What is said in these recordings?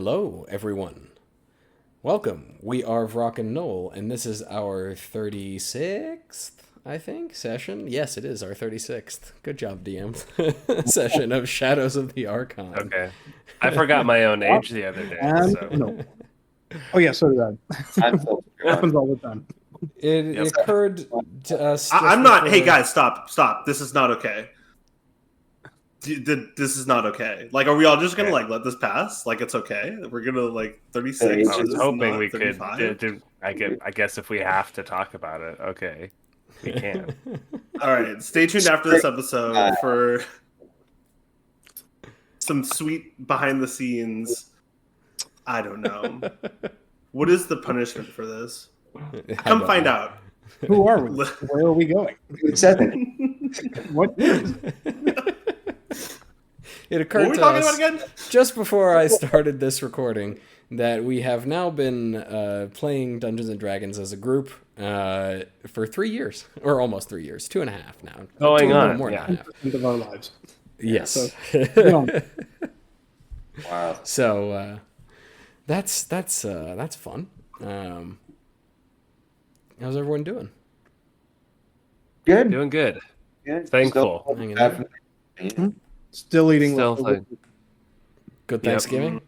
Hello, everyone. Welcome. We are Vrock'n'Gnoll, and this is our 36th, I think, session. Yes, it is our 36th. Good job, DM. Session of Shadows of the Arcan. Okay. I forgot my own age the other day. So. No. Oh, yeah, so did I. It happens all the time. It occurred to us. I'm not. Hey, guys, stop. This is not okay. This is not okay. Like, are we all just gonna let this pass? Like, it's okay. We're gonna 36. I was hoping we 35? could. I guess if we have to talk about it, okay, we can. All right. Stay tuned after this episode for some sweet behind the scenes. I don't know. What is the punishment for this? Come find out. Who are we? Where are we going? What? It occurred what to were we us talking about again? just before I started this recording that we have now been playing Dungeons and Dragons as a group for 3 years, or almost 3 years, 2.5 now. Going on, more than half. Of our lives. Yes. Wow. So that's fun. How's everyone doing? Good. Doing good. Good. Thankful. Still eating. Good Thanksgiving.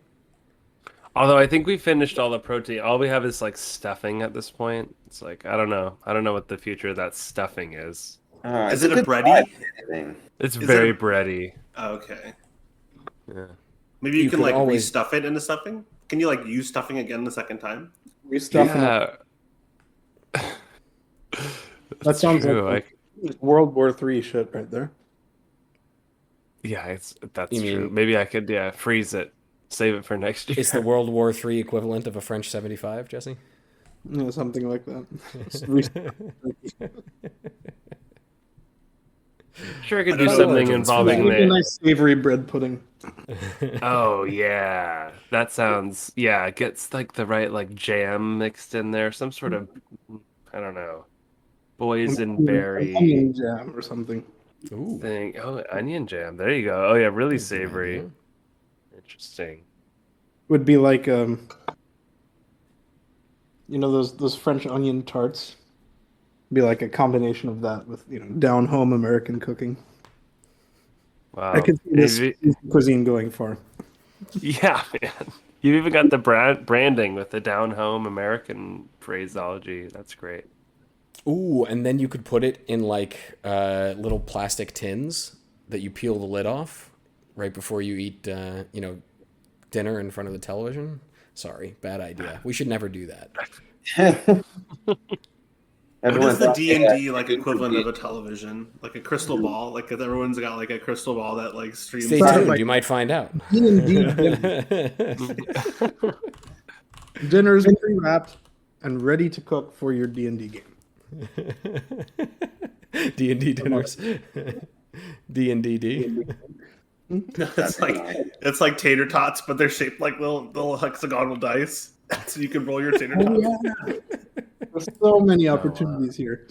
Although I think we finished all the protein. All we have is stuffing at this point. It's I don't know. I don't know what the future of that stuffing is. Is it a bready? It's very bready. Oh, okay. Yeah. Maybe you can always restuff it into stuffing. Can you use stuffing again the second time? Restuffing. Yeah. That sounds true. like World War III shit right there. Yeah, that's true. Maybe I could freeze it, save it for next year. It's the World War III equivalent of a French 75, Jesse? Yeah, something like that. Sure, I could do something involving a nice savory bread pudding. Oh yeah, that sounds It gets the right jam mixed in there, some sort of I don't know, boysenberry onion jam or something. Ooh. Thing. Oh, onion jam. There you go. Oh yeah, really savory. Yeah. Interesting. Would be like those French onion tarts. Be like a combination of that with down home American cooking. Wow. I could see this cuisine going far. Yeah, man. You've even got the branding with the down home American phraseology. That's great. Ooh, and then you could put it in little plastic tins that you peel the lid off right before you eat, dinner in front of the television. Sorry, bad idea. We should never do that. What is the D&D equivalent of a television? Like a crystal ball? Everyone's got a crystal ball that streams. Stay tuned, you might find out. Dinner's pre-wrapped and ready to cook for your D&D game. D&D dinners. D&D. It's like tater tots, but they're shaped like little hexagonal dice, so you can roll your tater tots. Oh, yeah. There's so many opportunities here.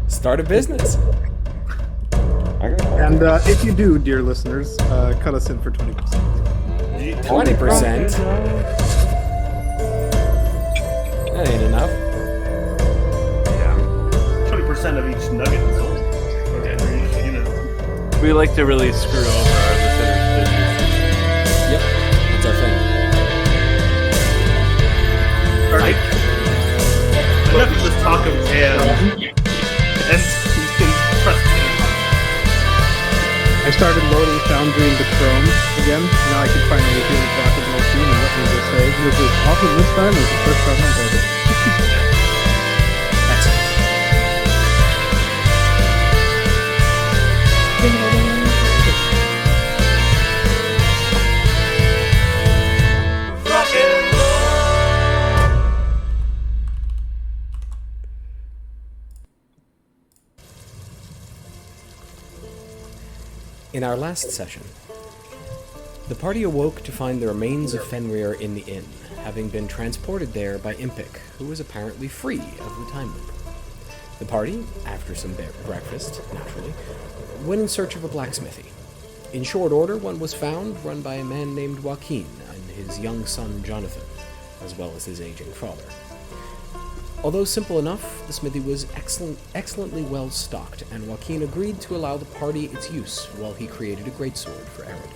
Start a business. And if you do, dear listeners, cut us in for 20%. 20%? That ain't enough. Yeah. 20% of each nugget is sold. Okay, We like to really screw over our listeners' business. Yep, that's our thing. Enough of this talk of jam. I started loading Foundry into Chrome again. Now I can finally hear the Vrock'n'Gnoll theme, and let me just say, this is awesome this time. It's the first time I've heard it. In our last session, the party awoke to find the remains of Fenrir in the inn, having been transported there by Impic, who was apparently free of the time loop. The party, after some breakfast, naturally, went in search of a blacksmithy. In short order, one was found, run by a man named Joaquin and his young son Jonathan, as well as his aging father. Although simple enough, the smithy was excellently well stocked, and Joaquin agreed to allow the party its use while he created a greatsword for Arid.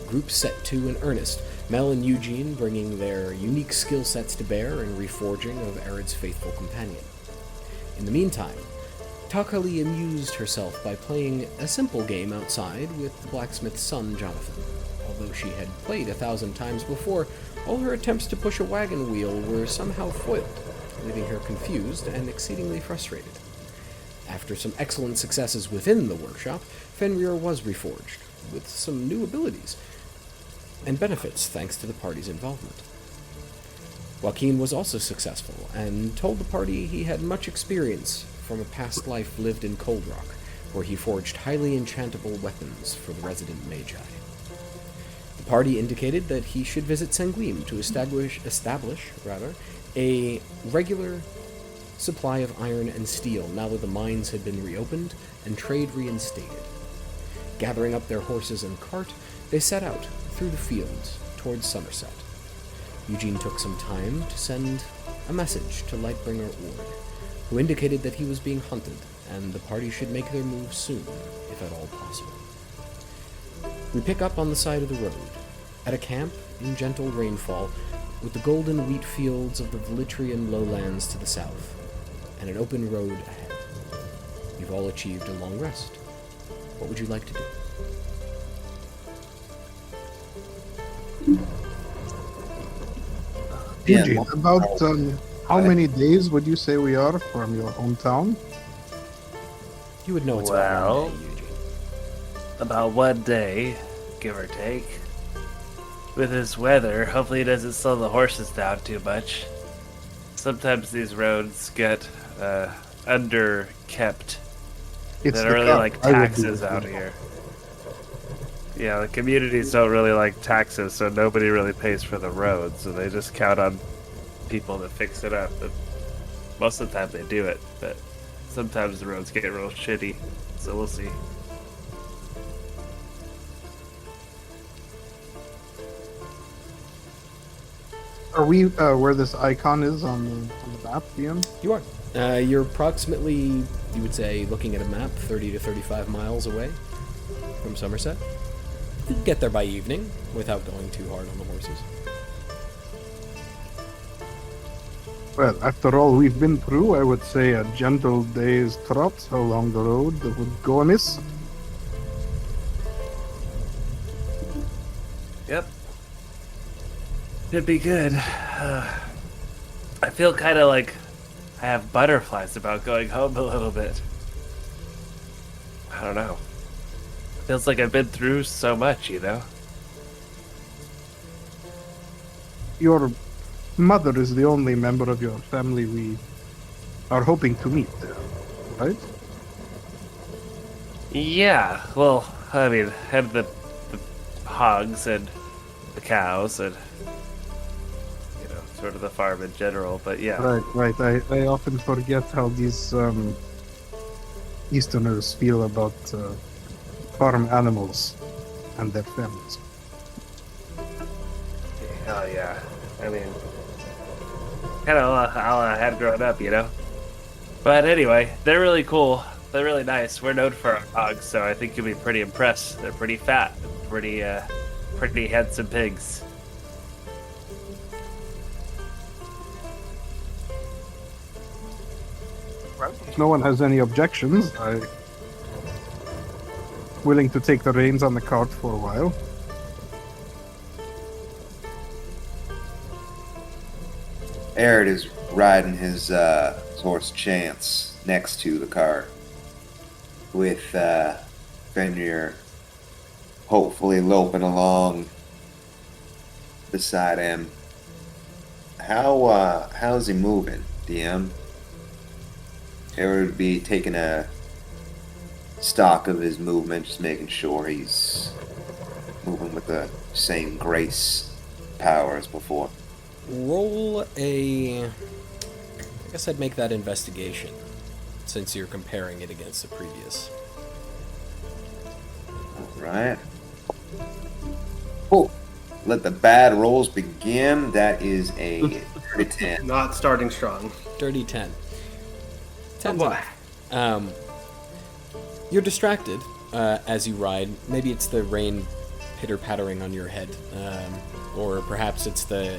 The group set to in earnest, Mel and Eugene bringing their unique skill sets to bear in reforging of Arid's faithful companion. In the meantime, Takali amused herself by playing a simple game outside with the blacksmith's son, Jonathan. Although she had played 1,000 times before, all her attempts to push a wagon wheel were somehow foiled, leaving her confused and exceedingly frustrated. After some excellent successes within the workshop, Fenrir was reforged, with some new abilities and benefits thanks to the party's involvement. Joaquin was also successful, and told the party he had much experience from a past life lived in Cold Rock, where he forged highly enchantable weapons for the resident magi. The party indicated that he should visit Sanguim to establish a regular supply of iron and steel now that the mines had been reopened and trade reinstated. Gathering up their horses and cart, they set out through the fields towards Somerset. Eugene took some time to send a message to Lightbringer Ord, who indicated that he was being hunted and the party should make their move soon, if at all possible. We pick up on the side of the road, at a camp in gentle rainfall, with the golden wheat fields of the Velitrian lowlands to the south, and an open road ahead. You've all achieved a long rest. What would you like to do? Eugene, about how many days would you say we are from your hometown? You would know it's about Well, one day, Eugene. about 1 day, give or take. With this weather, hopefully it doesn't slow the horses down too much. Sometimes these roads get underkept. It's They the don't really car. like I would do taxes the out same. here. Yeah, the communities don't really like taxes, so nobody really pays for the roads, so they just count on people to fix it up. And most of the time they do it, but sometimes the roads get real shitty, so we'll see. Are we where this icon is on the map, Ian? You are. You're approximately, you would say, looking at a map, 30 to 35 miles away from Somerset. You can get there by evening without going too hard on the horses. Well, after all we've been through, I would say a gentle day's trot along the road that would go amiss. Yep. It'd be good. I feel kind of like I have butterflies about going home a little bit. I don't know. Feels like I've been through so much, you know? Your mother is the only member of your family we are hoping to meet, right? Yeah, well, I mean, had the hogs and the cows and, you know, sort of the farm in general, but yeah. Right. I often forget how these Easterners feel about farm animals and their families. Oh, yeah. I mean, kind of how I had grown up, you know? But anyway, they're really cool. They're really nice. We're known for our hogs, so I think you'll be pretty impressed. They're pretty fat, pretty handsome pigs. If no one has any objections, I'm willing to take the reins on the cart for a while. Arid is riding his horse Chance next to the cart, with Fenrir hopefully loping along beside him. How's he moving, DM? Arid would be taking a stock of his movement, just making sure he's moving with the same grace power as before. Roll a... I guess I'd make that investigation, since you're comparing it against the previous. Right. Oh, let the bad rolls begin. That is a 10. Not starting strong. Dirty 10. Oh 10's boy. enough. You're distracted as you ride. Maybe it's the rain pitter-pattering on your head. Or perhaps it's the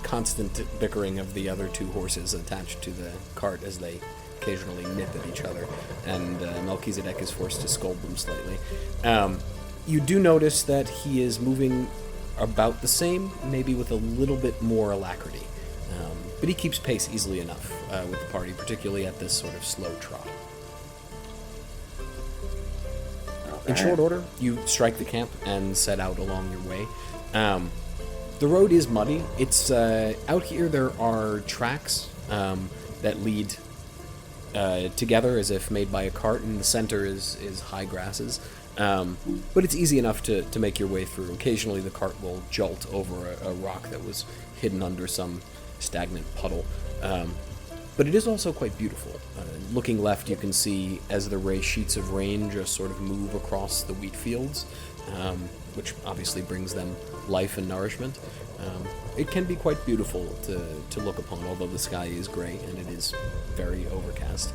constant bickering of the other two horses attached to the cart as they occasionally nip at each other. And Melchizedek is forced to scold them slightly. You do notice that he is moving about the same, maybe with a little bit more alacrity. But he keeps pace easily enough with the party, particularly at this sort of slow trot. In short order, you strike the camp and set out along your way. The road is muddy. It's out here. There are tracks that lead together, as if made by a cart. In the center is high grasses, but it's easy enough to make your way through. Occasionally, the cart will jolt over a rock that was hidden under some stagnant puddle. But it is also quite beautiful. Looking left, you can see as the ray sheets of rain just sort of move across the wheat fields, which obviously brings them life and nourishment. It can be quite beautiful to look upon, although the sky is gray and it is very overcast.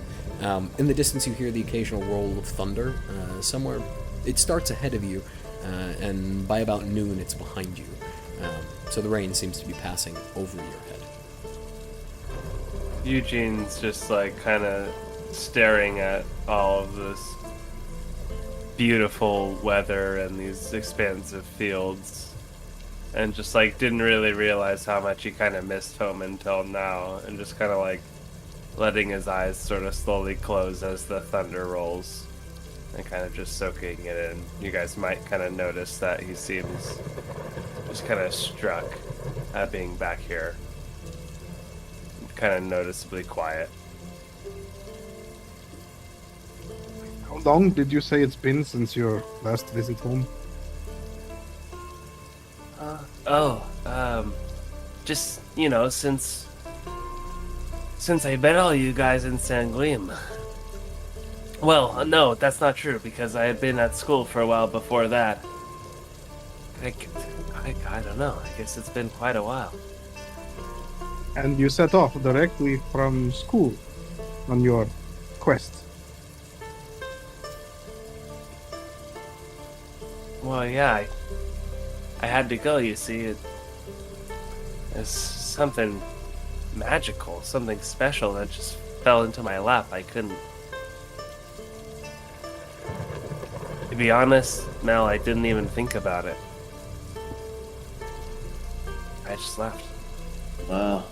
In the distance, you hear the occasional roll of thunder. Somewhere, it starts ahead of you, and by about noon, it's behind you. So the rain seems to be passing over your head. Eugene's just like kind of staring at all of this beautiful weather and these expansive fields, and just like didn't really realize how much he kind of missed home until now, and just kind of like letting his eyes sort of slowly close as the thunder rolls and kind of just soaking it in. You guys might kind of notice that he seems just kind of struck at being back here. Kind of noticeably quiet. How long did you say it's been since your last visit home? Just, you know, since I met all you guys in Sanguim. Well, no, that's not true, because I had been at school for a while before that. I don't know, I guess it's been quite a while. And you set off directly from school on your quest. Well, yeah, I had to go, you see. It's something magical, something special that just fell into my lap. I couldn't... To be honest, Mel, I didn't even think about it. I just left. Wow.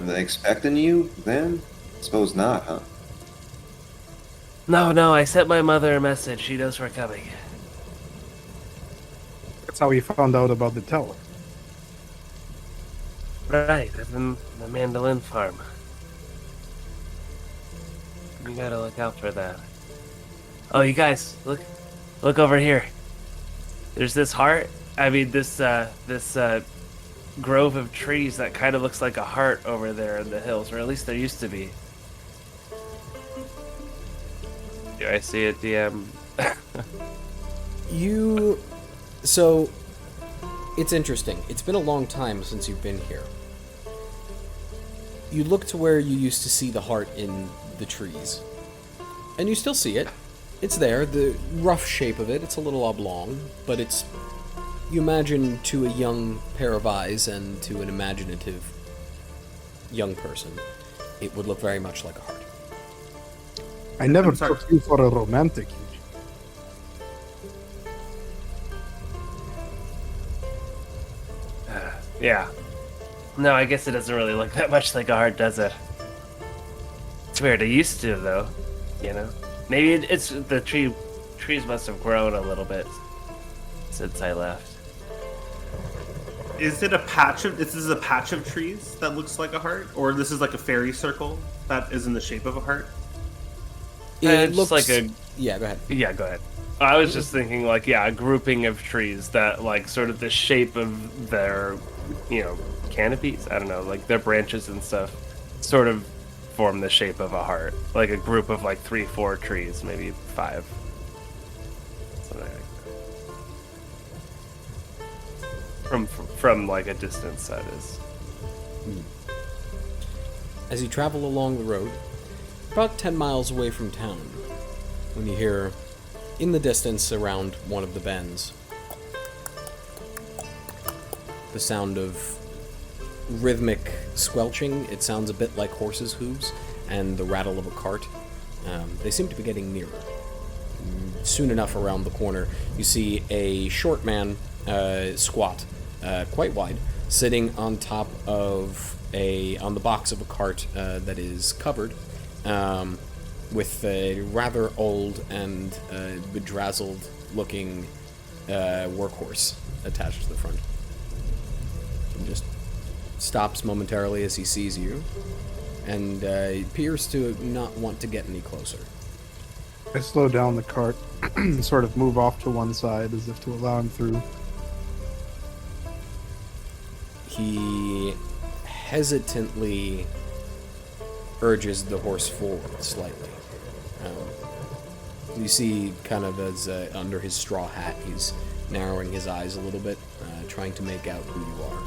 Were they expecting you then? Suppose not, huh? No, I sent my mother a message. She knows we're coming. That's how we found out about the tower. Right, at the Mandolin farm. You gotta look out for that. Oh, you guys, look over here. There's this heart. I mean, this grove of trees that kind of looks like a heart over there in the hills, or at least there used to be. Do I see it, DM? So, it's interesting. It's been a long time since you've been here. You look to where you used to see the heart in the trees, and you still see it. It's there, the rough shape of it. It's a little oblong, but it's... You imagine to a young pair of eyes and to an imaginative young person, it would look very much like a heart. I never I'm sorry. took you for a romantic. Yeah. No, I guess it doesn't really look that much like a heart, does it? It's weird. It used to, though. You know? Maybe it's the trees must have grown a little bit since I left. Is it a patch of? This is a patch of trees that looks like a heart, or this is like a fairy circle that is in the shape of a heart? It It's looks like a... Yeah, go ahead. Yeah, go ahead. I was just thinking, like, yeah, a grouping of trees that, like, sort of the shape of their, you know, canopies, I don't know, like their branches and stuff, sort of form the shape of a heart. Like a group of, like, 3-4 trees, maybe 5. From like a distance, that is. As you travel along the road, about 10 miles away from town, when you hear, in the distance around one of the bends, the sound of rhythmic squelching. It sounds a bit like horses' hooves, and the rattle of a cart. They seem to be getting nearer. Soon enough around the corner, you see a short man, squat, quite wide, sitting on top of on the box of a cart that is covered, with a rather old and bedrazzled-looking workhorse attached to the front. He just stops momentarily as he sees you, and appears to not want to get any closer. I slow down the cart and sort of move off to one side as if to allow him through. He hesitantly urges the horse forward slightly. You see, kind of as under his straw hat, he's narrowing his eyes a little bit, trying to make out who you are.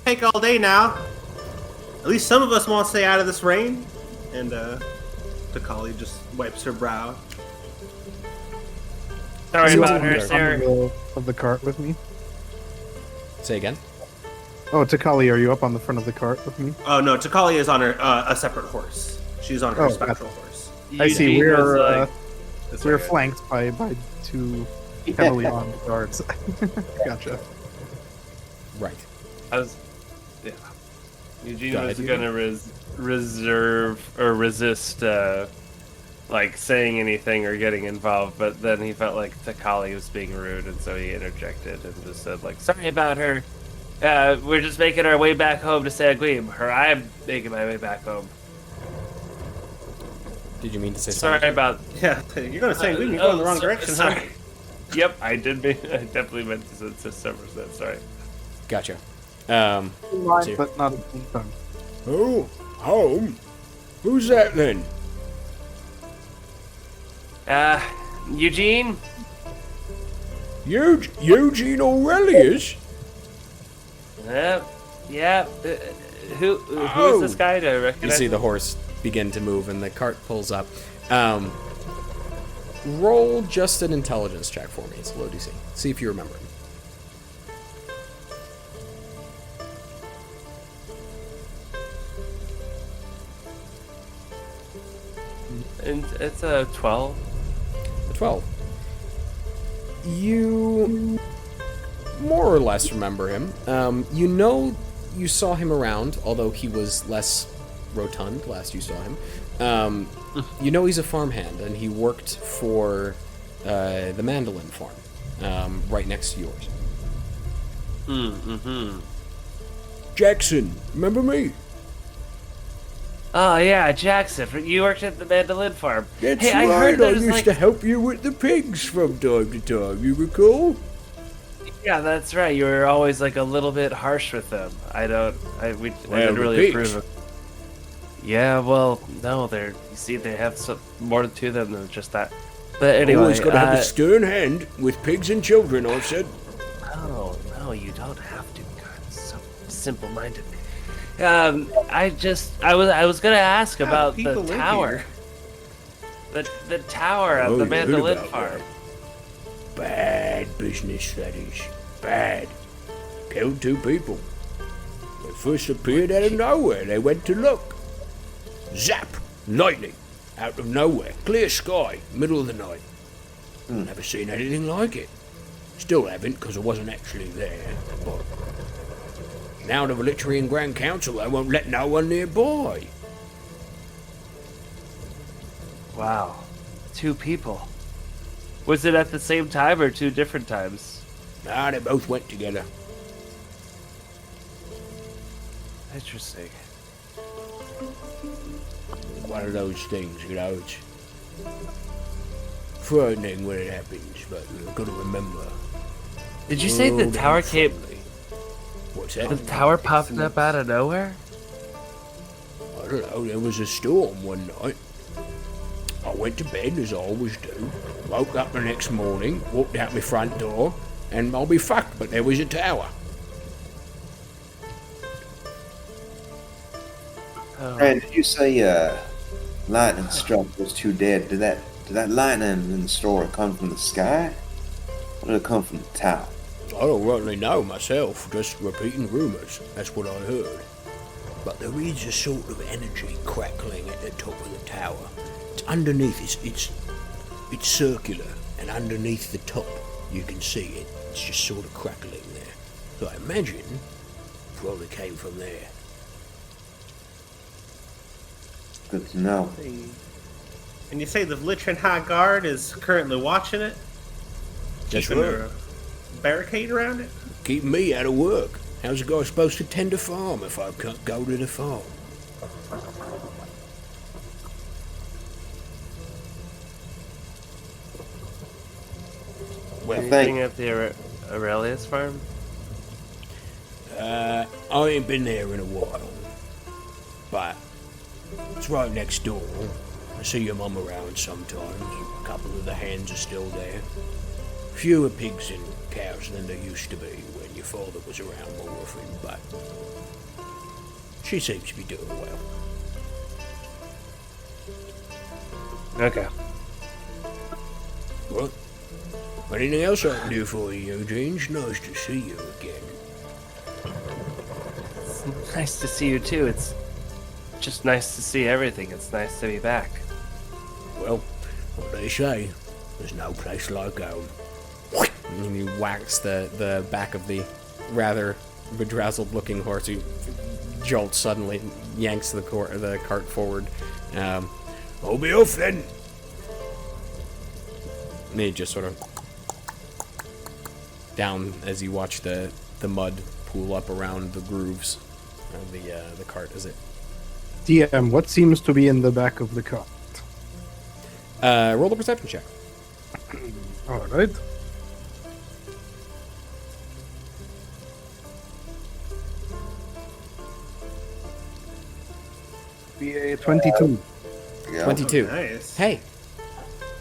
Take all day now. At least some of us want to stay out of this rain. And Takali just wipes her brow. Sorry You about on her, the Sarah. wheel of the cart with me? Say again? Oh, Takali, are you up on the front of the cart with me? Oh no, Takali is on her a separate horse. She's on her Oh, spectral horse. I see. Eugene was We're like, we're flanked by two heavily armed guards. Gotcha. Right. yeah. Eugene Go was ahead, gonna reserve or resist, like saying anything or getting involved, but then he felt like Takali was being rude, and so he interjected and just said, like, "Sorry about her. We're just making our way back home to Sanguine, or I'm making my way back home. Did you mean to say Sorry something? about." Yeah, you're going to say you're going the wrong direction, huh? sorry. Yep, I definitely meant to Somerset. Sorry. Gotcha. See. But not at the same time. Oh, home? Who's that then? Eugene? Eugene Aurelius? Yeah. Who is this guy? Do I You recognize? see the horse begin to move, and the cart pulls up. Roll just an intelligence check for me. It's low DC. See if you remember him. And it's a 12. A 12. You more or less remember him. You know you saw him around, although he was less rotund last you saw him. You know he's a farmhand, and he worked for the Mandolin farm, right next to yours. Mm-hmm. Jackson, remember me? Oh yeah, Jackson. You worked at the Mandolin farm. That's hey, right. I heard there's used like... to help you with the pigs from time to time. You recall? Yeah, that's right. You were always like a little bit harsh with them. I didn't really pigs. approve of. Yeah, well, no, you see, they have some more to them than just that. But anyway, Always got to have a stern hand with pigs and children, I've said. No, you don't have to. God, so simple-minded. I was gonna ask about the people live tower. The tower of Oh, the you heard Mandolin about farm. Bad business, that is. Bad. Killed 2 people. They first appeared out of nowhere. They went to look. Zap! Lightning! Out of nowhere. Clear sky. Middle of the night. Never seen anything like it. Still haven't, because I wasn't actually there. But now the Velitria Grand Council, they won't let no one nearby. Wow, 2 people. Was it at the same time or 2 different times? Nah, they both went together. Interesting. One of those things, you know, it's frightening when it happens, but you've got to remember. Did you say the world tower ain't came? friendly. What's that? The tower popped up out of nowhere? I don't know, there was a storm one night. I went to bed as I always do. Woke up the next morning, walked out my front door, and I'll be fucked, but there was a tower. Fran, did you say lightning struck those two dead? Did that lightning in the store come from the sky? Or did it come from the tower? I don't really know myself, just repeating rumours. That's what I heard. But there is a sort of energy crackling at the top of the tower. It's underneath, it's circular, and underneath the top you can see it. It's just sort of crackling there. So I imagine it probably came from there. Good to know. And you say the Velitrian High Guard is currently watching it? That's Keeping right. a barricade around it? Keeping me out of work. How's a guy supposed to tend a farm if I can't go to the farm? Well, Anything at the Aurelius farm? I ain't been there in a while. But it's right next door. I see your mum around sometimes. A couple of the hands are still there. Fewer pigs and cows than there used to be when your father was around more often, but she seems to be doing well. Okay. What? Anything else I can do for you, Eugene? It's nice to see you again. It's nice to see you too. It's just nice to see everything. It's nice to be back. Well, what they say, there's no place like home. And you whacks the back of the rather bedrazzled-looking horse, who jolts suddenly, yanks the cart forward. I'll be off then. And he just sort of down as you watch the mud pool up around the grooves of the cart as it. DM, what seems to be in the back of the cart? Roll a perception check. Alright. Be a 22. Yeah. 22. Nice. Hay.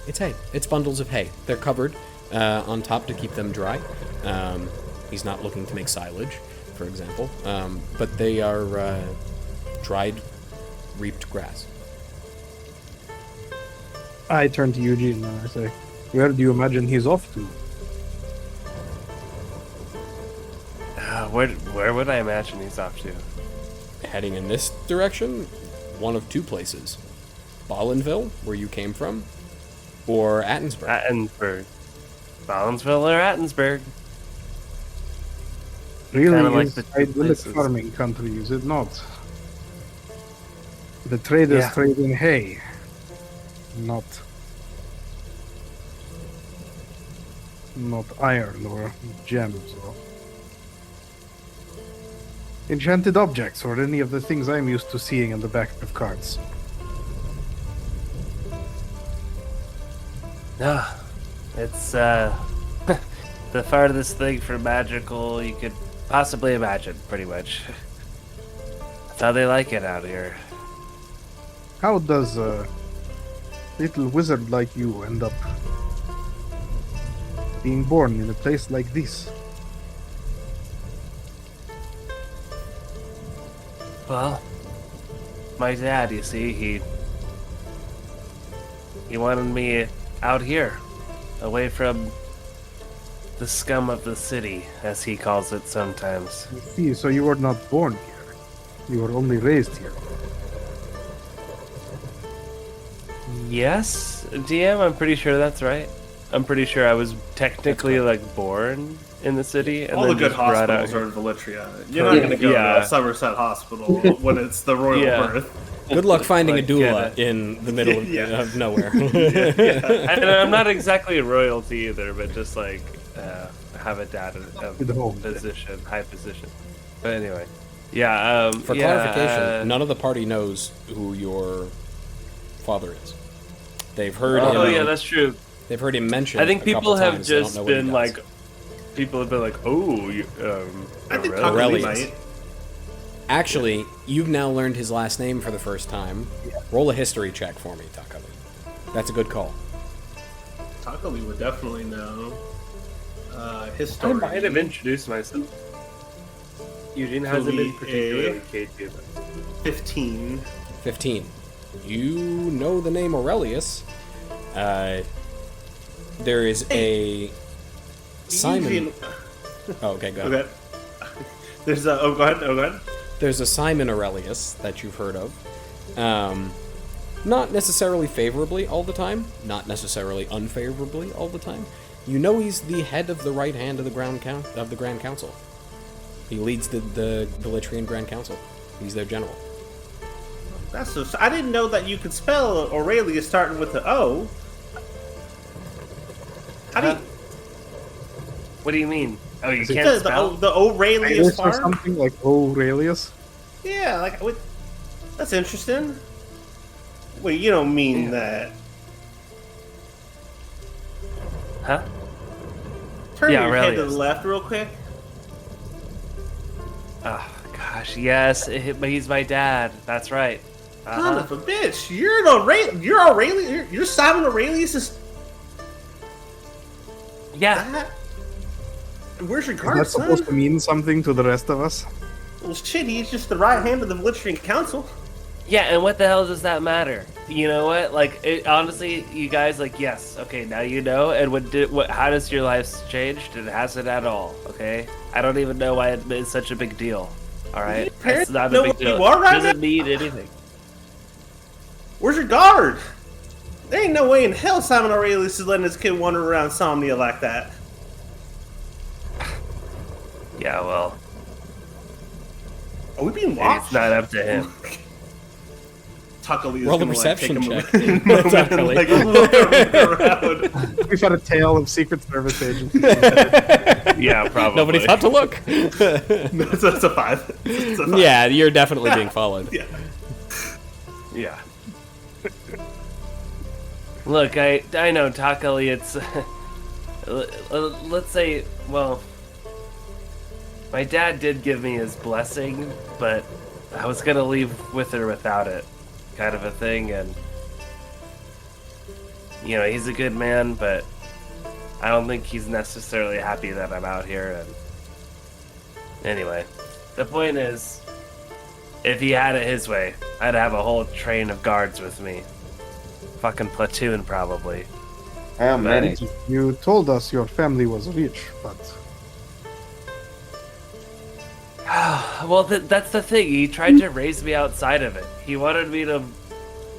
It's hay. It's bundles of hay. They're covered on top to keep them dry. He's not looking to make silage, for example. But they are dried, reaped grass. I turn to Eugene and I say, where do you imagine he's off to? Where would I imagine he's off to? Heading in this direction, one of two places. Ballinville, where you came from, or Attensburg. Attensburg. Ballinsville or Attensburg. Really Kinda like is the two idyllic places. farming country, is it not? The traders Yeah. trade in hay, not iron or gems or enchanted objects or any of the things I'm used to seeing in the back of carts. No, it's the farthest thing from magical you could possibly imagine, pretty much. That's how they like it out here. How does a little wizard like you end up being born in a place like this? Well, my dad, you see, he wanted me out here, away from the scum of the city, as he calls it sometimes. I see, so you were not born here. You were only raised here. Yes, DM, I'm pretty sure that's right. I'm pretty sure I was technically like born in the city and All the then good just brought out hospitals here. are in Velitria. You're not going to go Yeah. to Somerset Hospital when it's the royal Yeah. birth. Good luck finding Like, a doula yeah. in the middle of, Yeah. of nowhere. And I'm not exactly royalty either, but just like have a dad With home. position, high position. But anyway, yeah. For yeah, clarification, none of the party knows who your father is. They've heard Oh him. yeah, that's true. They've heard him mentioned. I think a people couple have times. They don't just know what he been does. like, people have been like, oh, I think Aurelius. Takali Aurelius. might. Actually, you've now learned his last name for the first time. Roll a history check for me, Takali. That's a good call. Takali would definitely know. His I story. might have introduced myself. Eugene hasn't been particularly cagey. 15. 15. You know the name Aurelius. There is a Simon. Eugene- Oh, okay, go ahead. Okay. There's a. Oh, go ahead. Oh, go ahead. There's a Simon Aurelius that you've heard of. Not necessarily favorably all the time, not necessarily unfavorably all the time. You know he's the head of the right hand of the Grand Council. He leads the Velitrian Grand Council. He's their general. That's so. I didn't know that you could spell Aurelius starting with the O. How do you? What do you mean? Oh, you Is it can't The spell? the Aurelius Or farm? something like Aurelius. Yeah, like that's interesting. Wait, you don't mean that? Huh? Turn Yeah, your head to Aurelius. the left real quick. Oh, gosh, yes. But he's my dad. That's right. Son of a bitch! You're Aurelius. You're Simon Aurelius. Is Yeah. that? Where's your Is guard, that supposed to son? mean something to the rest of us? Well, shit, he's just the right hand of the Velitrian Council. Yeah, and what the hell does that matter? You know what? Like, honestly, you guys, like, yes, okay, now you know. And how does your lives changed? It hasn't at all. Okay, I don't even know why it's such a big deal. All right, Your parents it's not know a big what deal. you are right Doesn't now? mean anything. Where's your guard? There ain't no way in hell Simon Aurelius is letting his kid wander around Somnia like that. Yeah, well, Are we being maybe watched? it's not up to him. Takali is Roll a gonna, perception like, check. take a moment and, like, look around. We've had a tale of Secret Service agents. Yeah, probably. Nobody thought to look. That's a 5. It's a 5. Yeah, you're definitely being followed. Yeah. Yeah. Look, I know Takali. It's let's say, well, my dad did give me his blessing, but I was gonna leave with or without it, kind of a thing. And you know, he's a good man, but I don't think he's necessarily happy that I'm out here. And anyway, the point is, if he had it his way, I'd have a whole train of guards with me. Fucking platoon, probably. How many? You told us your family was rich, but Well, that's the thing. He tried to raise me outside of it. He wanted me to,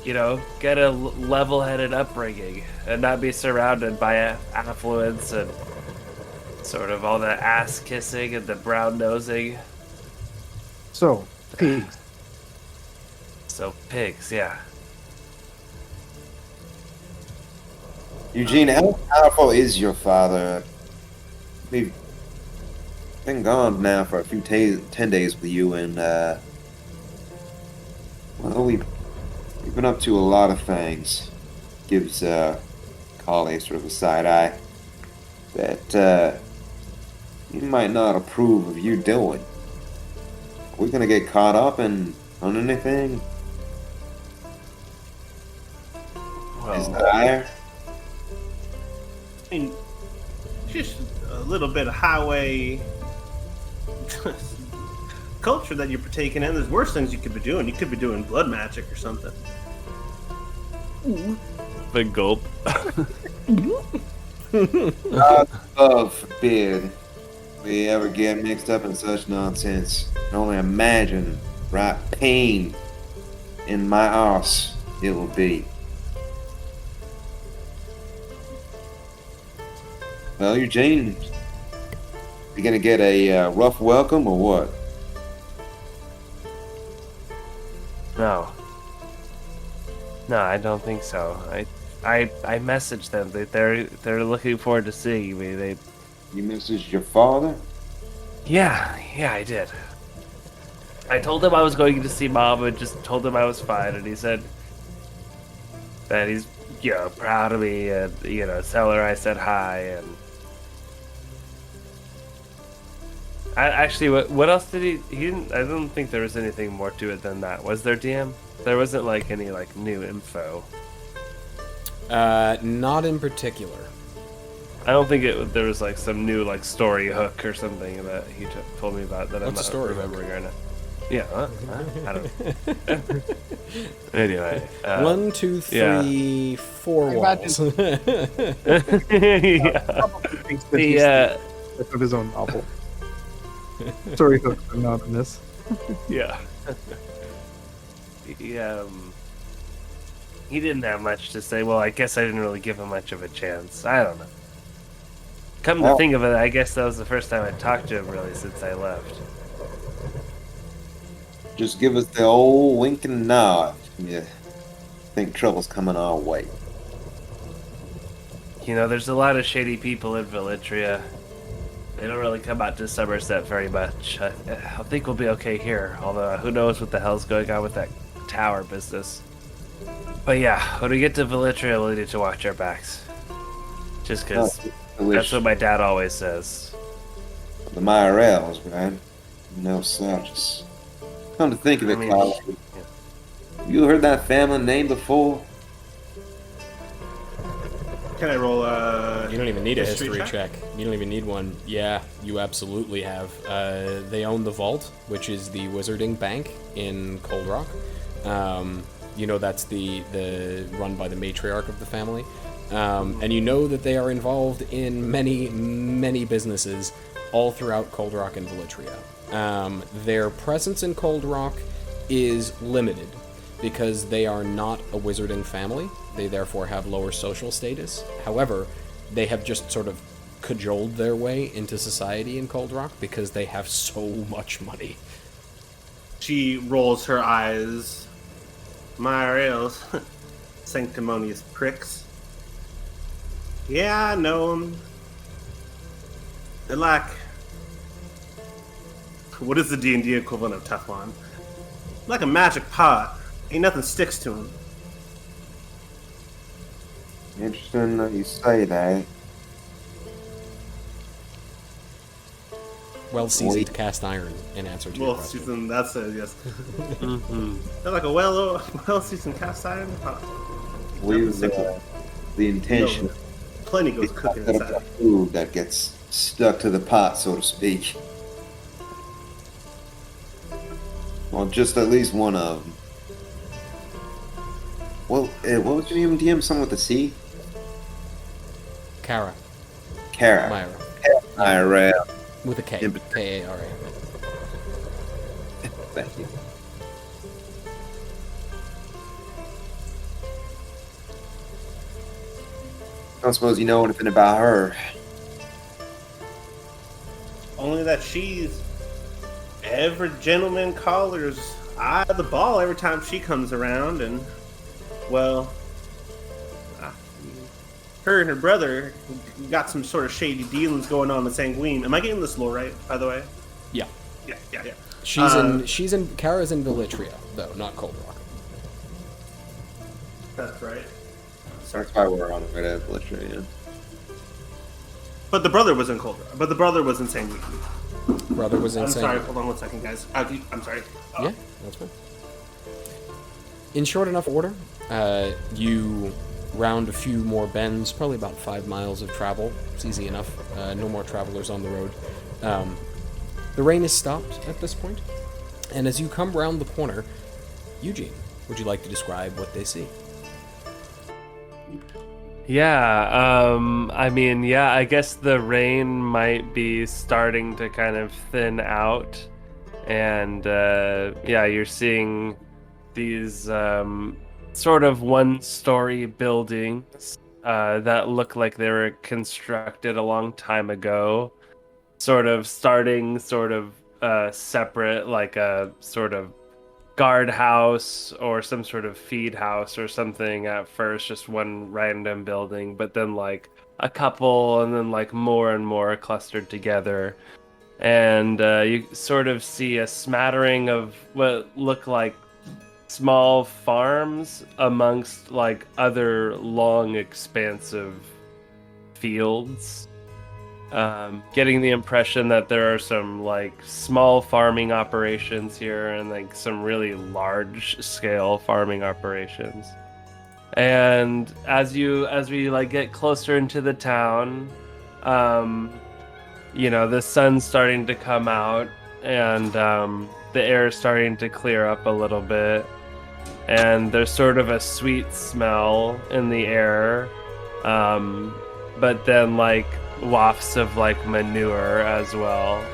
you know, get a level-headed upbringing and not be surrounded by affluence and sort of all the ass-kissing and the brown-nosing. so pigs. So, pigs, yeah. Eugene, how powerful is your father? We've been gone now for a few 10 days with you, and well, we've been up to a lot of things. Gives Collie sort of a side eye that you might not approve of you doing. Are we gonna get caught up on anything? Is Well, that higher? I mean, just a little bit of highway culture that you're partaking in. There's worse things you could be doing. You could be doing blood magic or something. big gulp. God forbid we ever get mixed up in such nonsense. I can only imagine right pain in my arse it will be. Well, Eugene, you gonna get a rough welcome or what? No. No, I don't think so. I messaged them. They're looking forward to seeing me. You messaged your father? Yeah, I did. I told him I was going to see Mom and just told him I was fine, and he said that he's, you know, proud of me, and, you know, tell her I said hi, and actually, what else did he didn't, I don't think there was anything more to it than that. Was there, DM? There wasn't, like, any, like, new info. Not in particular. I don't think there was like some new like story hook or something that he told me about that I'm What's a not story hook? remembering right now. Yeah, I don't. Anyway, 1, 2, 3, yeah. 4 walls. Yeah. Of his own novel. Story hooks are not in this. Yeah. He didn't have much to say. Well, I guess I didn't really give him much of a chance. I don't know. Come to think of it, I guess that was the first time I talked to him really since I left. Just give us the old wink and nod. Yeah. Think trouble's coming our way. You know, there's a lot of shady people in Velitria. They don't really come out to Somerset very much. I think we'll be okay here, although who knows what the hell's going on with that tower business. But yeah, when we get to Velitria, we'll need to watch our backs. Just because that's what my dad always says. The Myrels, right? No such. Come to think of it, Kyle, you heard that family name before? Can I roll You don't even need a history check? check. You don't even need one. Yeah, you absolutely have. They own the Vault, which is the wizarding bank in Cold Rock. You know that's the run by the matriarch of the family. And you know that they are involved in many businesses all throughout Cold Rock and Velitria. Their presence in Cold Rock is limited because they are not a wizarding family. They therefore have lower social status. However, they have just sort of cajoled their way into society in Cold Rock because they have so much money. She rolls her eyes. My rails. Sanctimonious pricks. Yeah, I know them. They're like... What is the D&D equivalent of Teflon? Like a magic pot. Ain't nothing sticks to them. Interesting that you say that. Well seasoned cast iron in answer to your Well question. seasoned, that's it, yes. They're like a well-seasoned cast iron pot. We've the intention No, plenty goes cooking of inside. food that gets stuck to the pot, so to speak. Well, just at least one of them. Well, what was your name, DM? Someone with a C? Kara. Kara. Myra. Myra. With a K. K-A-R-A. Thank you. I don't suppose you know anything about her. Only that she's every gentleman caller's eye of the ball every time she comes around, and well, her and her brother got some sort of shady dealings going on with Sanguine. Am I getting this lore right, by the way? Yeah. Yeah. She's in Kara's in Velitria, though, not Cold Rock. That's right. That's why we're on the way to Velitria, yeah. But the brother was in Cold Rock. But the brother was in Sanguine. Brother was I'm insane. sorry, hold on 1 second, guys. I'm sorry. Yeah, that's fine. In short enough order, you round a few more bends, probably about 5 miles of travel. It's easy enough. No more travelers on the road. The rain is stopped at this point, and as you come round the corner, Eugene, would you like to describe what they see? Yeah, I guess the rain might be starting to kind of thin out. And, you're seeing these sort of one-story buildings that look like they were constructed a long time ago. Sort of starting separate, like a sort of guardhouse or some sort of feed house or something at first, just one random building, but then like a couple and then like more and more clustered together. And you sort of see a smattering of what look like small farms amongst like other long expansive fields. Getting the impression that there are some like small farming operations here and like some really large scale farming operations. And as we like get closer into the town, the sun's starting to come out, and the air is starting to clear up a little bit, and there's sort of a sweet smell in the air, but then like wafts of like manure as well.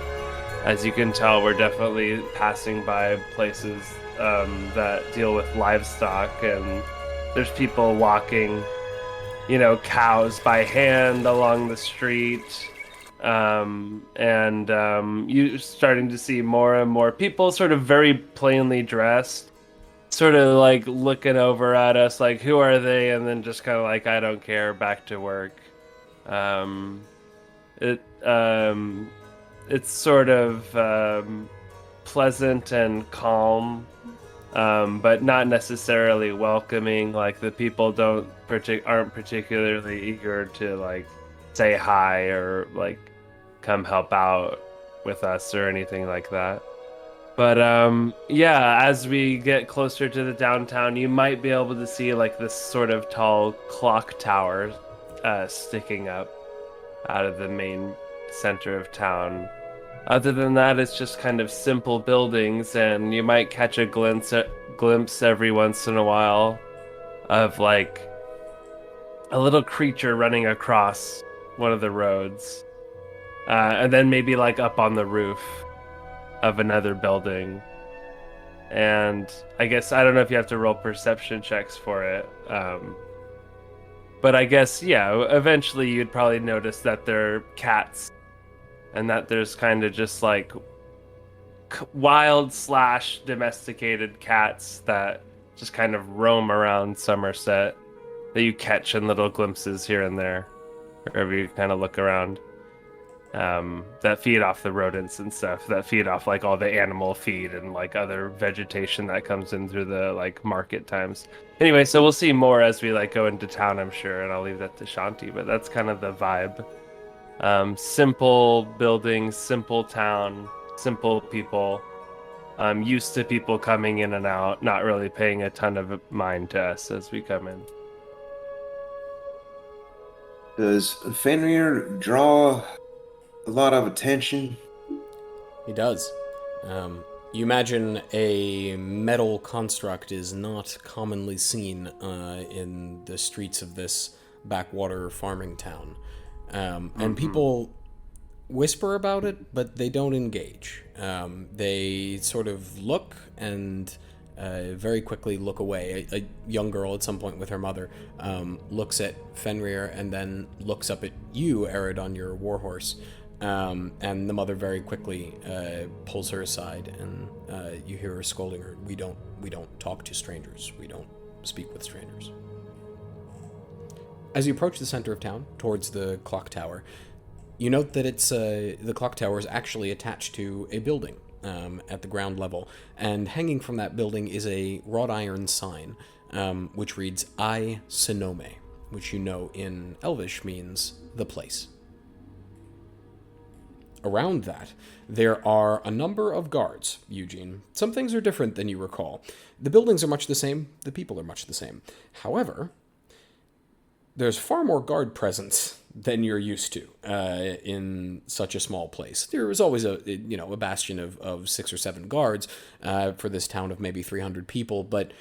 As you can tell, we're definitely passing by places that deal with livestock, and there's people walking, cows by hand along the street. You starting to see more and more people sort of very plainly dressed, sort of like looking over at us like, who are they? And then just kind of like, I don't care, back to work. It's sort of pleasant and calm, but not necessarily welcoming. Like the people aren't particularly eager to like say hi or like come help out with us or anything like that. But as we get closer to the downtown, you might be able to see like this sort of tall clock tower sticking up out of the main center of town. Other than that, it's just kind of simple buildings, and you might catch a glimpse every once in a while of like a little creature running across one of the roads, and then maybe like up on the roof of another building. And I guess I don't know if you have to roll perception checks for it, but I guess eventually you'd probably notice that they're cats, and that there's kind of just like wild / domesticated cats that just kind of roam around Somerset, that you catch in little glimpses here and there wherever you kind of look around, that feed off the rodents and stuff, that feed off like all the animal feed and like other vegetation that comes in through the like market times. Anyway, so we'll see more as we like go into town, I'm sure, and I'll leave that to Shanti, but that's kind of the vibe. Simple buildings, simple town, simple people. I'm used to people coming in and out, not really paying a ton of mind to us as we come in. Does Fenrir draw a lot of attention? He does. You imagine a metal construct is not commonly seen in the streets of this backwater farming town. And people whisper about it, but they don't engage. They sort of look and very quickly look away. A young girl at some point with her mother looks at Fenrir and then looks up at you, Arid, on your warhorse. And the mother very quickly pulls her aside, and you hear her scolding her. We don't talk to strangers. We don't speak with strangers. As you approach the center of town, towards the clock tower, you note that it's the clock tower is actually attached to a building at the ground level, and hanging from that building is a wrought iron sign, which reads I Sonome, which you know in Elvish means the place. Around that, there are a number of guards, Eugene. Some things are different than you recall. The buildings are much the same, the people are much the same. However, there's far more guard presence than you're used to in such a small place. There was always a bastion of 6 or 7 guards for this town of maybe 300 people, but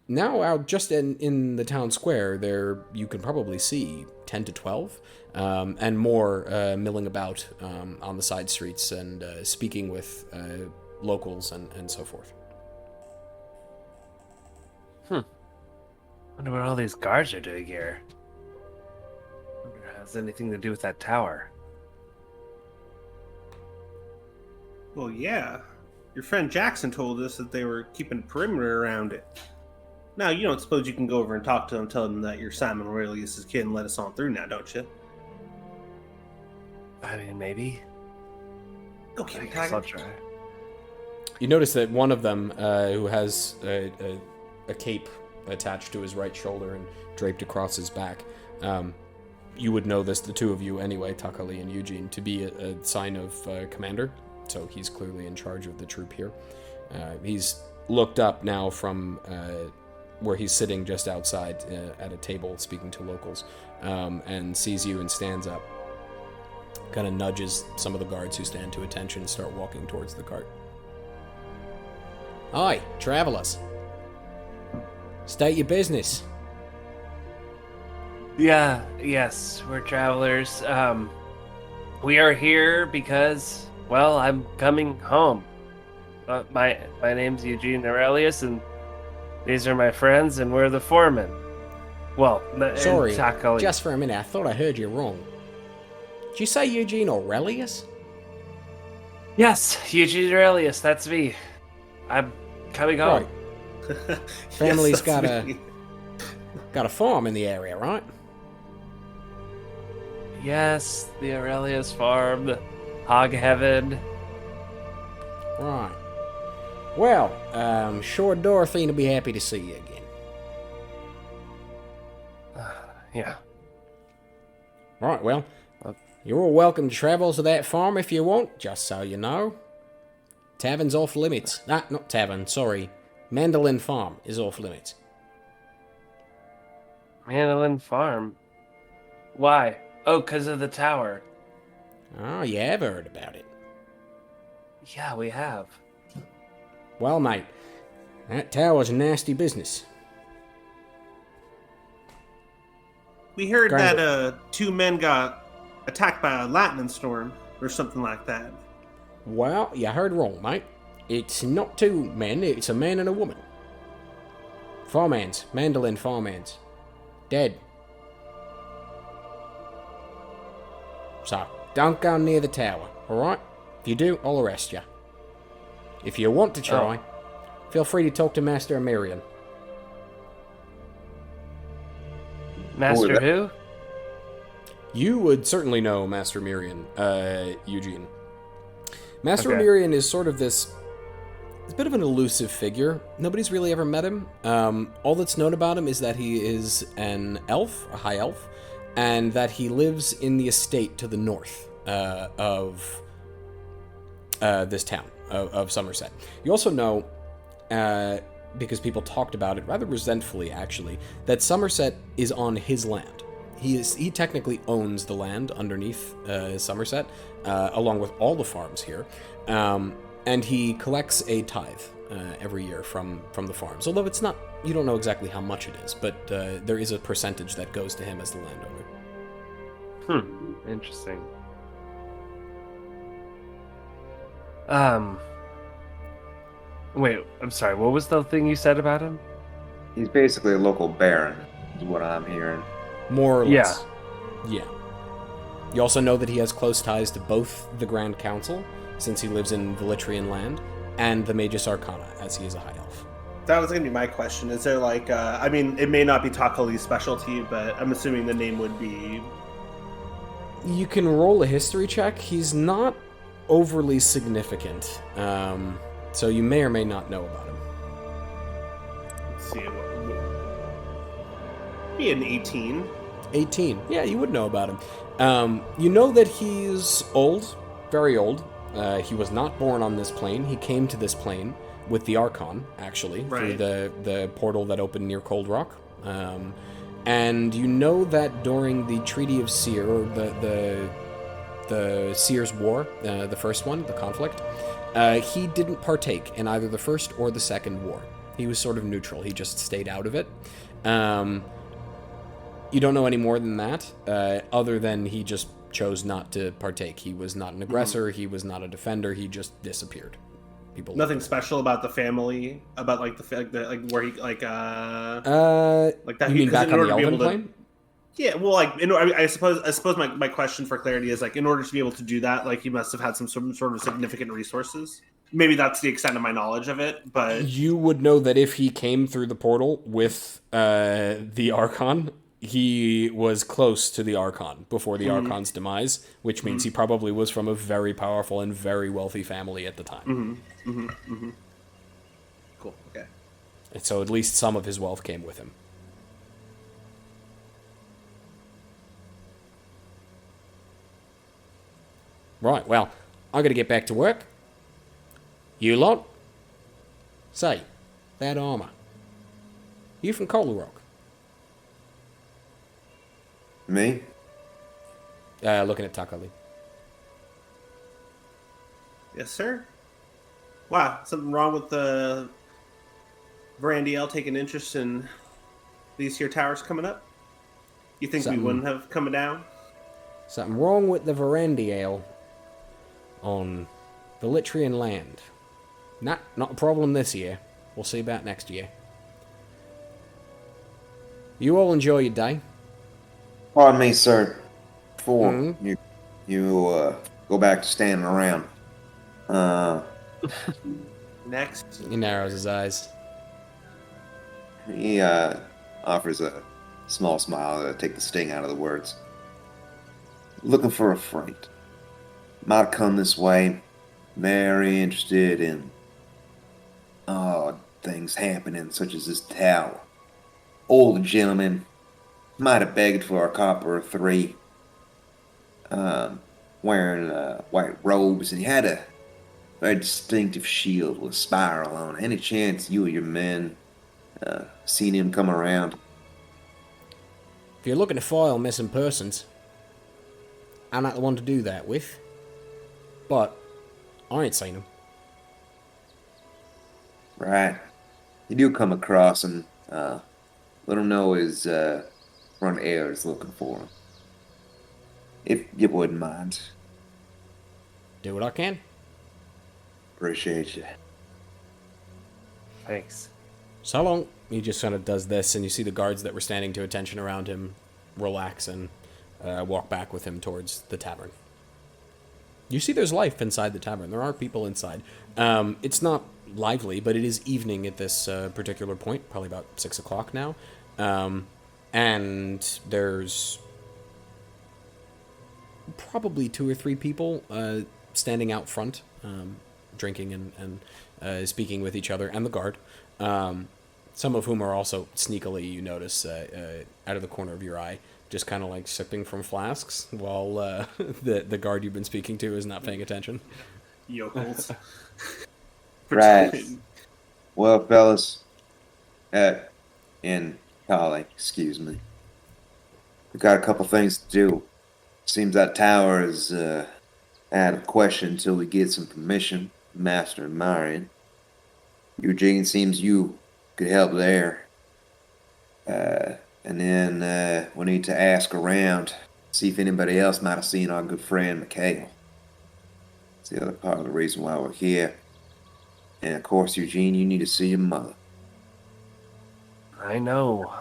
now out just in the town square, there you can probably see 10 to 12, and more milling about on the side streets and speaking with locals and so forth. Wonder what all these guards are doing here. Wonder if it has anything to do with that tower. Well, yeah. Your friend Jackson told us that they were keeping perimeter around it. Now, you don't suppose you can go over and talk to them, tell them that you're Simon Aurelius' kid and let us on through now, don't you? I mean, maybe. Go get him, I'll Tiger. try. You notice that one of them, who has a cape attached to his right shoulder and draped across his back, you would know this, the two of you anyway, Takali and Eugene, to be a sign of commander. So he's clearly in charge of the troop here. He's looked up now from where he's sitting just outside at a table speaking to locals, and sees you and stands up. Kind of nudges some of the guards who stand to attention and start walking towards the cart. Hi, travelers. State your business. Yes, we're travelers. We are here because, well, I'm coming home. My name's Eugene Aurelius, and these are my friends, and we're the foremen. Well, Sorry, Takali. just for a minute, I thought I heard you wrong. Did you say Eugene Aurelius? Yes, Eugene Aurelius, that's me. I'm coming home. Right. Family's Yes, got that's a me. got a farm in the area, right? Yes, the Aurelius farm, the hog heaven. Right. Well, sure Dorothyn will be happy to see you again. Yeah. Right, well, you're all welcome to travel to that farm if you want, just so you know. Tavern's off limits. Not tavern, sorry. Mandolin farm is off limits. Mandolin farm. Why? Oh, because of the tower. Oh, you have heard about it. Yeah, we have. Well, mate, that tower's a nasty business. We heard Grinder. that 2 men got attacked by a lightning storm or something like that. Well, you heard wrong, mate. It's not 2 men, it's a man and a woman. Farmhands, Mandolin farmhands. Dead. So, don't go near the tower, alright? If you do, I'll arrest you. If you want to try, feel free to talk to Master Emerion. Master who? You would certainly know Master Emerion, Eugene. Master Okay. Emerion is sort of this... It's a bit of an elusive figure. Nobody's really ever met him. All that's known about him is that he is an elf, a high elf, and that he lives in the estate to the north of this town, of Somerset. You also know, because people talked about it rather resentfully, actually, that Somerset is on his land. He technically owns the land underneath Somerset, along with all the farms here, and he collects a tithe every year from the farms. Although it's not, you don't know exactly how much it is, but there is a percentage that goes to him as the landowner. Interesting. Wait, I'm sorry, what was the thing you said about him? He's basically a local baron, is what I'm hearing. More or less. Yeah. You also know that he has close ties to both the Grand Council, since he lives in Velitrian land, and the Magus Arcana, as he is a high elf. That was going to be my question. Is there like, I mean, it may not be Takali's specialty, but I'm assuming the name would be... You can roll a history check. He's not overly significant, so you may or may not know about him. Let's see. Be an 18. 18. Yeah, you would know about him. You know that he's old, very old. He was not born on this plane. He came to this plane with the Arcan, actually, through Right. the portal that opened near Cold Rock. And you know that during the Treaty of Seer, or the Seer's War, the first one, the conflict, he didn't partake in either the first or the second war. He was sort of neutral. He just stayed out of it. You don't know any more than that, other than he just chose not to partake. He was not an aggressor. He was not a defender. He just disappeared. People. Nothing special about the family, about like where he like that. You mean 'cause back in on order the to be Elven able to- plane? Yeah, well, like I suppose my question for clarity is like in order to be able to do that, like he must have had some sort of significant resources. Maybe that's the extent of my knowledge of it, but You would know that if he came through the portal with the Archon, he was close to the Archon before the Archon's demise, which means he probably was from a very powerful and very wealthy family at the time. cool. Okay. And so at least some of his wealth came with him. Right, well, I'm going to get back to work. You lot? Say, that armor. You from Coal Rock? Me? Looking at Takali. Yes, sir. Wow, something wrong with the Varandiel taking interest in these here towers coming up? You think we wouldn't have come down? Something wrong with the Varandiel on Velitrian land. Not a problem this year. We'll see about next year. You all enjoy your day. Pardon me, sir. Before you go back to standing around. Next. He narrows his eyes. He offers a small smile to take the sting out of the words. Looking for a friend. Might come this way. Very interested in odd things happening, such as this tower. Old gentleman might have begged for a copper or three. Wearing white robes, and he had a very distinctive shield with a spiral on it. Any chance you or your men seen him come around? If you're looking to file missing persons, I'm not the one to do that with. But I ain't seen him. Right. You do come across him. Let him know his front heir is looking for him. If you wouldn't mind. Do what I can. Appreciate you. Thanks. So long. He just kind of does this, and you see the guards that were standing to attention around him relax and walk back with him towards the tavern. You see there's life inside the tavern. There are people inside. It's not lively, but it is evening at this particular point, probably about 6 o'clock now. And there's probably 2 or 3 people standing out front, drinking and speaking with each other, and the guard. Some of whom are also sneakily, you notice, out of the corner of your eye, just kind of like sipping from flasks while the guard you've been speaking to is not paying attention. Yokels. Right. Well, fellas, and Collie, excuse me. We've got a couple things to do. Seems that tower is out of question until we get some permission from Master Emerion. Eugene, seems you could help there. And then we need to ask around, see if anybody else might have seen our good friend Mikhail. It's the other part of the reason why we're here. And of course, Eugene, you need to see your mother. I know.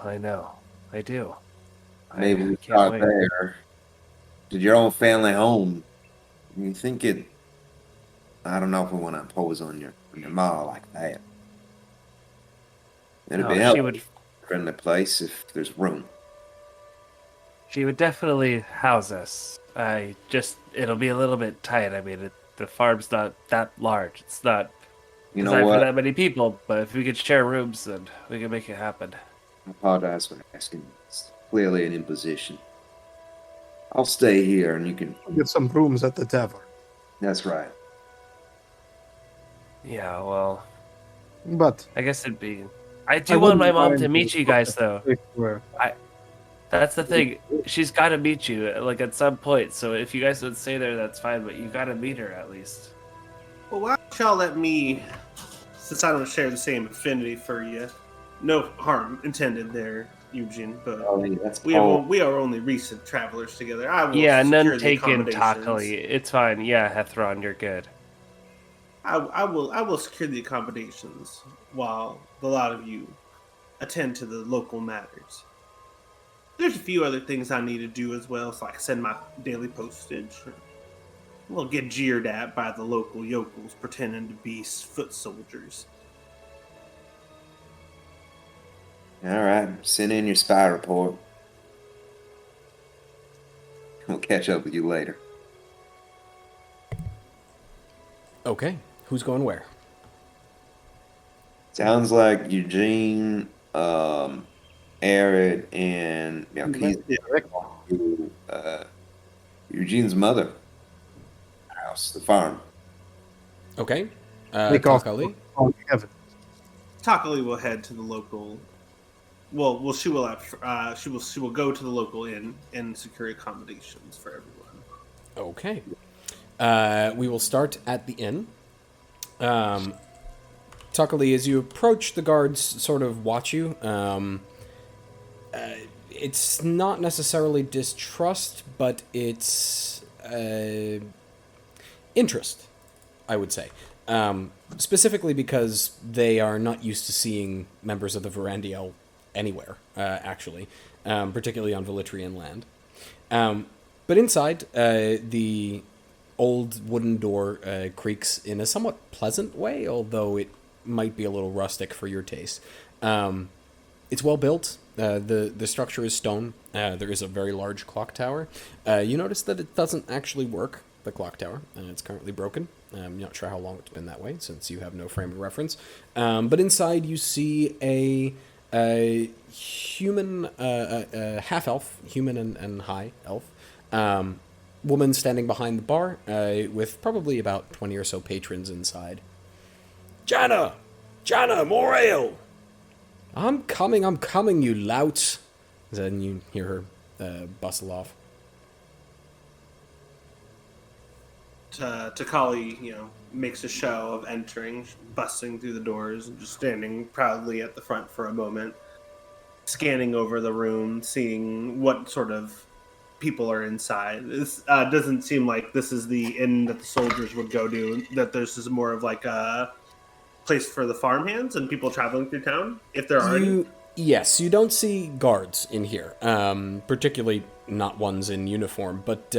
I do. Maybe we can't start wait. there. Did your own family home? You think it? I don't know if we want to impose on your ma like that. It'd be No, helpful. she would. Friendly place if there's room. She would definitely house us. It'll be a little bit tight. I mean, the farm's not that large. It's not You designed know for what? that many people. But if we could share rooms, then we can make it happen. I apologize for asking. It's clearly an imposition. I'll stay here and you can. Get some rooms at the tavern. That's right. Yeah, well, But I guess it'd be. I I do want my wouldn't mom mind to meet you guys, though. where That's the thing. She's got to meet you, like, at some point. So if you guys would stay there, that's fine. But you got to meet her at least. Well, why don't y'all let me, since I don't share the same affinity for you, no harm intended there, Eugene, but That's we are only recent travelers together. I will Yeah, secure none the taken, accommodations. Takali. It's fine. Yeah, Hethron, you're good. I will secure the accommodations while the lot of you attend to the local matters. There's a few other things I need to do as well, so I can send my daily postage. We'll get jeered at by the local yokels pretending to be foot soldiers. All right. Send in your spy report. We'll catch up with you later. Okay, who's going where? Sounds like Eugene, Arid, and Eugene's mother house, the farm. Okay, Take off Takali. on heaven. Takali will head to the local she will have, she will go to the local inn and secure accommodations for everyone. Okay. We will start at the inn. Tuckily, as you approach, the guards sort of watch you. It's not necessarily distrust, but it's interest, I would say. Specifically because they are not used to seeing members of the Varandiel anywhere, actually, particularly on Velitrian land. But inside, the old wooden door creaks in a somewhat pleasant way, although it might be a little rustic for your taste. It's well built. The structure is stone. There is a very large clock tower. You notice that it doesn't actually work, the clock tower. It's currently broken. I'm not sure how long it's been that way, since you have no frame of reference. But inside you see a human, half-elf, human and high elf, woman standing behind the bar with probably about 20 or so patrons inside. Janna! Janna, more ale! I'm coming, you louts. Then you hear her bustle off. Takali, makes a show of entering, busting through the doors, and just standing proudly at the front for a moment, scanning over the room, seeing what sort of people are inside. This doesn't seem like this is the inn that the soldiers would go to, that this is more of like a place for the farmhands and people traveling through town, if there are any. Yes, you don't see guards in here, particularly not ones in uniform, but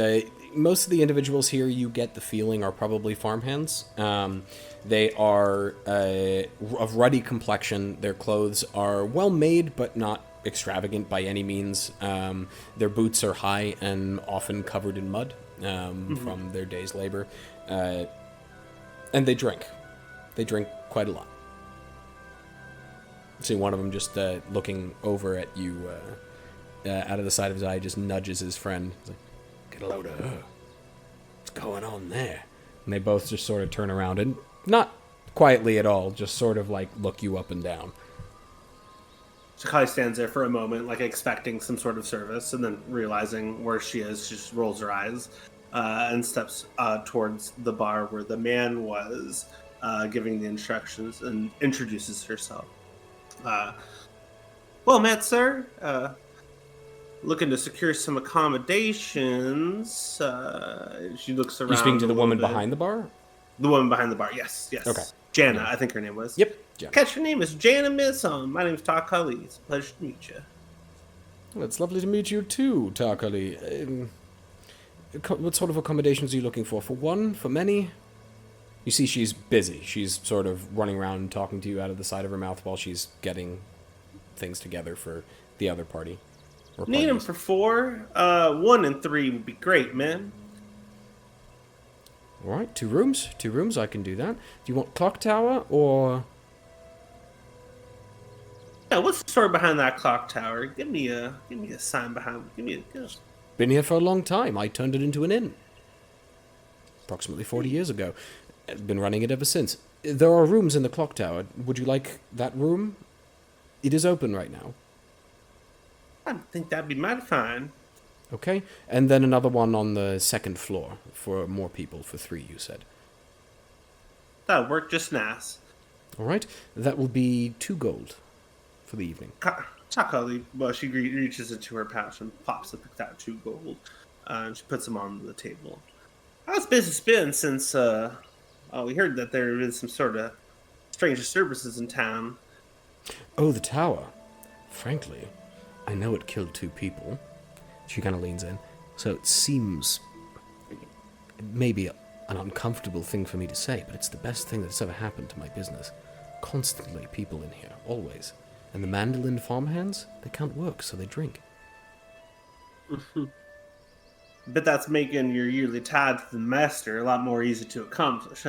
most of the individuals here, you get the feeling, are probably farmhands. They are of ruddy complexion. Their clothes are well made, but not extravagant by any means. Their boots are high and often covered in mud from their day's labor. And they drink. They drink quite a lot. See one of them just looking over at you out of the side of his eye, just nudges his friend. He's like, get a load of her. What's going on there? And they both just sort of turn around and, not quietly at all, just sort of like look you up and down. Sakai stands there for a moment, like expecting some sort of service, and then realizing where she is, she just rolls her eyes and steps towards the bar where the man was giving the instructions and introduces herself. Well met, sir. Looking to secure some accommodations. She looks around. You speaking to the woman behind the bar? The woman behind the bar, yes. Okay. Jana, I think her name was. Yep. Jana. Catch her name is Jana Misson. My name's Takali. It's a pleasure to meet you. Well, it's lovely to meet you too, Takali. What sort of accommodations are you looking for? For one? For many? You see she's busy. She's sort of running around and talking to you out of the side of her mouth while she's getting things together for the other party. Need them for 4. 1 and 3 would be great, man. All right, 2 rooms. 2 rooms, I can do that. Do you want clock tower or... Yeah, what's the story behind that clock tower? Give me a sign behind. Been here for a long time. I turned it into an inn. Approximately 40 years ago. I've been running it ever since. There are rooms in the clock tower. Would you like that room? It is open right now. I think that'd be mighty fine. Okay, and then another one on the 2nd floor for more people, for 3, you said. That'll work just nice. All right, that will be 2 gold for the evening. Takali, well, she reaches into her pouch and pops out 2 gold, and she puts them on the table. How's business been since we heard that there is some sort of strange disturbances in town? Oh, the tower. Frankly, I know it killed 2 people. She kind of leans in. So it seems maybe an uncomfortable thing for me to say, but it's the best thing that's ever happened to my business. Constantly people in here, always. And the Mandolin farmhands, they can't work, so they drink. But that's making your yearly tithe to the master a lot more easy to accomplish.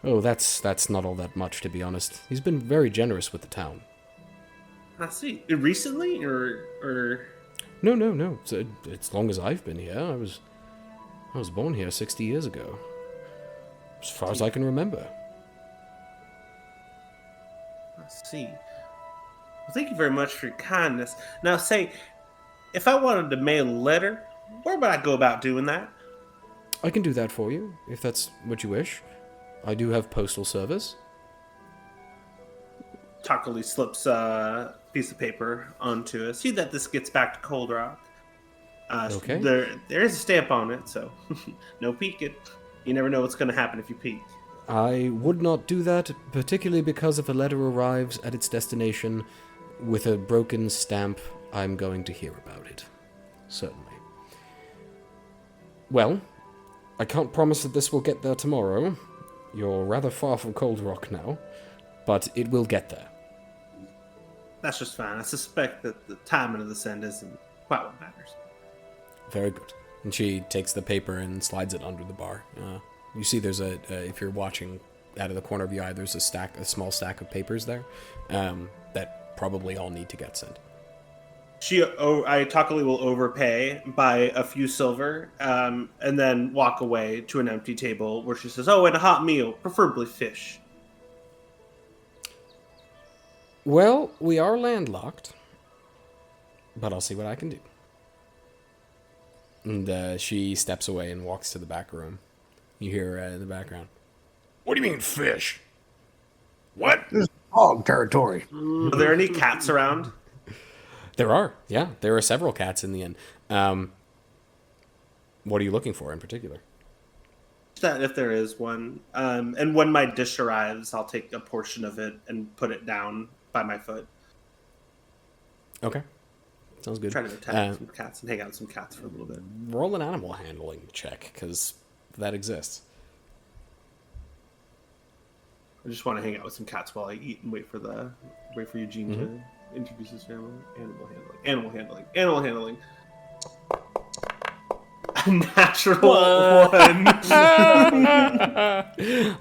Oh, that's not all that much, to be honest. He's been very generous with the town. I see. Recently, or... No. So, as long as I've been here, I was born here 60 years ago. As far as I can remember. I see. Well, thank you very much for your kindness. Now, say, if I wanted to mail a letter, where would I go about doing that? I can do that for you, if that's what you wish. I do have postal service. Takali slips a piece of paper onto it. See that this gets back to Cold Rock. Okay. There is a stamp on it, so no peeking. You never know what's going to happen if you peek. I would not do that, particularly because if a letter arrives at its destination with a broken stamp, I'm going to hear about it. Certainly. Well, I can't promise that this will get there tomorrow. You're rather far from Cold Rock now, but it will get there. That's just fine. I suspect that the timing of the send isn't quite what matters. Very good. And she takes the paper and slides it under the bar. You see there's if you're watching out of the corner of your eye, there's a small stack of papers there that probably all need to get sent. Takali will overpay by a few silver, and then walk away to an empty table where she says, "Oh, and a hot meal, preferably fish." Well, we are landlocked, but I'll see what I can do. And she steps away and walks to the back room. You hear in the background, What do you mean, fish? What? This is hog territory. Are there any cats around? There are, yeah. There are several cats in the inn. What are you looking for in particular? That if there is one. And when my dish arrives, I'll take a portion of it and put it down by my foot. Okay. Sounds good. Try to attack some cats and hang out with some cats for a little bit. Roll an animal handling check, because that exists. I just want to hang out with some cats while I eat and wait for Eugene to introduce his family. Animal handling. A natural one.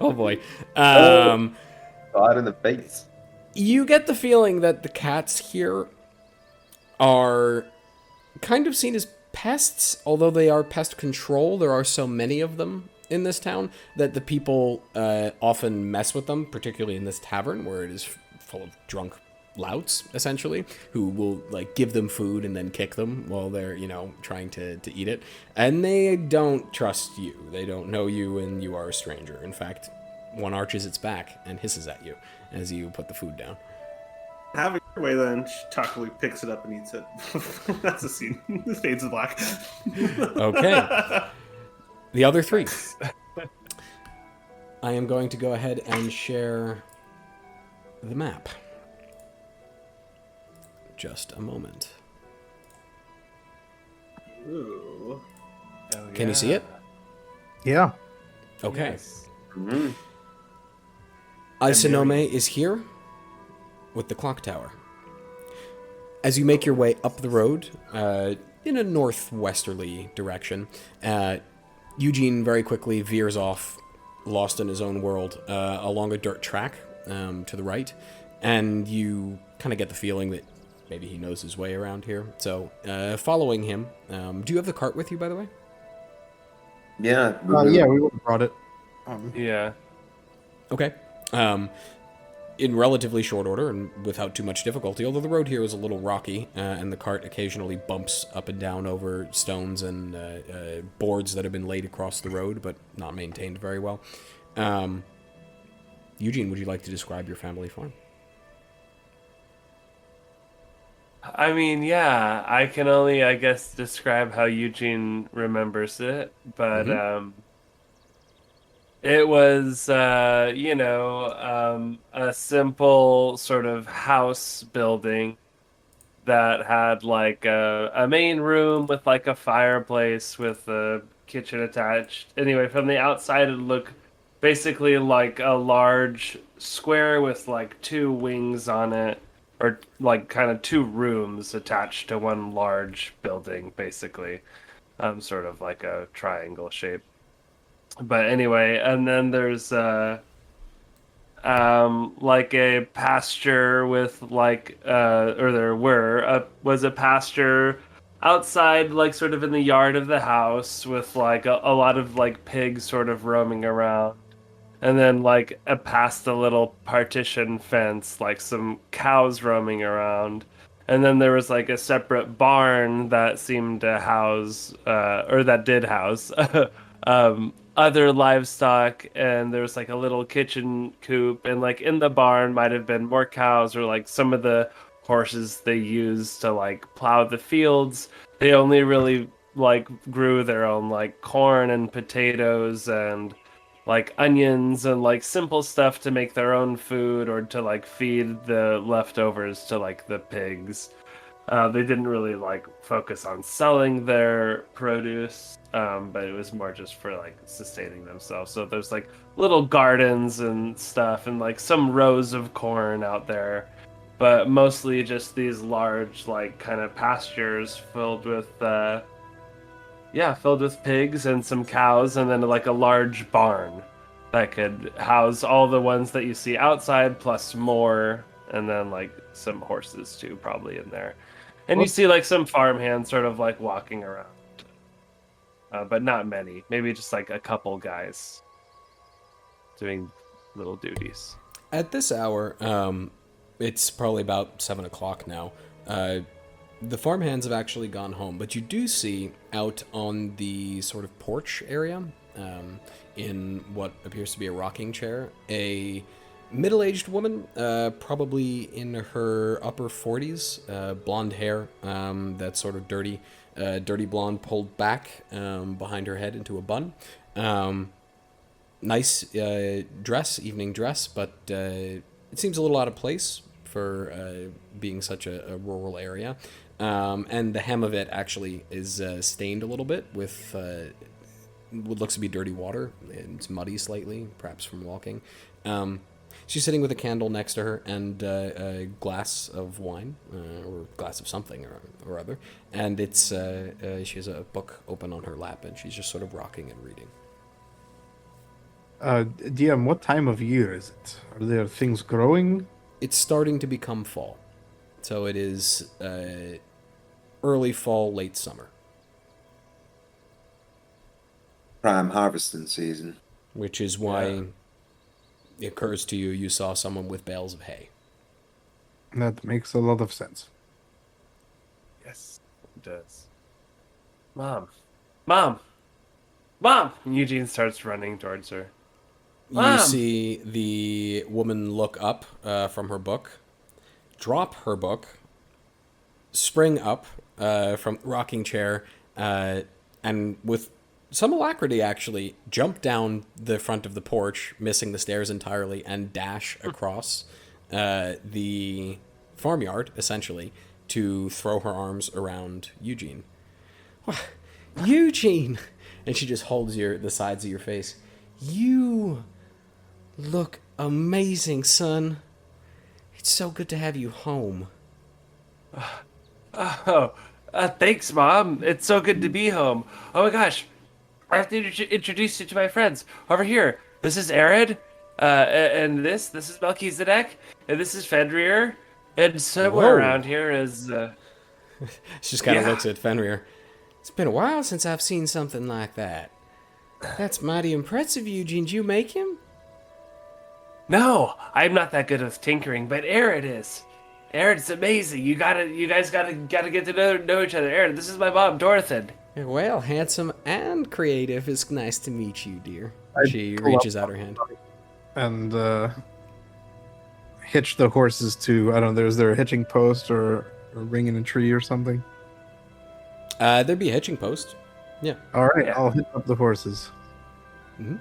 Oh boy. God in the face. You get the feeling that the cats here are kind of seen as pests, although they are pest control. There are so many of them in this town that the people often mess with them, particularly in this tavern where it is full of drunk louts, essentially, who will like give them food and then kick them while they're, trying to eat it. And they don't trust you. They don't know you, and you are a stranger. In fact, one arches its back and hisses at you as you put the food down. Have it your way then. Takali picks it up and eats it. That's a scene. It fades to black. Okay. The other three. I am going to go ahead and share the map. Just a moment. Ooh. Oh, Can you see it? Yeah. Okay. Yes. Isinome is here with the clock tower. As you make your way up the road in a northwesterly direction, Eugene very quickly veers off, lost in his own world, along a dirt track to the right, and you kind of get the feeling that maybe he knows his way around here. So, following him, do you have the cart with you, by the way? Yeah. Yeah, we would have brought it. Yeah. Okay. In relatively short order and without too much difficulty, although the road here is a little rocky, and the cart occasionally bumps up and down over stones and boards that have been laid across the road, but not maintained very well. Eugene, would you like to describe your family farm? I mean, yeah, I can only, I guess, describe how Eugene remembers it, but it was, a simple sort of house building that had like a main room with like a fireplace with a kitchen attached. Anyway, from the outside, it looked basically like a large square with like two wings on it, or like kind of two rooms attached to one large building, basically. Sort of like a triangle shape. But anyway, and then there's like a pasture with like or there was a pasture outside, like sort of in the yard of the house, with like a lot of like pigs sort of roaming around. and then like past a little partition fence, like some cows roaming around. And then there was like a separate barn that seemed to house, or that did house, other livestock. And there was like a little kitchen coop. And like in the barn might have been more cows or like some of the horses they used to like plow the fields. They only really like grew their own like corn and potatoes and like onions and like simple stuff to make their own food or to like feed the leftovers to like the pigs. They didn't really like focus on selling their produce, but it was more just for like sustaining themselves. So there's like little gardens and stuff and like some rows of corn out there, but mostly just these large like kind of pastures filled with filled with pigs and some cows, and then like a large barn that could house all the ones that you see outside, plus more, and then like some horses too, probably in there. And you see like some farmhands sort of like walking around, but not many. Maybe just like a couple guys doing little duties. At this hour, it's probably about 7 o'clock now. The farmhands have actually gone home, but you do see out on the sort of porch area, in what appears to be a rocking chair, a middle-aged woman, probably in her upper 40s, blonde hair, that's sort of dirty blonde pulled back behind her head into a bun. Nice dress, evening dress, but it seems a little out of place for being such a rural area. And the hem of it actually is stained a little bit with what looks to be dirty water. It's muddy slightly, perhaps from walking. She's sitting with a candle next to her and a glass of wine, or glass of something or other. And it's she has a book open on her lap, and she's just sort of rocking and reading. DM, what time of year is it? Are there things growing? It's starting to become fall. So it is early fall, late summer. Prime harvesting season. Which is why it occurs to you you saw someone with bales of hay. That makes a lot of sense. Yes, it does. Mom! And Eugene starts running towards her. Mom! You see the woman look up from her book, drop her book, spring up from the rocking chair, and with some alacrity actually jump down the front of the porch, missing the stairs entirely, and dash across the farmyard, essentially, to throw her arms around Eugene. Eugene! And she just holds the sides of your face. You look amazing, son. It's so good to have you home. Thanks, Mom. It's so good to be home. Oh my gosh. I have to introduce you to my friends. Over here, this is Arid, and this is Melchizedek, and this is Fenrir, and somewhere around here is... She just kind of looks at Fenrir. It's been a while since I've seen something like that. That's mighty impressive, Eugene. Did you make him? No, I'm not that good with tinkering, but Arid is. Arid's amazing. You guys gotta get to know each other. Arid, this is my mom, Dorothyn. Well, handsome and creative. It's nice to meet you, dear. She reaches out her hand. And hitch the horses to, I don't know, is there a hitching post or a ring in a tree or something? There'd be a hitching post. Yeah. All right, I'll hitch up the horses. Mm-hmm.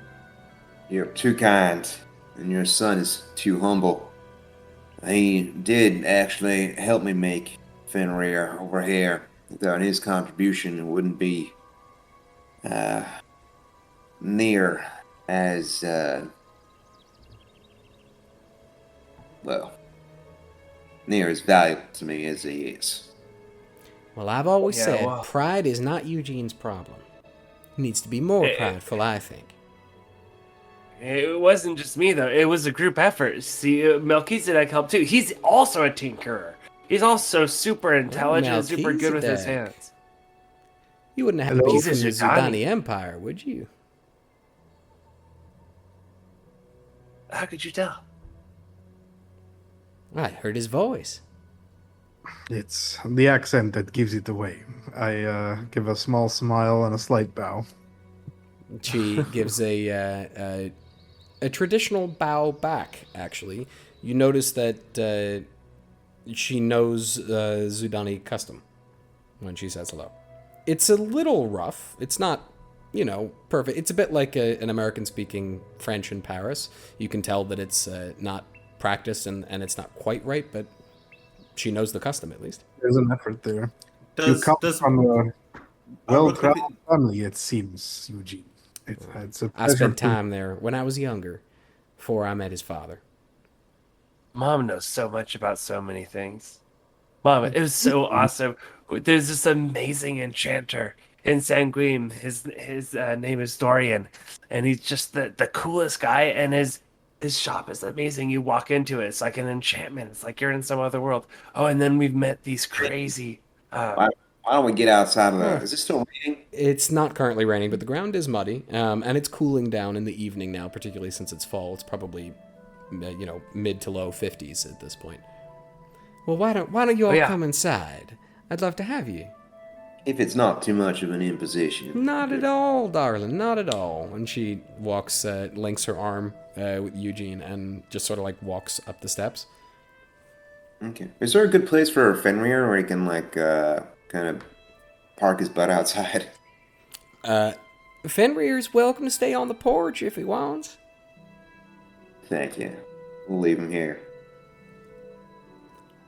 You're too kind, and your son is too humble. He did actually help me make Fenrir over here. Without his contribution, it wouldn't be near as near as valuable to me as he is. Well, I've always said pride is not Eugene's problem. He needs to be more prideful, I think. It wasn't just me, though. It was a group effort. See, Melchizedek helped, too. He's also a tinkerer. He's also super intelligent and super good with his hands. You wouldn't have beef in the Zudani Empire, would you? How could you tell? I heard his voice. It's the accent that gives it away. I give a small smile and a slight bow. She gives a traditional bow back. Actually, you notice that she knows Zudani custom when she says hello. It's a little rough. It's not, perfect. It's a bit like an American-speaking French in Paris. You can tell that it's not practiced and it's not quite right, but she knows the custom at least. There's an effort there. Does you come does from a real quick- well-traveled family, it seems, Eugene. It's a I pleasure spent to- time there when I was younger, before I met his father. Mom knows so much about so many things. Mom, it was so awesome. There's this amazing enchanter in Sanguine. His name is Dorian, and he's just the coolest guy. And his shop is amazing. You walk into it, it's like an enchantment. It's like you're in some other world. Oh, and then we've met these crazy. Why don't we get outside of the... Is it still raining? It's not currently raining, but the ground is muddy, and it's cooling down in the evening now, particularly since it's fall. It's probably, mid to low 50s at this point. Well, why don't you all come inside? I'd love to have you. If it's not too much of an imposition. Not at all, darling, not at all. And she walks, links her arm with Eugene and just sort of like walks up the steps. Okay. Is there a good place for Fenrir where he can kind of park his butt outside? Fenrir's welcome to stay on the porch if he wants. Thank you. We'll leave him here.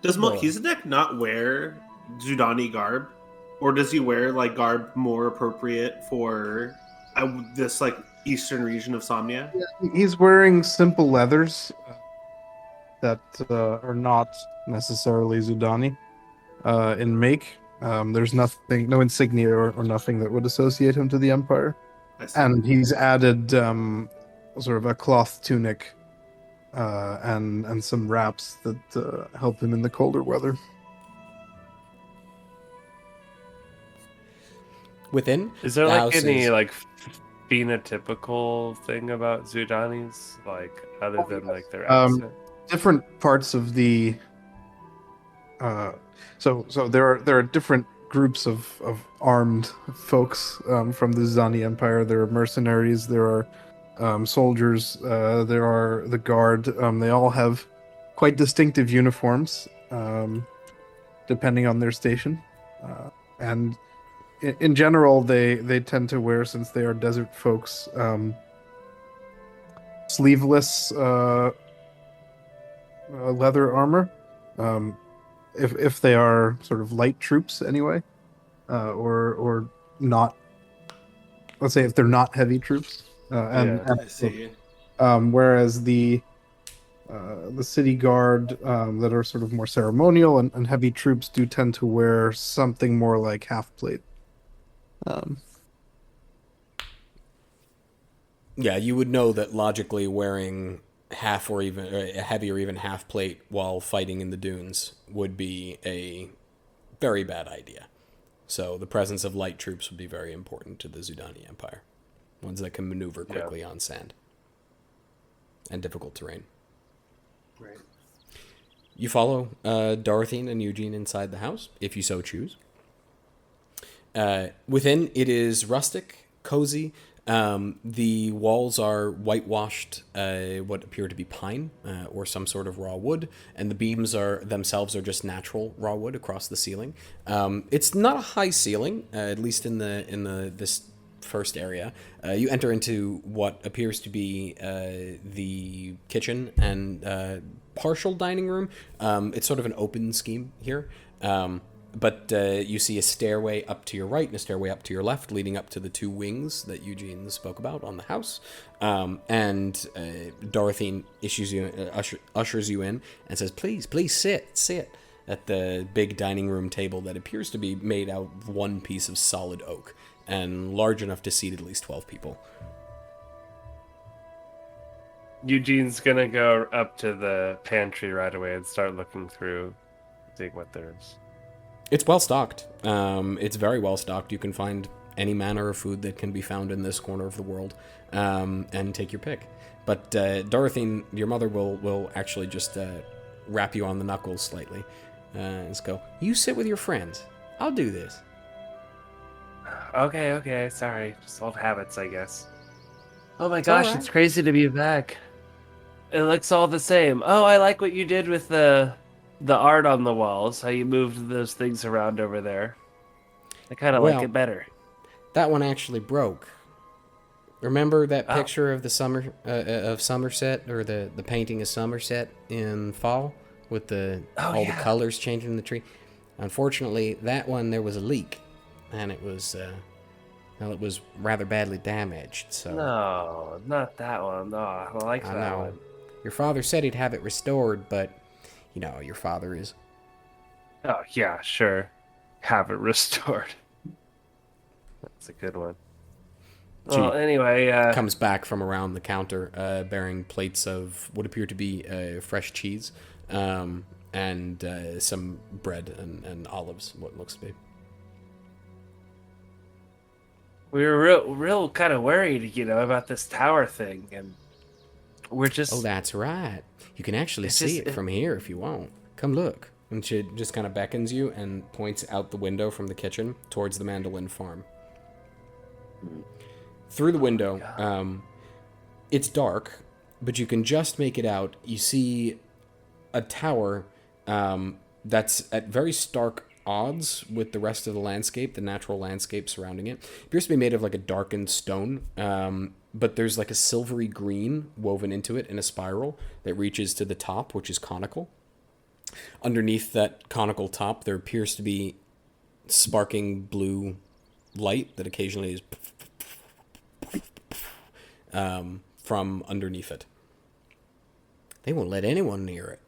Does Melchizedek not wear Zudani garb? Or does he wear garb more appropriate for this eastern region of Somnia? He's wearing simple leathers that are not necessarily Zudani in make. There's no insignia or nothing that would associate him to the Empire. I see. And he's added sort of a cloth tunic and some wraps that help him in the colder weather. Within, Is there the house any is- phenotypical thing about Zudanis, other than their accent? Different parts of the so there are different groups of armed folks from the Zani Empire. There are mercenaries, there are soldiers, there are the guard. They all have quite distinctive uniforms depending on their station, and in general they tend to wear, since they are desert folks, sleeveless leather armor, if they are sort of light troops anyway, or not. Let's say if they're not heavy troops, I see. whereas the city guard that are sort of more ceremonial and heavy troops do tend to wear something more like half plate. Yeah, you would know that logically wearing half or even a heavy or even half plate while fighting in the dunes would be a very bad idea. So the presence of light troops would be very important to the Zudani Empire. Ones that can maneuver quickly on sand and difficult terrain. Right. You follow Dorothyn and Eugene inside the house, if you so choose. Within, it is rustic, cozy. The walls are whitewashed, what appear to be pine or some sort of raw wood, and the beams themselves are just natural raw wood across the ceiling. It's not a high ceiling, at least in this first area. You enter into what appears to be the kitchen and partial dining room. It's sort of an open scheme here. But you see a stairway up to your right and a stairway up to your left, leading up to the two wings that Eugene spoke about on the house. And Dorothyn ushers you in and says, "Please sit at the big dining room table that appears to be made out of one piece of solid oak and large enough to seat at least 12 people." Eugene's gonna go up to the pantry right away and start looking through, seeing what there's. It's well stocked. It's very well stocked. You can find any manner of food that can be found in this corner of the world, and take your pick. But Dorothyn, your mother will actually just rap you on the knuckles slightly. Let's go. You sit with your friends. I'll do this. Okay. Sorry, just old habits, I guess. Oh my all gosh, right. it's crazy to be back. It looks all the same. Oh, I like what you did with the art on the walls. How you moved those things around over there. I kind of like Well, it better. That one actually broke. Remember that Oh. picture of the of Somerset, or the painting of Somerset in fall with all the colors changing in the tree? Unfortunately, that one there was a leak, and it was rather badly damaged. So No, not that one. Oh, I like I that know one. your father said he'd have it restored, but you know your father is. Oh yeah, sure. Have it restored. That's a good one. Well, anyway, Comes back from around the counter, bearing plates of what appear to be fresh cheese, and some bread and olives. What looks to be. we were real kind of worried, about this tower thing, and we're just. Oh, that's right. You can actually see it from here if you want. Come look. And she just kind of beckons you and points out the window from the kitchen towards the Mandolin farm. Through the window, it's dark, but you can just make it out. You see a tower that's at very stark odds with the rest of the landscape, the natural landscape surrounding it. It appears to be made of like a darkened stone, but there's like a silvery green woven into it in a spiral that reaches to the top, which is conical. Underneath that conical top, there appears to be sparking blue light that occasionally is from underneath it. They won't let anyone near it.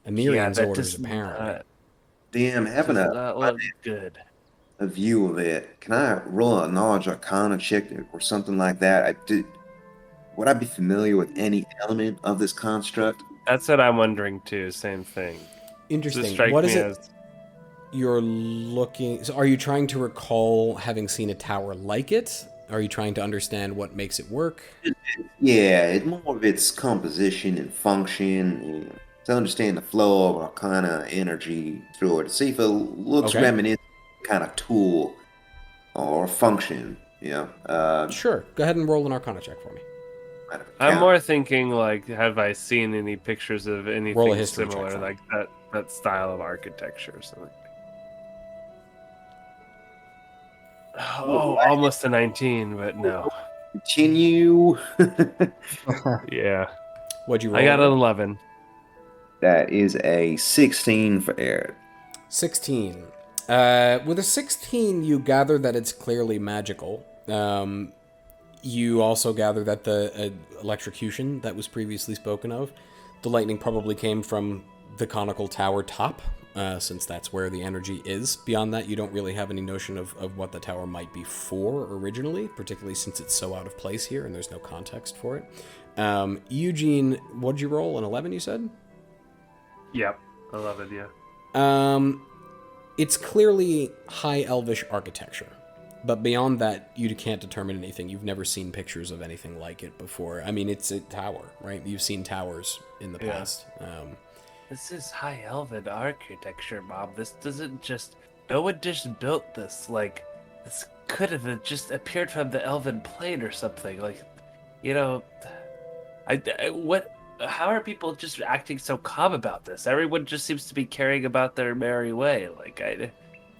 Emerion's orders, apparently. Damn, having That look good. a view of it. Can I roll a knowledge arcana check or something like that? Would I be familiar with any element of this construct? That's what I'm wondering too. Same thing. Interesting. Strike What is me it as- you're looking... So are you trying to recall having seen a tower like it? Are you trying to understand what makes it work? Yeah, it's more of its composition and function, and to understand the flow of arcana energy through it. See if it looks Okay. reminiscent kind of tool or function. Sure. Go ahead and roll an Arcana check for me. I'm more thinking like, have I seen any pictures of Roll a anything history check similar, for me. like that style of architecture or something? Oh, almost a 19, but no. Continue. Yeah, What'd you roll? I got an 11. That is a 16 for Eric. 16. With a 16, you gather that it's clearly magical. You also gather that the electrocution that was previously spoken of, the lightning probably came from the conical tower top, since that's where the energy is. Beyond that, you don't really have any notion of what the tower might be for originally, particularly since it's so out of place here and there's no context for it. Eugene, what'd you roll? An 11, you said? Yep, 11. Yeah. It's clearly high elvish architecture, but beyond that, you can't determine anything. You've never seen pictures of anything like it before. I mean, it's a tower, right? You've seen towers in the past. This is high elven architecture, Bob. This doesn't just. No one just built this. Like, this could have just appeared from the elven plane or something. Like, what? How are people just acting so calm about this? Everyone just seems to be carrying about their merry way. Like, I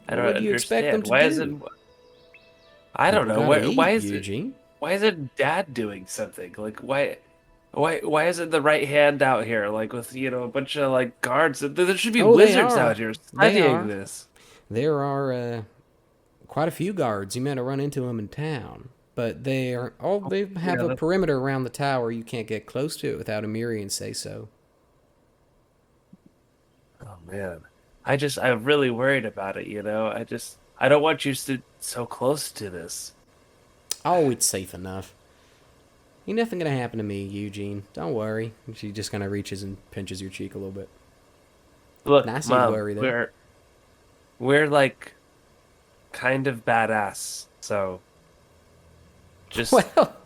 don't What do you expect them understand. to Why do? isn't? I don't know. People gotta Why eat, is it? Eugene? Why isn't Dad doing something? Like, why isn't the right hand out here? Like, with a bunch of like guards. There should be Oh, they wizards are. out here They are. studying this. There are quite a few guards. You might have run into them in town, but they have a perimeter around the tower. You can't get close to it without Emerion say so. Oh man, I'm really worried about it. I don't want you to so close to this. Oh, it's safe enough. Ain't nothing gonna happen to me, Eugene. Don't worry. She just kind of reaches and pinches your cheek a little bit. Look, Nice Mom, worry there. we're like kind of badass. So, just Well,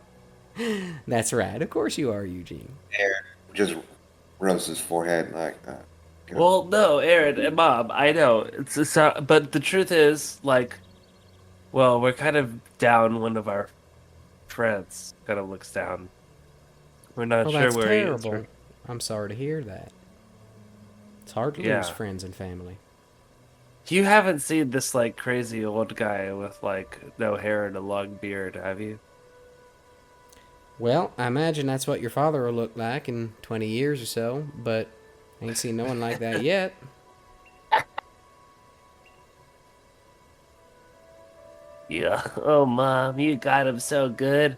that's right. Of course you are, Eugene. Aaron just rubs his forehead like, well, no, Aaron and Mom, I know but the truth is, like, well, we're kind of down. One of our friends kind of looks down. We're not Well, sure that's where terrible. he is. I'm sorry to hear that. It's hard to Yeah. lose friends and family. You haven't seen this like crazy old guy with like no hair and a long beard, have you? Well, I imagine that's what your father will look like in 20 years or so, but I ain't seen no one like that yet. Yeah. Oh, Mom, you got him so good.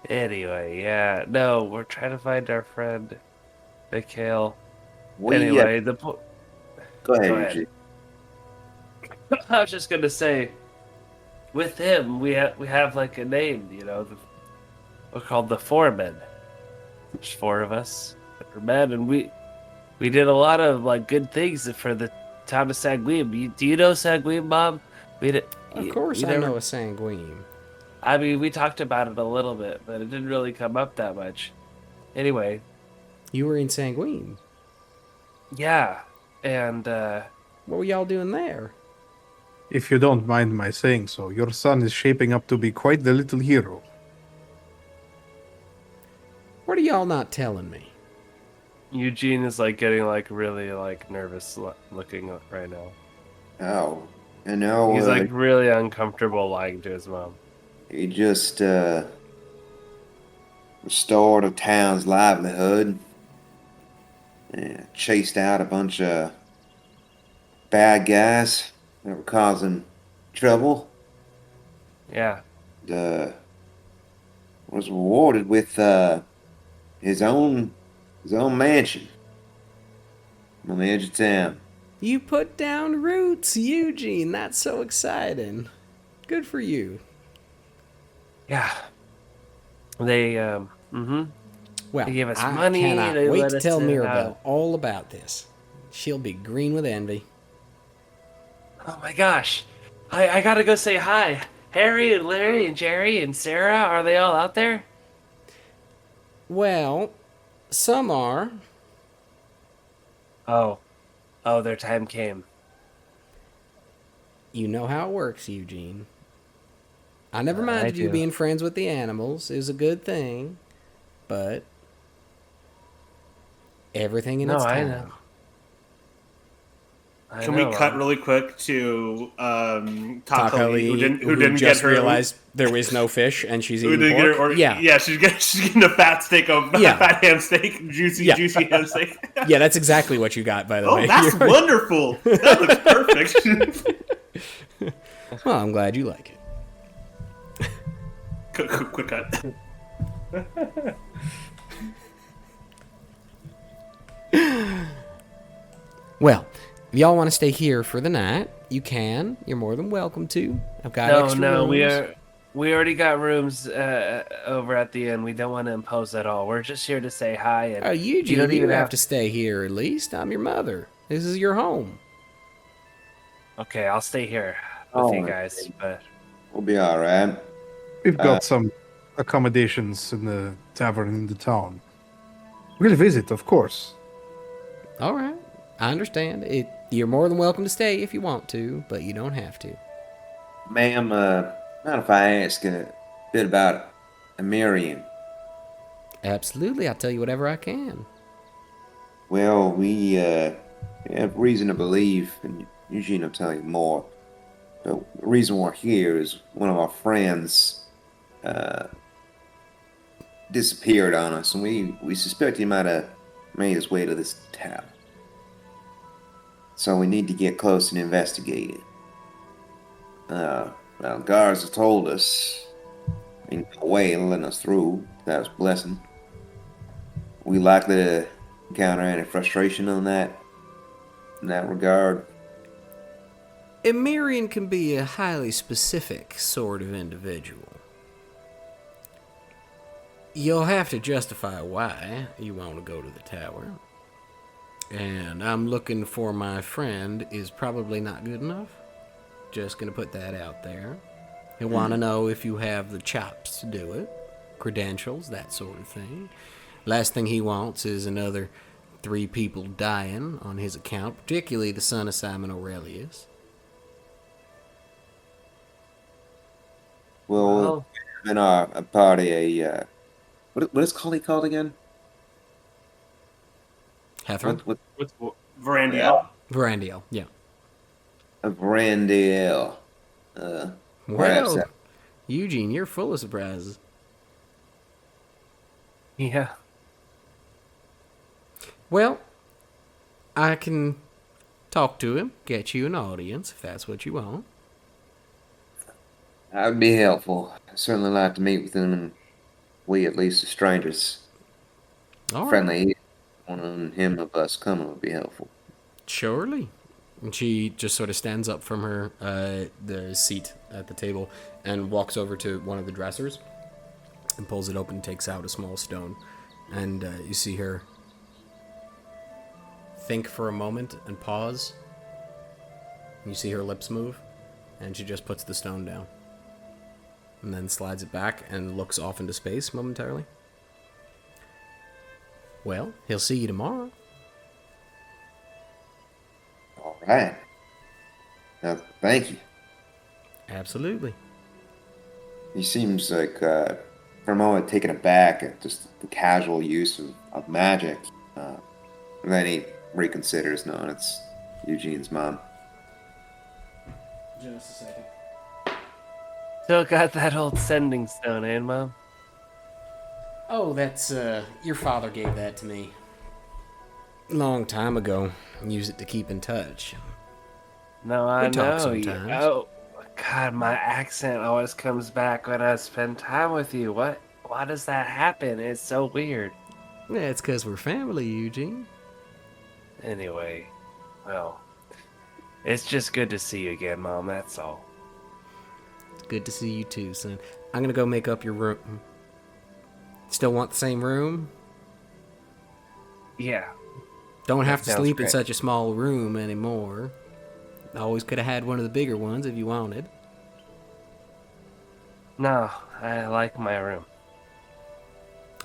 Anyway, yeah. No, we're trying to find our friend, Mikhail. we, Anyway, go go ahead, ahead. Eugene. I was just gonna say, with him, we have like a name, you know. We're called the Foremen. There's 4 of us that are men, and we did a lot of like good things for the town of Sanguine. Do you know Sanguine, Mom? Of course I know a sanguine. I mean, we talked about it a little bit, but it didn't really come up that much. Anyway, You were in Sanguine. yeah, and What were y'all doing there? If you don't mind my saying so, your son is shaping up to be quite the little hero. What are y'all not telling me? Eugene is like getting like really like nervous looking right now. Oh, I know. He's like really uncomfortable lying to his mom. He just restored a town's livelihood and chased out a bunch of bad guys that were causing trouble. Yeah. Was rewarded with his own mansion on the edge of town. You put down roots, Eugene. That's so exciting. Good for you. Yeah. They Well, They gave us I money, cannot they wait let to us tell in, Mirabelle all about this. She'll be green with envy. oh my gosh. I gotta go say hi. Harry and Larry and Jerry and Sarah, are they all out there? Well, some are. Oh, their time came. You know how it works, Eugene. I never I minded you do. being friends with the animals. It was a good thing. But everything in No, its I time. know. I Can know, we cut really quick to Takali, who didn't who get just her realized there is no fish and she's who eating didn't pork? get her, Yeah, she's getting a fat steak of Yeah. fat ham steak, juicy ham steak. yeah, that's exactly what you got, by the way. Oh, that's You're- wonderful. That looks perfect. Well, I'm glad you like it. Quick cut. Well, if y'all want to stay here for the night, you can. You're more than welcome to. I've got extra rooms. we already got rooms over at the inn. We don't want to impose at all. We're just here to say hi. And Oh, Eugene, don't you even have to stay here at least. I'm your mother. This is your home. Okay, I'll stay here with Oh, you guys. But We'll be all right. We've got some accommodations in the tavern in the town. We'll visit, of course. All right. I understand. You're more than welcome to stay if you want to, but you don't have to. Ma'am, mind if I ask a bit about Emerion? Absolutely. I'll tell you whatever I can. Well, we have reason to believe, and Eugene will tell you more. But the reason we're here is one of our friends disappeared on us, and we suspect he might have made his way to this town. So we need to get close and investigate it. Well, guards have told us, in no way letting us through. That was a blessing. We likely to encounter any frustration in that regard. Emerion can be a highly specific sort of individual. You'll have to justify why you want to go to the tower. And I'm looking for my friend is probably not good enough. Just gonna put that out there. He'll want to know if you have the chops to do it, credentials, that sort of thing. Last thing he wants is another 3 people dying on his account, particularly the son of Simon Aurelius. Well, in our party, what is he called again? Hethron? What Verandiel. Verandiel, yeah. a Brandiel. Perhaps Well, Eugene, you're full of surprises. Yeah. Well, I can talk to him, get you an audience, if that's what you want. that would be helpful. I'd certainly like to meet with him, and we at least as strangers, All right. friendly. One of him of us coming would be helpful. Surely. And she just sort of stands up from her the seat at the table and walks over to one of the dressers and pulls it open and takes out a small stone. And you see her think for a moment and pause. And you see her lips move, and she just puts the stone down. And then slides it back and looks off into space momentarily. Well, he'll see you tomorrow. All right. Now, thank you. Absolutely. He seems like, for a moment, taken aback at just the casual use of magic. Then he reconsiders, no, it's Eugene's mom. Just a second. Still got that old sending stone, eh, Mom? Oh, that's, your father gave that to me. Long time ago. Use it to keep in touch. No, I We talk know. sometimes. Oh, God, my accent always comes back when I spend time with you. Why does that happen? It's so weird. Yeah, it's because we're family, Eugene. Anyway, well, it's just good to see you again, Mom, that's all. It's good to see you too, son. I'm gonna go make up your room. Still want the same room? Yeah. Don't have to sounds sleep in great. such a small room anymore. Always could have had one of the bigger ones if you wanted. No, I like my room.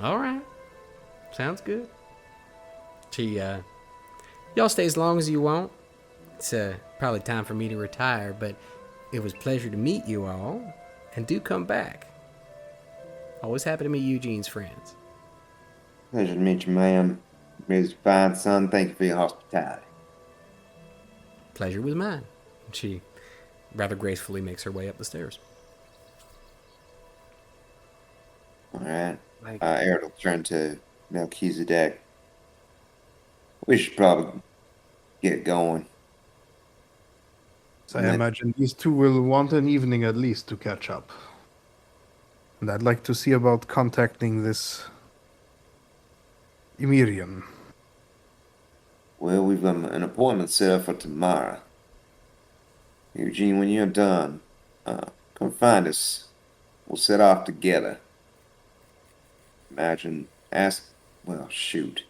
Alright. Sounds good. Y'all stay as long as you want. It's probably time for me to retire, but it was a pleasure to meet you all. And do come back. Always happy to meet Eugene's friends. Pleasure to meet you, ma'am. Mr. Fine Son, thank you for your hospitality. Pleasure was mine. And she rather gracefully makes her way up the stairs. All right. Like, Eric will turn to Melchizedek. We should probably get going. So I imagine these two will want an evening at least to catch up. And I'd like to see about contacting this Emerion. Well, we've an appointment set up for tomorrow. Eugene, when you're done, come find us. We'll set off together. Well, shoot.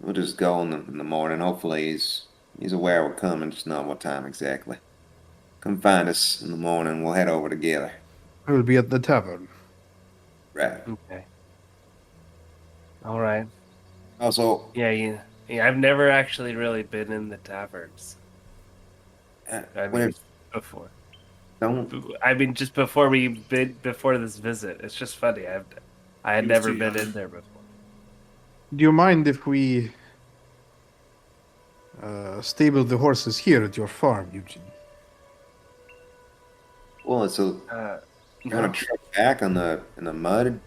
We'll just go in the morning. Hopefully he's aware we're coming, just not what time exactly. Come find us in the morning. We'll head over together. I will be at the tavern. Right. okay. All right. Also, Yeah, I've never actually really been in the taverns. I mean, whenever, before. don't I mean, just before before this visit. It's just funny. I had He was never too been young. in there before. Do you mind if we stable the horses here at your farm, Eugene? well, it's a kind No. of trek back in the mud.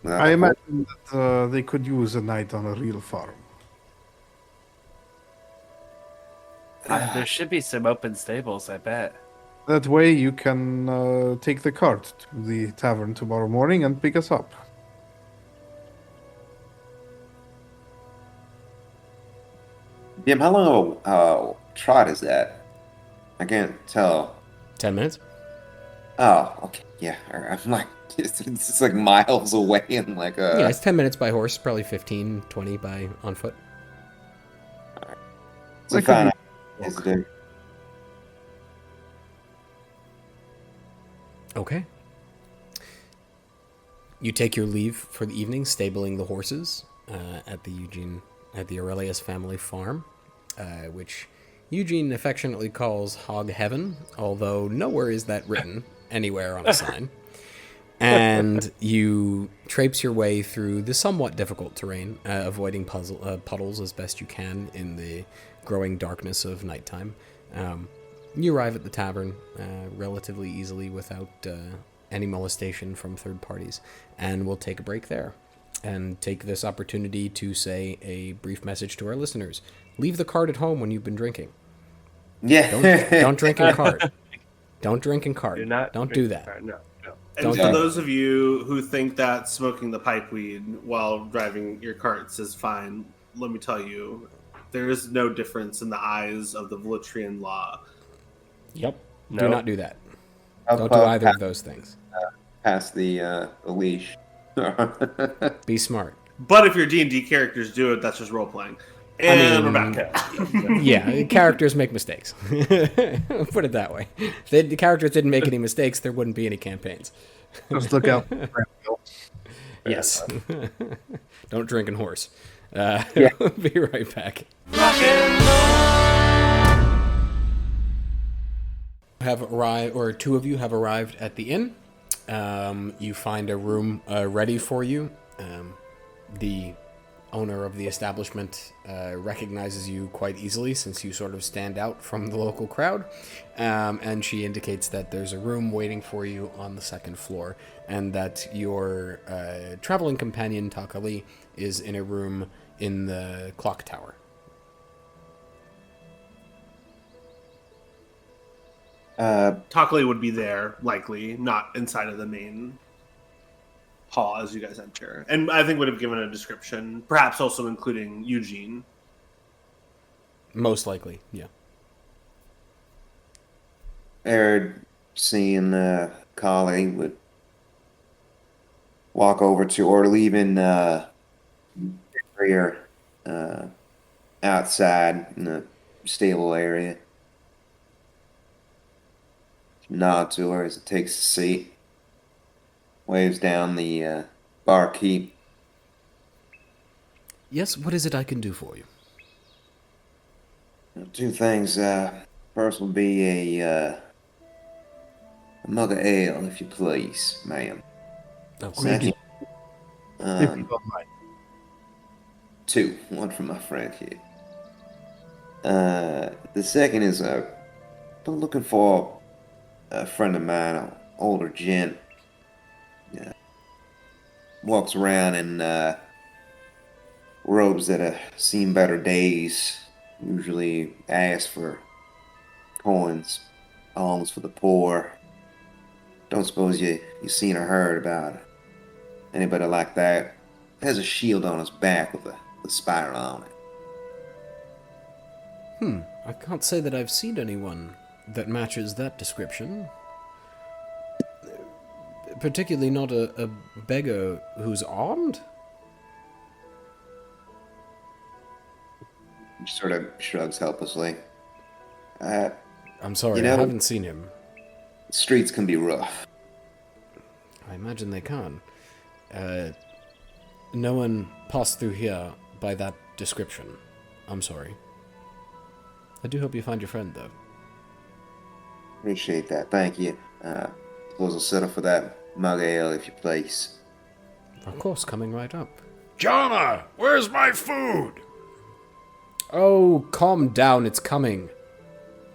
I imagine that they could use a night on a real farm. There should be some open stables, I bet. That way you can take the cart to the tavern tomorrow morning and pick us up. Jim, how long of a trot is that? I can't tell. 10 minutes? Oh, okay, yeah. I'm like, it's like miles away and like Yeah, it's 10 minutes by horse, probably 15, 20 by on foot. So That could fine. Visitor. Okay. You take your leave for the evening, stabling the horses at the Aurelius family farm, which Eugene affectionately calls Hog Heaven, although nowhere is that written anywhere on a sign. And you traipse your way through the somewhat difficult terrain, avoiding puddles as best you can in the growing darkness of nighttime. You arrive at the tavern relatively easily without any molestation from third parties, and we'll take a break there and take this opportunity to say a brief message to our listeners. Leave the cart at home when you've been drinking. Yeah. Don't drink in cart. Don't drink in cart. Don't do that. No. And Don't for do those of you who think that smoking the pipe weed while driving your carts is fine, let me tell you, there is no difference in the eyes of the Velitrian law. Yep. No. Do not do that. I'll Don't do either of those things. pass the leash. Be smart. But if your D&D characters do it, that's just role-playing. And we're back. Yeah, characters make mistakes. Put it that way. If the characters didn't make any mistakes, there wouldn't be any campaigns. Just look out. For Bill. Yes. Don't drink and horse. Yeah. Be right back. Have arrived, or two of you have arrived at the inn. You find a room ready for you. The owner of the establishment recognizes you quite easily since you sort of stand out from the local crowd. And she indicates that there's a room waiting for you on the second floor, and that your traveling companion, Takali, is in a room in the clock tower. Takali would be there, likely, not inside of the main hall as you guys enter. And I think would have given a description, perhaps also including Eugene. Most likely, yeah. Arid, seeing Kali, would walk over to, or leaving area outside in the stable area. Nod to her as it takes a seat. Waves down the barkeep. Yes, what is it I can do for you? Two things. First will be a mug of ale, if you please, ma'am. Oh, Second, If you don't mind. two. One from my friend here. The second is I'm looking for a friend of mine, an older gent. Walks around in robes that have seen better days. Usually asks for coins, alms for the poor. Don't suppose you seen or heard about anybody like that. Has a shield on his back with a spiral on it. I can't say that I've seen anyone that matches that description. Particularly not a beggar who's armed? He sort of shrugs helplessly. I'm sorry, You know- I haven't seen him. Streets can be rough. I imagine they can. No one passed through here by that description. I'm sorry. I do hope you find your friend, though. Appreciate that. Thank you. Suppose I'll settle for that mug of ale, if you please. Of course, coming right up. Jana, where's my food? Oh, calm down, it's coming.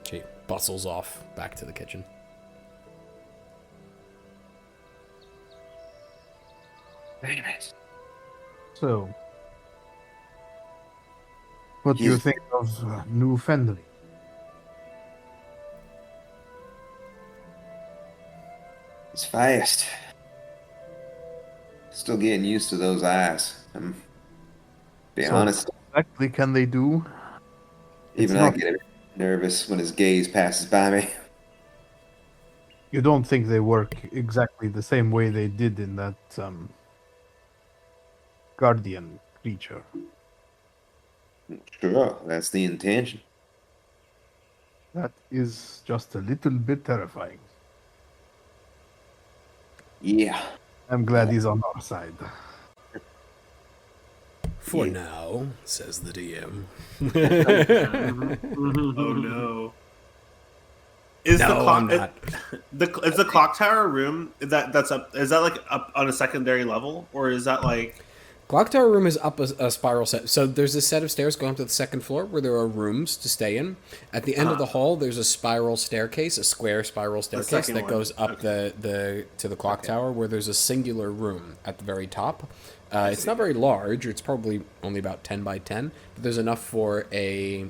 She bustles off back to the kitchen. Damn it. So, what do you Yes. think of New Fendley? It's fast. Still getting used to those eyes. I'm being So- honest. Exactly, can they do? Even it's I not- get nervous when his gaze passes by me. You don't think they work exactly the same way they did in that guardian creature? Sure, that's the intention. That is just a little bit terrifying. Yeah. I'm glad he's on our side. For Yeah. now, says the DM. Oh no. Is the No, clock I'm not. is the clock tower room that's up? Is that like up on a secondary level, or is that like? Clock tower room is up a spiral set. So there's a set of stairs going up to the second floor where there are rooms to stay in. At the end of the hall, there's a spiral staircase, a square spiral staircase second that one. goes up Okay. the to the clock tower where there's a singular room at the very top. It's not very large. It's probably only about 10 by 10, but there's enough for a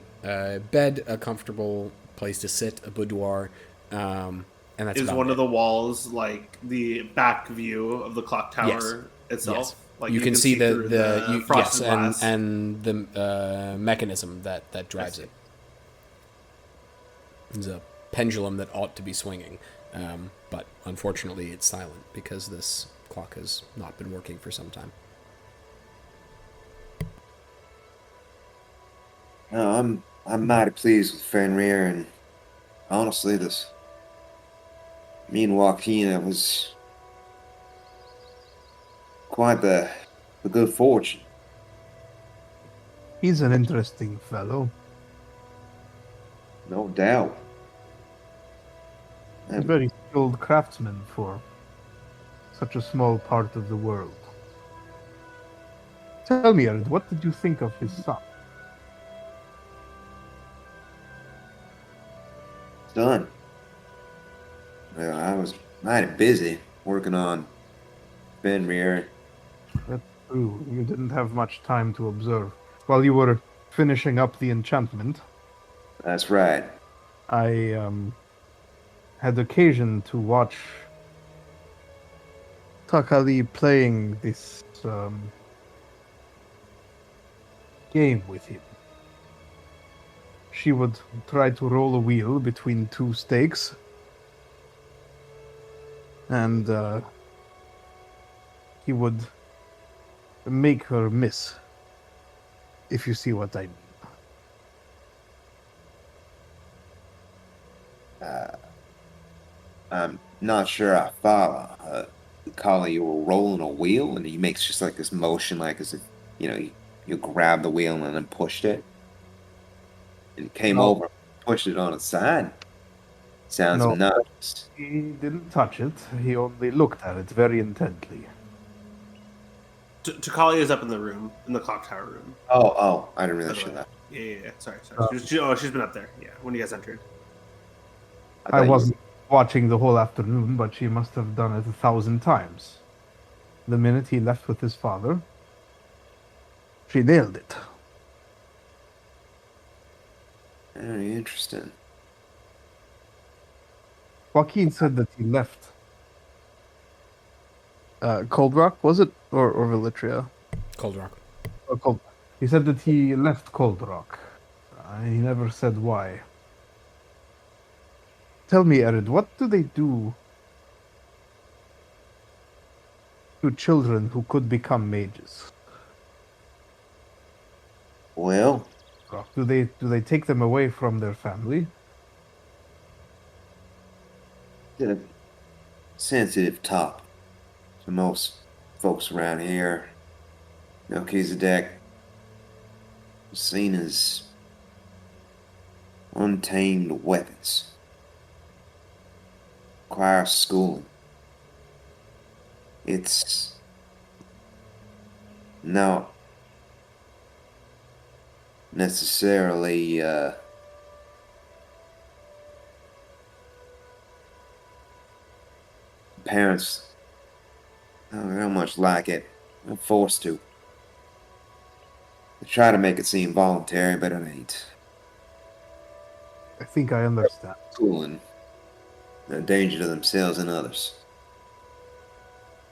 bed, a comfortable place to sit, a boudoir, and that's Is about one it. of the walls like the back view of the clock tower Yes. itself? Yes. Like you can see through the frosted yes, glass. and the mechanism that drives it. There's a pendulum that ought to be swinging, but unfortunately it's silent because this clock has not been working for some time. No, I'm mighty pleased with Fenrir, and honestly, this me and Joaquin, it was quite the good fortune. He's an interesting fellow. No doubt. He's a very skilled craftsman for such a small part of the world. Tell me, Erd, what did you think of his son? Done. Well, I was mighty busy working on Fenrir. That's true. You didn't have much time to observe. While you were finishing up the enchantment, That's right. I had occasion to watch Takali playing this game with him. She would try to roll a wheel between two stakes, and he would make her miss, if you see what I mean. I'm not sure I follow. Colin, you were rolling a wheel, and he makes just like this motion, like as if you grabbed the wheel and then pushed it, and he came No. over, pushed it on its side. Sounds No. nuts. He didn't touch it, he only looked at it very intently. Takali is up in the room, in the clock tower room. Oh, I didn't By realize the she way. left. Yeah. Sorry. She's been up there. Yeah, when you guys entered. I I thought you wasn't watching the whole afternoon, but she must have done it 1,000 times. The minute he left with his father, she nailed it. were very interesting. Joaquin said that he left Cold Rock, was it? Or Velitria? Cold Rock. Or Cold. He said that he left Cold Rock. He never said why. Tell me, Erid, what do they do to children who could become mages? Well, Do they take them away from their family? it's a sensitive topic to most folks around here. Melchizedek was seen as untamed weapons. Require schooling. It's not necessarily parents don't very much like it. They're forced to. They try to make it seem voluntary, but it ain't. I think I understand. Schooling. They're a danger to themselves and others.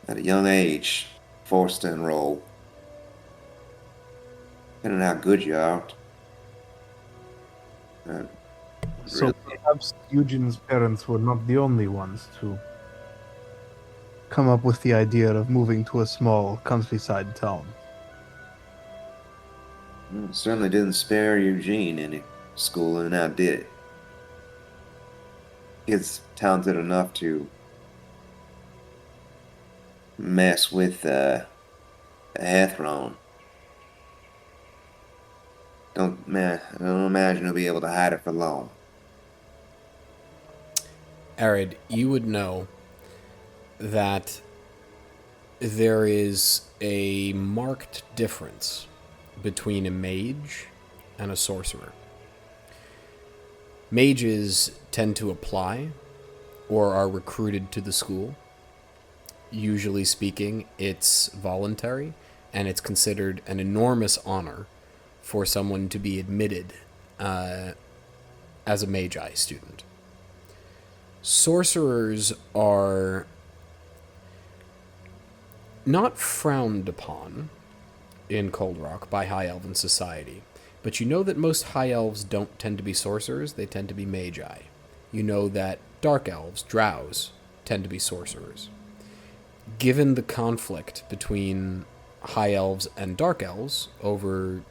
At a young age, forced to enroll. Depending on how good you are. So perhaps Eugene's parents were not the only ones to come up with the idea of moving to a small countryside town. Certainly didn't spare Eugene any schooling, now did it? is talented enough to mess with a Hethrone. I don't imagine he'll be able to hide it for long. Arid, you would know that there is a marked difference between a mage and a sorcerer. Mages tend to apply or are recruited to the school. Usually speaking, it's voluntary, and it's considered an enormous honor for someone to be admitted as a magi student. Sorcerers are not frowned upon in Cold Rock by High Elven society, but you know that most High Elves don't tend to be sorcerers, they tend to be magi. You know that Dark Elves, drows, tend to be sorcerers. Given the conflict between High Elves and Dark Elves over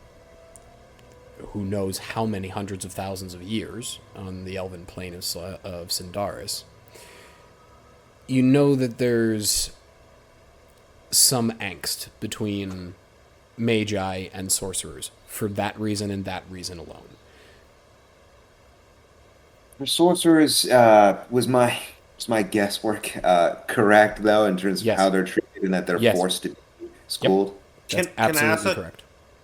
who knows how many hundreds of thousands of years on the elven plane of Sindaris, you know that there's some angst between magi and sorcerers for that reason and that reason alone. For sorcerers, was my guesswork correct though in terms of Yes. how they're treated and that they're Yes. forced to be schooled? That's Can I ask absolutely correct.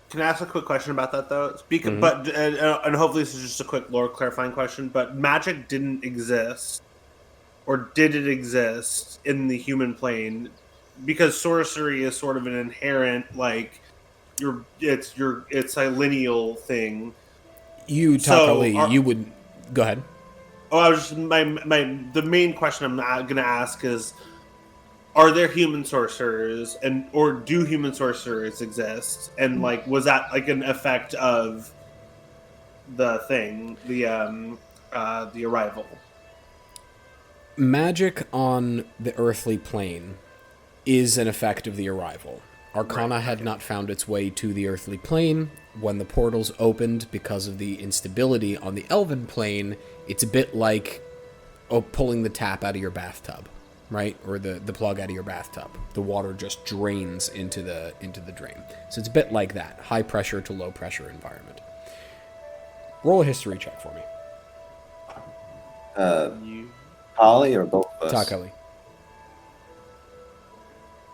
Can I ask a quick question about that though? But and hopefully this is just a quick lore clarifying question. But magic didn't exist, or did it exist in the human plane? Because sorcery is sort of an inherent it's a lineal thing. You, Takali, you would go ahead. Oh, I was just the main question I'm going to ask is: are there human sorcerers, or do human sorcerers exist? And was that an effect of the thing, the arrival? Magic on the earthly plane is an effect of the arrival. Arcana had not found its way to the earthly plane. When the portals opened because of the instability on the elven plane, it's a bit like pulling the tap out of your bathtub, right? Or the plug out of your bathtub. The water just drains into the drain. So it's a bit like that. High pressure to low pressure environment. Roll a history check for me. Holly or both of us? Takali.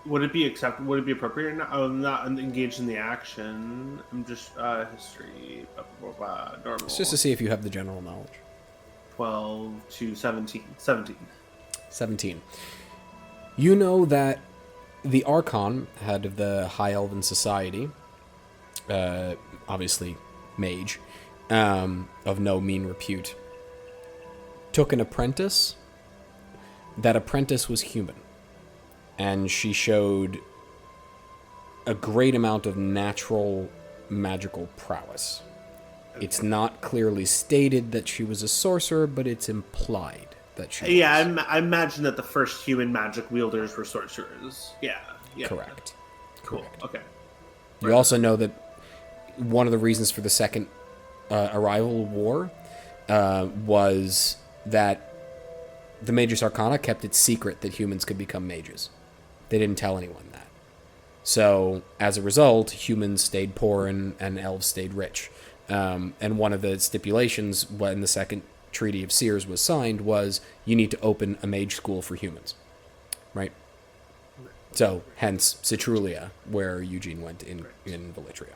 Would it be acceptable? Would it be appropriate? I'm not engaged in the action. I'm just history. Normal. It's just to see if you have the general knowledge. 12 to 17. 17. You know that the Arcan, head of the High Elven Society, obviously mage, of no mean repute, took an apprentice. That apprentice was human. And she showed a great amount of natural magical prowess. It's not clearly stated that she was a sorcerer, but it's implied that she was. I imagine that the first human magic wielders were sorcerers. Yeah. Correct. Cool. Correct. Okay. You also know that one of the reasons for the second arrival war was that the Magus Arcana kept it secret that humans could become mages. They didn't tell anyone that. So, as a result, humans stayed poor and elves stayed rich. And one of the stipulations when the second Treaty of Seers was signed was you need to open a mage school for humans. Right? So, hence Citrulia, where Eugene went in Velitria.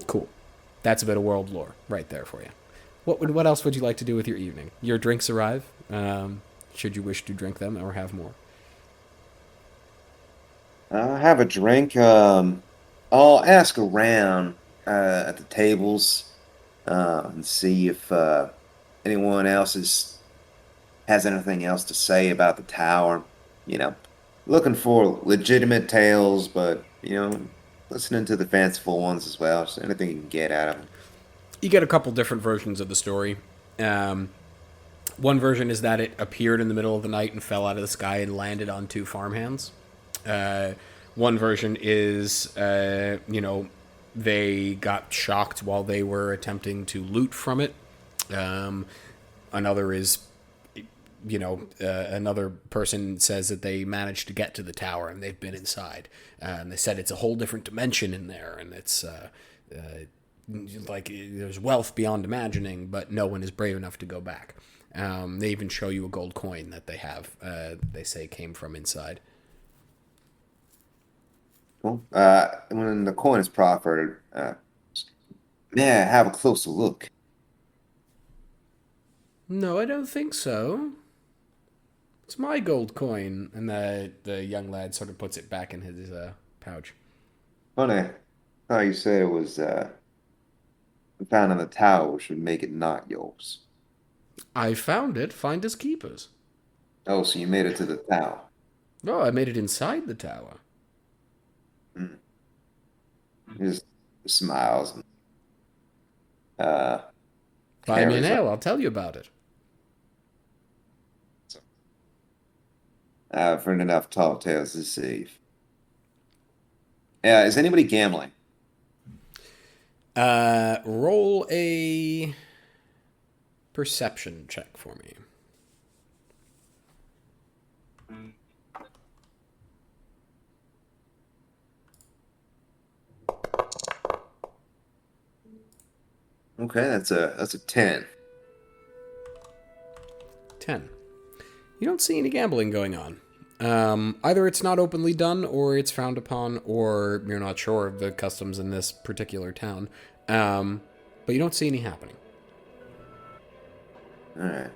Cool. That's a bit of world lore right there for you. What else would you like to do with your evening? Your drinks arrive, should you wish to drink them or have more. Have a drink. I'll ask around at the tables and see if anyone else has anything else to say about the tower. Looking for legitimate tales, but listening to the fanciful ones as well. Just anything you can get out of them. You get a couple different versions of the story. One version is that it appeared in the middle of the night and fell out of the sky and landed on two farmhands. One version is, they got shocked while they were attempting to loot from it. Another is, another person says that they managed to get to the tower and they've been inside. And they said it's a whole different dimension in there, and it's like there's wealth beyond imagining, but no one is brave enough to go back. They even show you a gold coin that they have. They say came from inside. Well, when the coin is proffered, may I have a closer look? No, I don't think so. It's my gold coin. And the young lad sort of puts it back in his pouch. Funny how you said it was found in the tower, which would make it not yours. I found it. Finders keepers. Oh, so you made it to the tower. Oh, I made it inside the tower. He just smiles. And, Buy me an carries on. ale. I'll tell you about it. I've heard enough tall tales to see. Yeah, is anybody gambling? Roll a perception check for me. Okay, that's a 10. 10. You don't see any gambling going on. Either it's not openly done, or it's frowned upon, or you're not sure of the customs in this particular town. But you don't see any happening. Alright.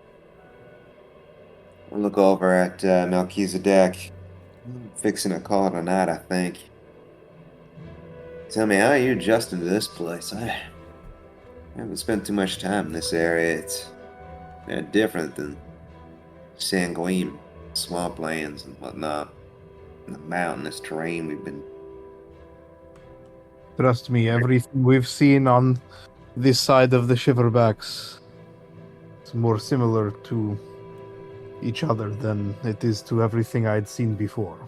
We'll look over at Melchizedek. Fixing a call tonight, I think. Tell me, how are you adjusting to this place? I haven't spent too much time in this area. It's different than Sanguine, swamplands and whatnot. And the mountainous terrain we've been... Trust me, everything we've seen on this side of the Shiverbacks is more similar to each other than it is to everything I'd seen before.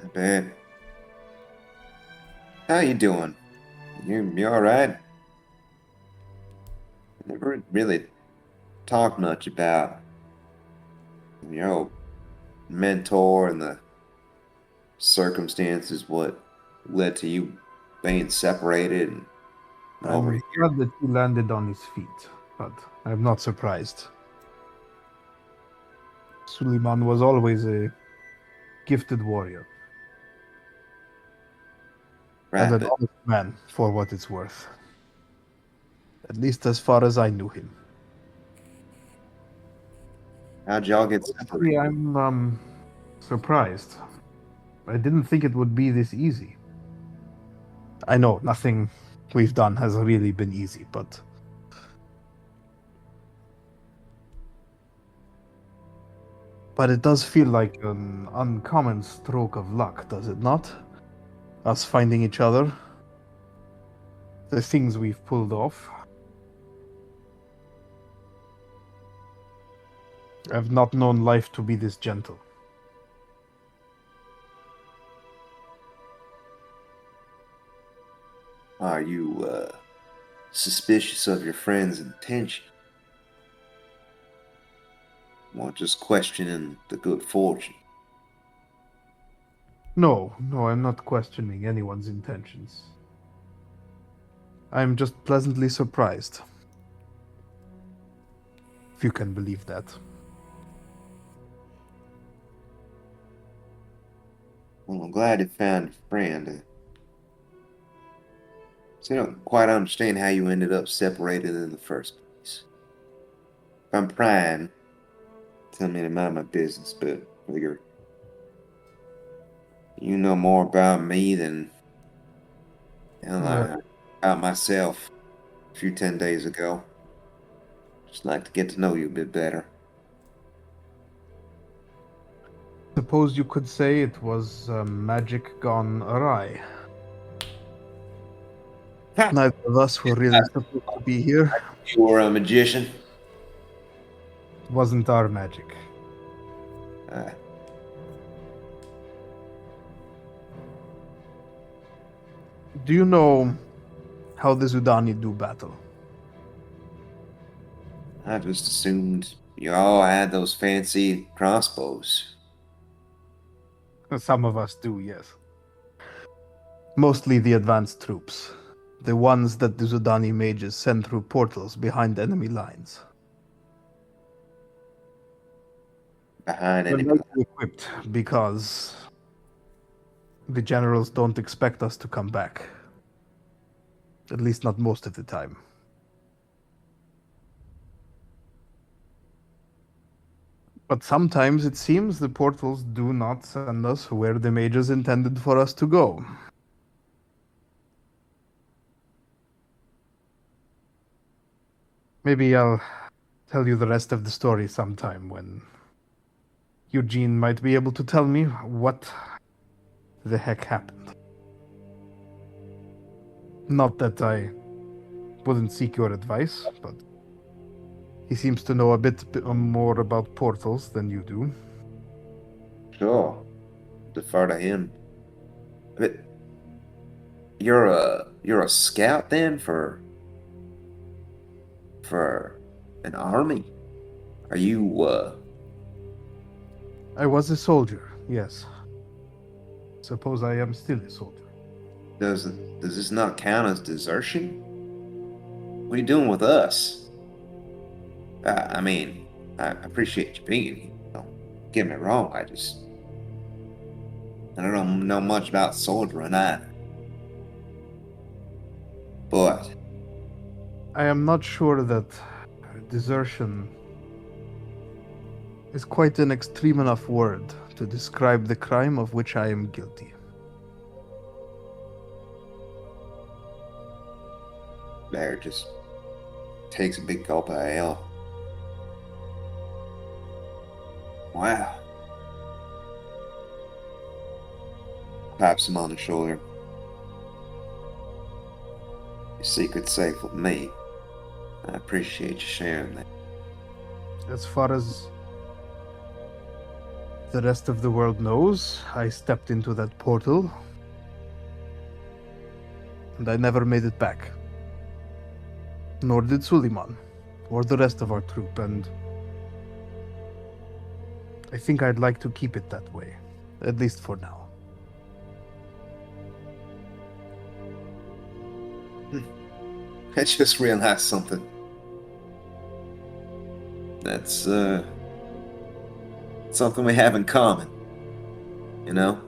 I bet. How you doing? You alright? I never really talked much about your old mentor and the circumstances what led to you being separated and over I'm here. glad that he landed on his feet, but I'm not surprised. Suleiman was always a gifted warrior and an Right, honest man, for what it's worth. At least as far as I knew him. how'd y'all get separated? I'm surprised. I didn't think it would be this easy. I know nothing we've done has really been easy, but it does feel like an uncommon stroke of luck, does it not? Us finding each other. The things we've pulled off. I've not known life to be this gentle. Are you suspicious of your friend's intention? Or just questioning the good fortune? No, I'm not questioning anyone's intentions. I'm just pleasantly surprised. If you can believe that. Well, I'm glad you found a friend. So I don't quite understand how you ended up separated in the first place. If I'm prying, tell me to mind my business, but I figure you know more about me than hell, about myself a few 10 days ago. Just like to get to know you a bit better. Suppose you could say it was magic gone awry. Neither of us were really supposed to be here. You were a magician? It wasn't our magic. Do you know how the Zudani do battle? I just assumed you all had those fancy crossbows. Some of us do, yes. Mostly the advanced troops. The ones that the Zudani mages send through portals behind enemy lines. Behind They're enemy. lightly equipped because the generals don't expect us to come back. At least not most of the time. But sometimes it seems the portals do not send us where the mages intended for us to go. Maybe I'll tell you the rest of the story sometime when Eugene might be able to tell me what the heck happened. Not that I wouldn't seek your advice, but he seems to know a bit more about portals than you do. Sure. Defer to him. But you're a scout then for an army? Are you I was a soldier, yes. Suppose I am still a soldier. does this not count as desertion? What are you doing with us? I mean, I appreciate you being here. Don't get me wrong, I don't know much about soldiering either. But I am not sure that desertion is quite an extreme enough word to describe the crime of which I am guilty. Bear just takes a big gulp of ale. Wow. Taps him on the shoulder. Your secret's safe with me. I appreciate you sharing that. As far as the rest of the world knows, I stepped into that portal and I never made it back. Nor did Suleiman, or the rest of our troop, and I think I'd like to keep it that way, at least for now. I just realized something. That's something we have in common. You know?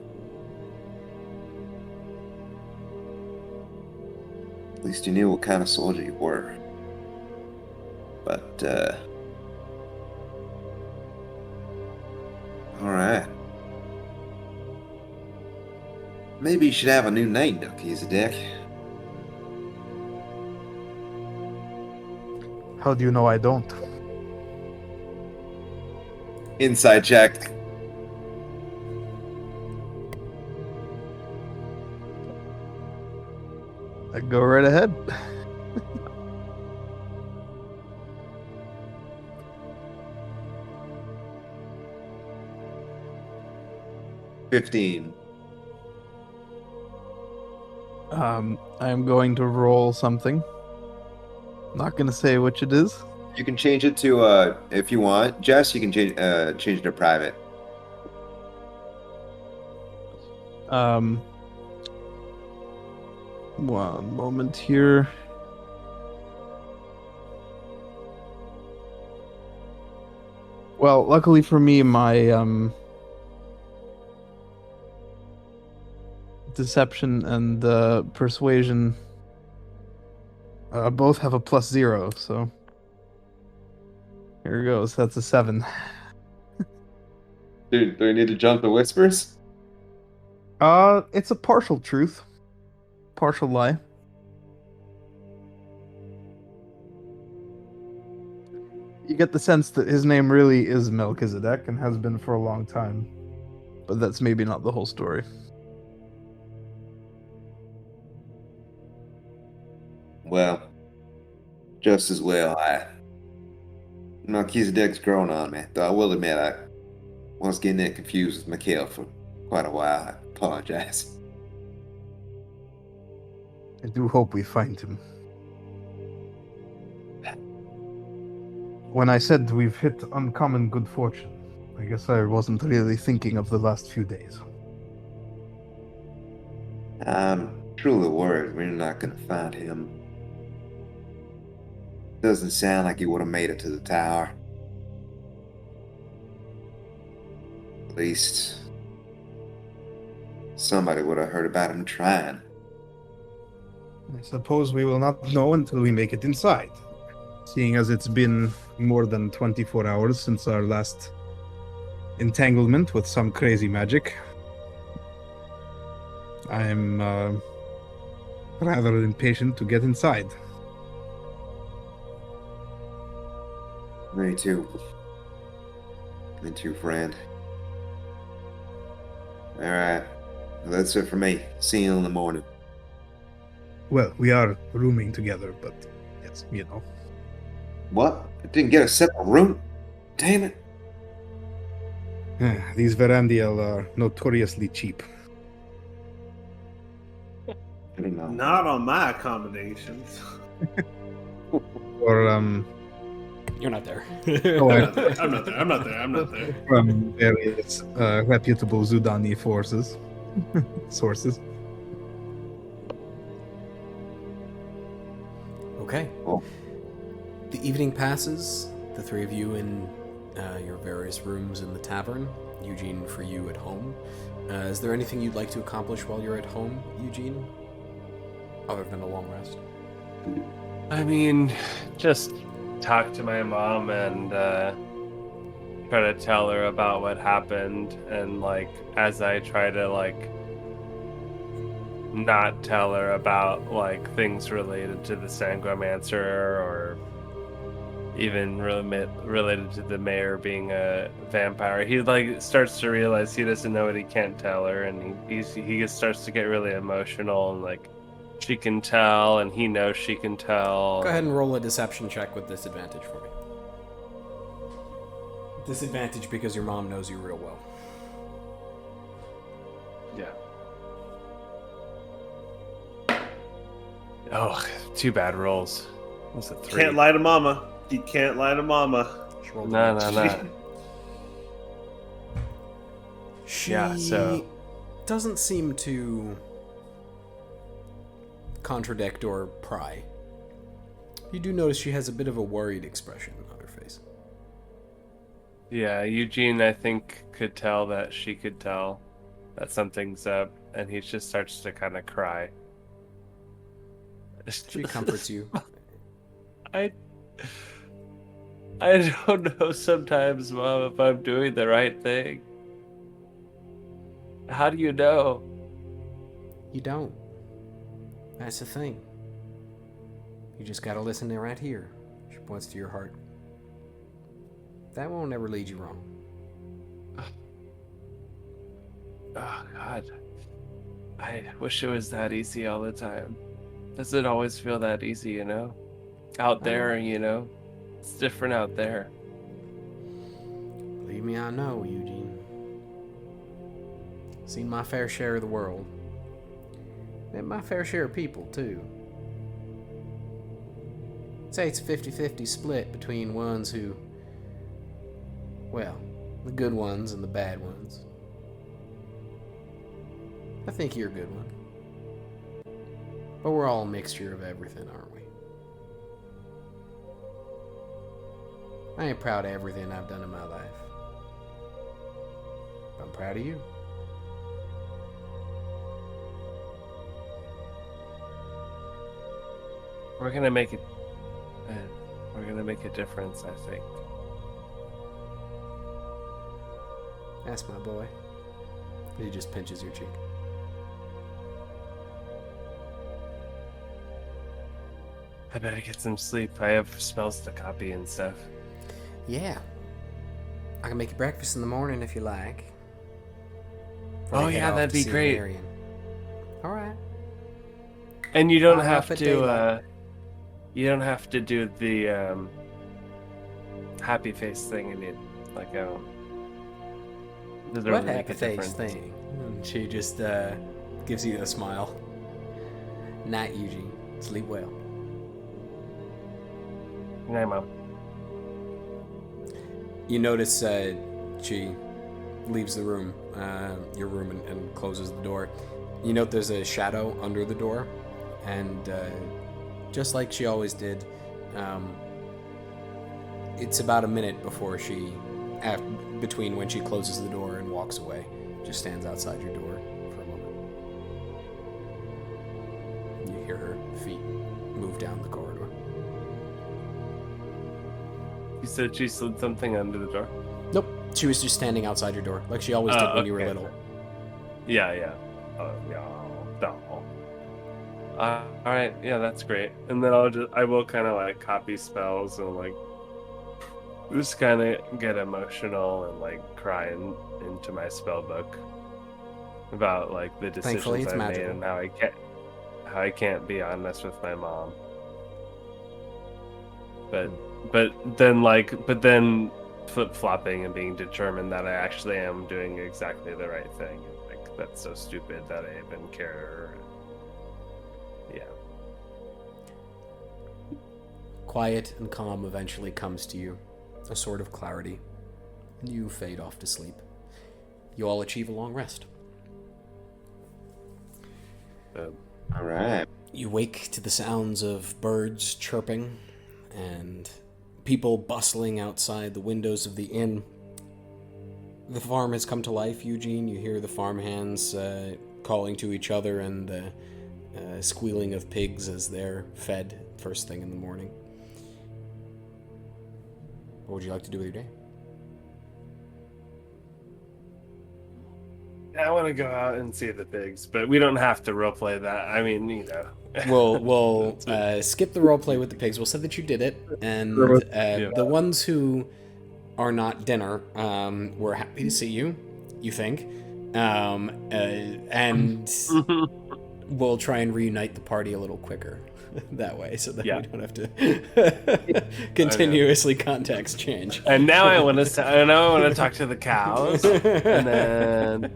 At least you knew what kind of soldier you were. But alright. Maybe you should have a new name, Melchizedek. How do you know I don't? Inside check. Go right ahead. $15. I'm going to roll something. Not gonna say which it is. You can change it to if you want. Jess, you can change it to private. One moment here. Well, luckily for me, my deception and persuasion both have a +0, so here goes. That's a 7. Dude, do we need to jump the whispers? It's a partial truth, partial lie. You get the sense that his name really is Melchizedek and has been for a long time, but that's maybe not the whole story. Well, just as well. Melchizedek's grown on me, though I will admit I was getting it confused with Mikhail for quite a while. I apologize. I do hope we find him. When I said we've hit uncommon good fortune, I guess I wasn't really thinking of the last few days. I'm truly worried we're not gonna find him. Doesn't sound like he would have made it to the tower. At least somebody would have heard about him trying. I suppose we will not know until we make it inside. Seeing as it's been more than 24 hours since our last entanglement with some crazy magic. I'm rather impatient to get inside. Me too. Me too, friend. Alright. Well, that's it for me. See you in the morning. Well, we are rooming together, but yes, you know. What? I didn't get a separate room? Damn it. These Verandiel are notoriously cheap. I don't know. Not on my accommodations. Or You're not there. Oh, I'm not there. I'm not there. from various reputable Zudani sources. Okay. Oh. The evening passes, the three of you in your various rooms in the tavern. Eugene, for you at home. Is there anything you'd like to accomplish while you're at home, Eugene? Other than a long rest? I mean, just talk to my mom and try to tell her about what happened, and like as I try to like not tell her about like things related to the Sanguimancer or even related to the mayor being a vampire. He like starts to realize he doesn't know what he can't tell her, and he just starts to get really emotional, and like she can tell and he knows she can tell. Go ahead and roll a deception check with disadvantage for me. Disadvantage because your mom knows you real well. Yeah. Oh, two bad rolls. What's it, 3? Can't lie to mama. You can't lie to mama. She rolled No, a- no, no. She Yeah, so- doesn't seem to contradict or pry. You do notice she has a bit of a worried expression on her face. Yeah, Eugene, I think, could tell that she could tell that something's up, and he just starts to kind of cry. She comforts you. I don't know sometimes, Mom, if I'm doing the right thing. How do you know? You don't. That's the thing. You just gotta listen to right here. She points to your heart. That won't ever lead you wrong. Oh, God. I wish it was that easy all the time. Does it always feel that easy, you know? Out there, you know? It's different out there. Believe me, I know, Eugene. Seen my fair share of the world. Met my fair share of people, too. I'd say it's a 50-50 split between ones who... well, the good ones and the bad ones. I think you're a good one. But we're all a mixture of everything, aren't we? I ain't proud of everything I've done in my life. But I'm proud of you. We're gonna make it. We're gonna make a difference, I think. That's my boy. He just pinches your cheek. I better get some sleep. I have spells to copy and stuff. Yeah. I can make you breakfast in the morning if you like. Oh, yeah, that'd be great. Alright. And you don't I'll have up at to. daylight. You don't have to do the happy face thing. I mean, like doesn't What really make happy a face difference. thing? And she just gives you a smile. Night, Eugene. Sleep well. Good night, Mom. You notice she leaves the room, your room, and closes the door. You note there's a shadow under the door, and just like she always did, it's about a minute before between when she closes the door and walks away, just stands outside your door for a moment. You hear her feet move down the corridor. You said she slid something under the door? Nope, she was just standing outside your door, like she always did when you were okay. little. Yeah. Oh, yeah. No. All right. Yeah, that's great. And then I will kind of like copy spells and like just kind of get emotional and like cry into my spell book about like the Thankfully, decisions it's I magical. made and how I can't be honest with my mom. But then flip-flopping and being determined that I actually am doing exactly the right thing. Like, that's so stupid that I even care. Yeah. Quiet and calm eventually comes to you, a sort of clarity, and you fade off to sleep. You all achieve a long rest. All right. You wake to the sounds of birds chirping and people bustling outside the windows of the inn. The farm has come to life, Eugene. You hear the farmhands calling to each other and the squealing of pigs as they're fed first thing in the morning. What would you like to do with your day? I want to go out and see the pigs, but we don't have to roleplay that. I mean, you know. We'll skip the roleplay with the pigs. We'll say that you did it, and the ones who are not dinner, we're happy to see you. You think, and we'll try and reunite the party a little quicker that way, so that we don't have to continuously context change. And now I want to talk to the cows, and then.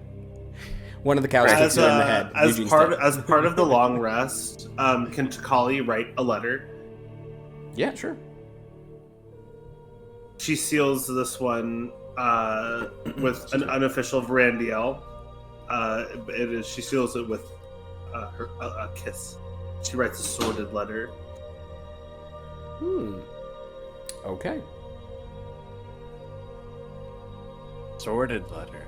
One of the cows hits you in the head. As part of the long rest, can Takali write a letter? Yeah, sure. She seals this one with an unofficial Varandiel. She seals it with a kiss. She writes a sordid letter. Okay. Sordid letter.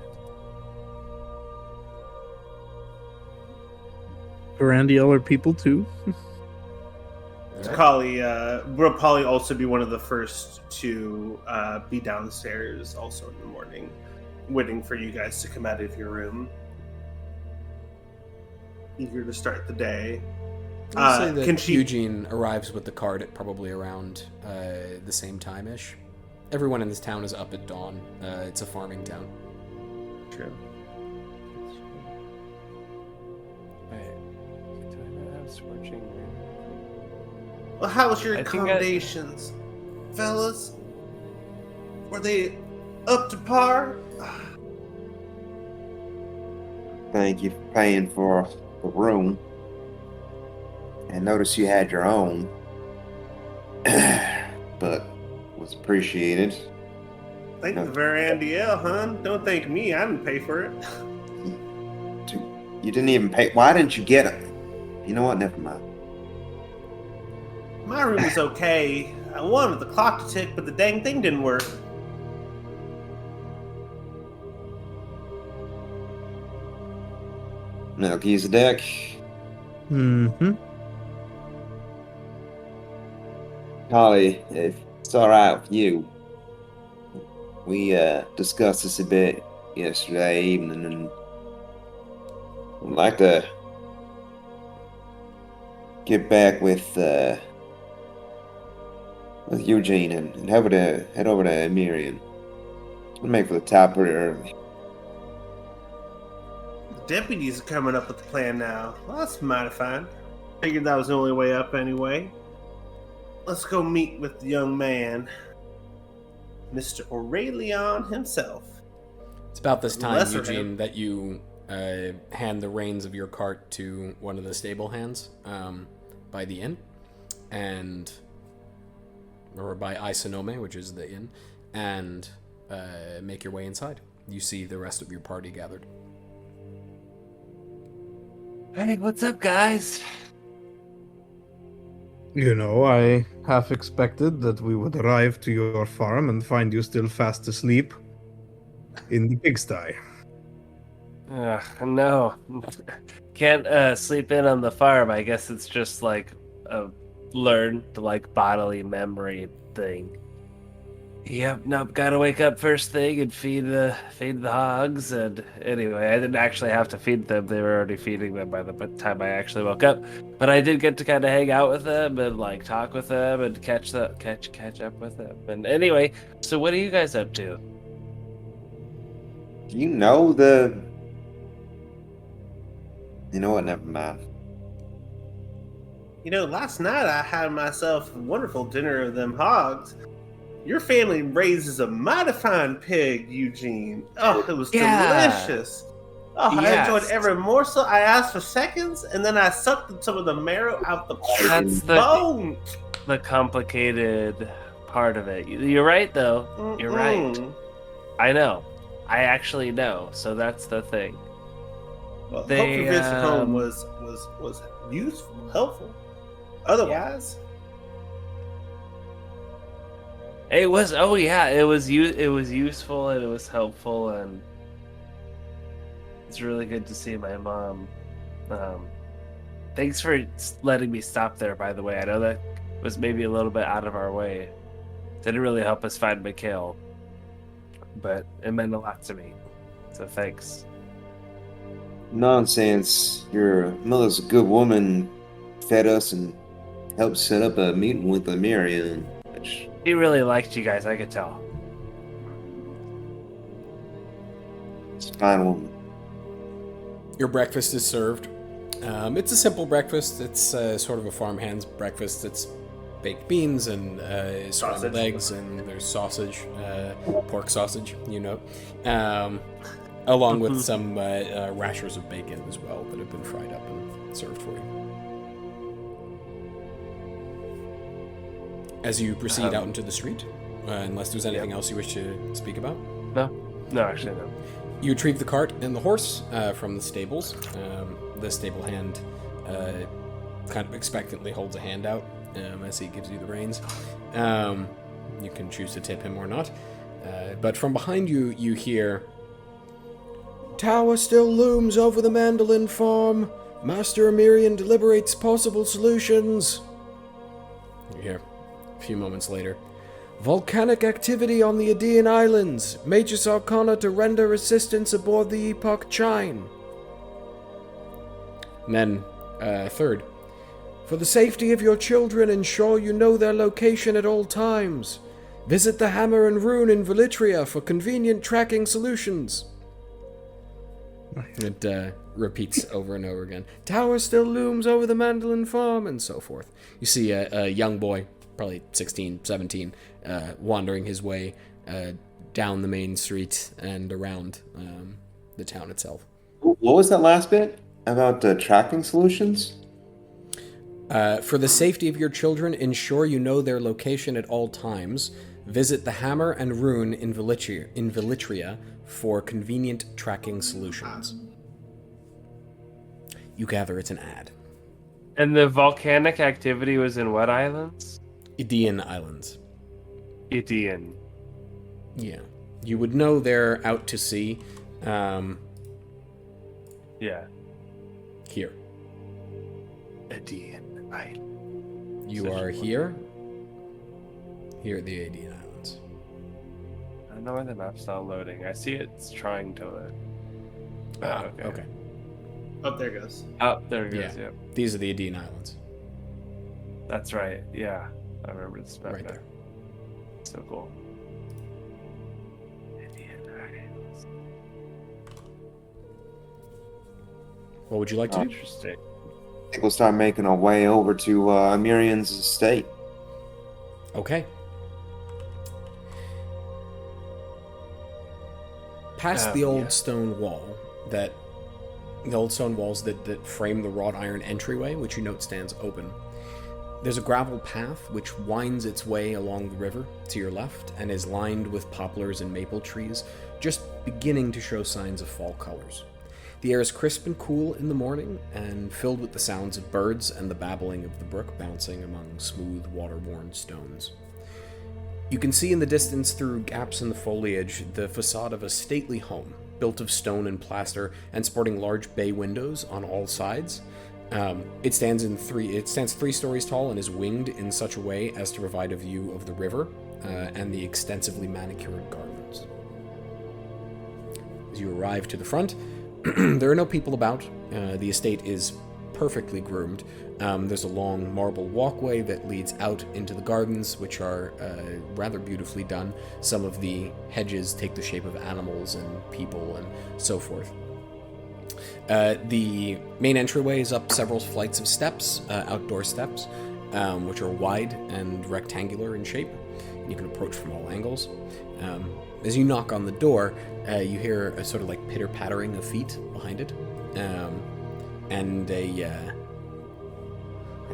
Varandiel are people too. Takali will probably also be one of the first to be downstairs also in the morning, waiting for you guys to come out of your room. Eager to start the day. I'll say that Eugene arrives with the cart at probably around the same time-ish. Everyone in this town is up at dawn. It's a farming town. True. Well, how was your accommodations, fellas? Were they up to par? Thank you for paying for the room. And notice you had your own. But was appreciated. Thank the Varandiel, hon. Don't thank me. I didn't pay for it. You didn't even pay. Why didn't you get it? You know what? Never mind. My room was okay. I wanted the clock to tick, but the dang thing didn't work. Melchizedek. Mm-hmm. Holly, if it's alright with you, we discussed this a bit yesterday evening, and I'd like to get back with Eugene and head over to Emerion. We'll make for the top pretty early. The deputies are coming up with the plan now. Well, that's mighty fine. Figured that was the only way up anyway. Let's go meet with the young man, Mr. Aurelion himself. It's about this time, Eugene, that you hand the reins of your cart to one of the stable hands by the inn, or by Isanome, which is the inn, and make your way inside. You see the rest of your party gathered. Hey, what's up, guys? I half expected that we would arrive to your farm and find you still fast asleep in the pigsty. No. Can't sleep in on the farm. I guess it's just like a learned bodily memory thing. Yep, nope, gotta wake up first thing and feed the hogs. And anyway, I didn't actually have to feed them. They were already feeding them by the time I actually woke up. But I did get to kind of hang out with them and talk with them and catch up with them. And anyway, so what are you guys up to? Do you know the... You know what? Never mind. Last night I had myself a wonderful dinner of them hogs. Your family raises a mighty fine pig, Eugene. Oh, it was delicious. Oh, I enjoyed every morsel. I asked for seconds, and then I sucked some of the marrow out the bone. The complicated part of it. You're right, though. You're right. I know. I actually know. So that's the thing. Well, hopefully visit home was useful, helpful. Otherwise... It was. Oh yeah, it was useful and it was helpful, and it's really good to see my mom. Thanks for letting me stop there. By the way, I know that was maybe a little bit out of our way. Didn't really help us find Mikhail, but it meant a lot to me. So thanks. Nonsense. Your mother's a good woman. Fed us and helped set up a meeting with Emerion. He really liked you guys, I could tell. It's a fine woman. Your breakfast is served. It's a simple breakfast. It's sort of a farmhand's breakfast. It's baked beans and scrambled eggs, and there's sausage, pork sausage, along with some rashers of bacon as well that have been fried up and served for you. As you proceed out into the street, unless there's anything else you wish to speak about? No, actually, no. You retrieve the cart and the horse from the stables. The stable hand kind of expectantly holds a hand out as he gives you the reins. You can choose to tip him or not. But from behind you, you hear, "Tower still looms over the Mandolin farm. Master Emerion deliberates possible solutions." You hear, a few moments later, "Volcanic activity on the Aegean Islands. Magus Arcana to render assistance aboard the Epoch Chine." And then, third, "For the safety of your children, ensure you know their location at all times. Visit the Hammer and Rune in Velitria for convenient tracking solutions." It repeats over and over again. "Tower still looms over the Mandolin farm," and so forth. You see a young boy, probably 16, 17, wandering his way down the main street and around the town itself. What was that last bit about tracking solutions? For the safety of your children, ensure you know their location at all times. Visit the Hammer and Rune in Velitria for convenient tracking solutions. You gather it's an ad. And the volcanic activity was in what islands? Aegean Islands. Aegean. Yeah. You would know they're out to sea. Yeah. Here. Aegean Island. You are here. Here at the Aegean Islands. I don't know why the map's not loading. I see it's trying to load. Okay. Oh, there it goes. Oh, there it goes, Yeah. yep. These are the Aegean Islands. That's right, yeah. I remember this map Right now. there. So cool. Aegean Islands. What would you like to do? Interesting. I think we'll start making our way over to Emerion's estate. Okay. Past the old yeah. stone wall that The old stone walls that frame the wrought iron entryway, which you note stands open. There's a gravel path which winds its way along the river to your left and is lined with poplars and maple trees, just beginning to show signs of fall colors. The air is crisp and cool in the morning and filled with the sounds of birds and the babbling of the brook bouncing among smooth, water-worn stones. You can see in the distance through gaps in the foliage the facade of a stately home, built of stone and plaster and sporting large bay windows on all sides. It stands 3 stories tall and is winged in such a way as to provide a view of the river and the extensively manicured gardens. As you arrive to the front, there are no people about. The estate is perfectly groomed. There's a long marble walkway that leads out into the gardens, which are rather beautifully done. Some of the hedges take the shape of animals and people and so forth. The main entryway is up several flights of steps, outdoor steps, which are wide and rectangular in shape. You can approach from all angles. As you knock on the door, you hear a sort of like pitter-pattering of feet behind it, and a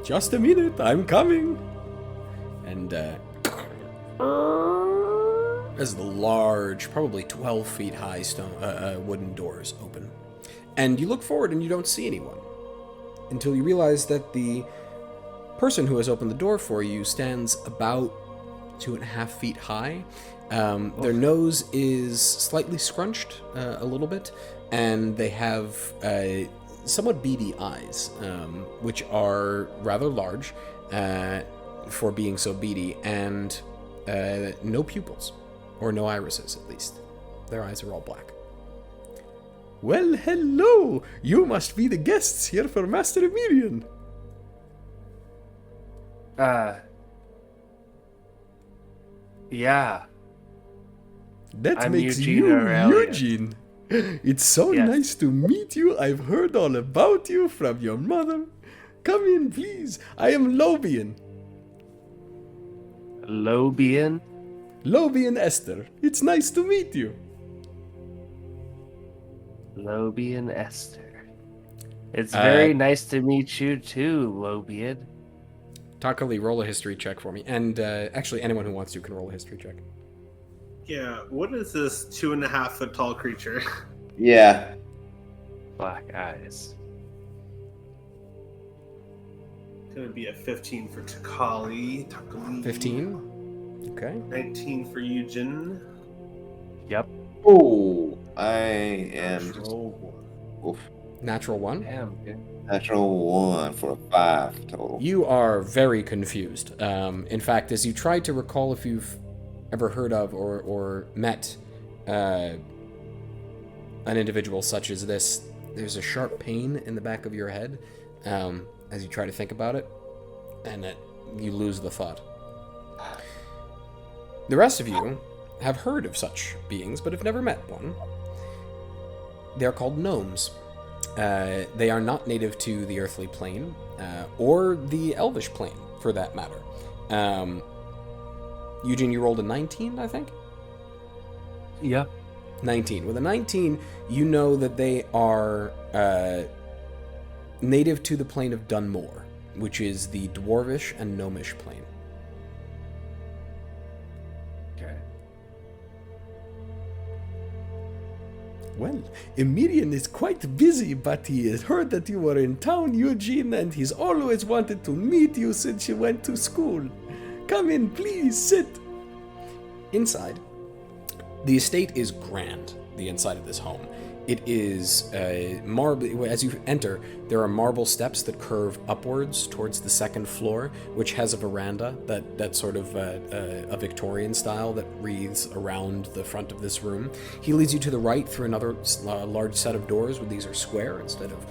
just a minute, I'm coming. And as the large, probably 12 feet high wooden doors open. And you look forward and you don't see anyone, until you realize that the person who has opened the door for you stands about 2.5 feet high. Their nose is slightly scrunched a little bit, and they have somewhat beady eyes, which are rather large for being so beady, and no pupils, or no irises at least. Their eyes are all black. Well, hello! You must be the guests here for Master Emerion. Yeah. That I'm makes Eugene you Aurelius. Eugene. It's so Yes. nice to meet you. I've heard all about you from your mother. Come in, please. I am Lobian. Lobian? Lobian Esther. It's nice to meet you. Lobian Esther. It's very nice to meet you too, Lobian. Takali, roll a history check for me. And actually, anyone who wants to can roll a history check. Yeah, what is this 2.5 foot tall creature? Yeah. Black eyes. Gonna be a 15 for Takali. 15. Okay. 19 for Eugene. Yep. Oh, I am just oof. Natural 1. Damn, dude. Natural 1 for a 5 total. You are very confused. In fact, as you try to recall if you've ever heard of or met an individual such as this, there's a sharp pain in the back of your head as you try to think about it, and you lose the thought. The rest of you have heard of such beings, but have never met one. They are called gnomes. They are not native to the earthly plane, or the elvish plane, for that matter. Eugene, you rolled a 19, I think? Yep. 19. With a 19, you know that they are native to the plane of Dunmore, which is the dwarvish and gnomish plane. Okay. Well, Emerion is quite busy, but he has heard that you were in town, Eugene, and he's always wanted to meet you since you went to school. Come in, please, sit. Inside, the estate is grand, the inside of this home. It is marble. As you enter, there are marble steps that curve upwards towards the second floor, which has a veranda that sort of a Victorian style that wreathes around the front of this room. He leads you to the right through another large set of doors, where these are square instead of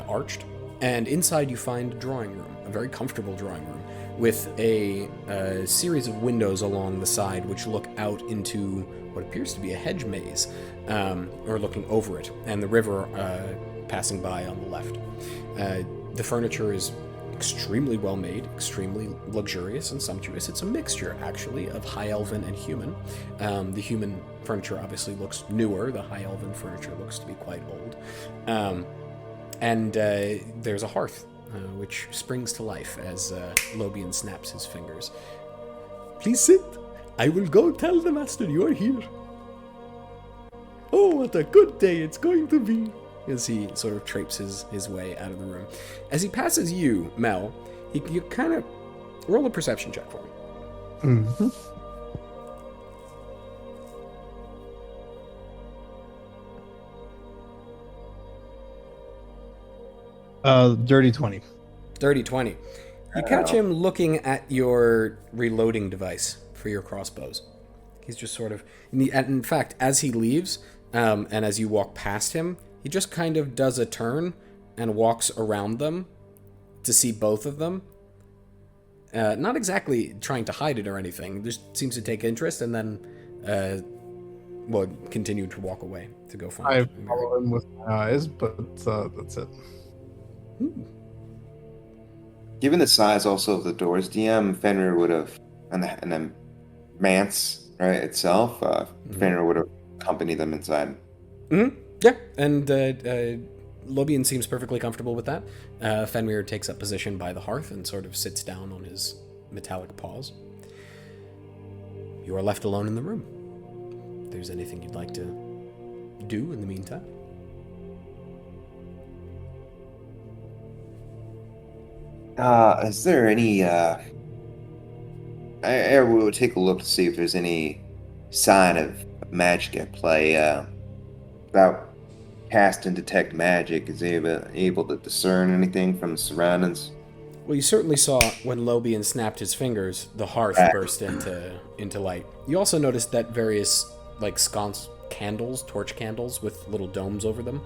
arched. And inside you find a drawing room, a very comfortable drawing room, with a series of windows along the side which look out into what appears to be a hedge maze, or looking over it, and the river passing by on the left. The furniture is extremely well made, extremely luxurious and sumptuous. It's a mixture, actually, of High Elven and human. The human furniture obviously looks newer. The High Elven furniture looks to be quite old. And there's a hearth, which springs to life as Lobian snaps his fingers. Please sit. I will go tell the master you're here. Oh, what a good day it's going to be. As he sort of traipses his way out of the room. As he passes you, Mel, you kind of roll a perception check for me. Mm-hmm. Dirty 20. Dirty 20. You catch him looking at your reloading device for your crossbows. He's just sort of... In fact, as he leaves, and as you walk past him, he just kind of does a turn and walks around them to see both of them. Not exactly trying to hide it or anything. Just seems to take interest and then, continue to walk away to go find I follow him with my eyes, but that's it. Given the size also of the doors, DM Fenrir would have, and then Mance, right, itself, Fenrir would have accompanied them inside. Mm-hmm. Yeah, and Lobian seems perfectly comfortable with that. Fenrir takes up position by the hearth and sort of sits down on his metallic paws. You are left alone in the room. If there's anything you'd like to do in the meantime. Is there any, I will take a look to see if there's any sign of magic at play, without cast and detect magic, is able to discern anything from the surroundings? Well, you certainly saw when Lobian snapped his fingers, the hearth burst into light. You also noticed that various, sconce candles, torch candles with little domes over them,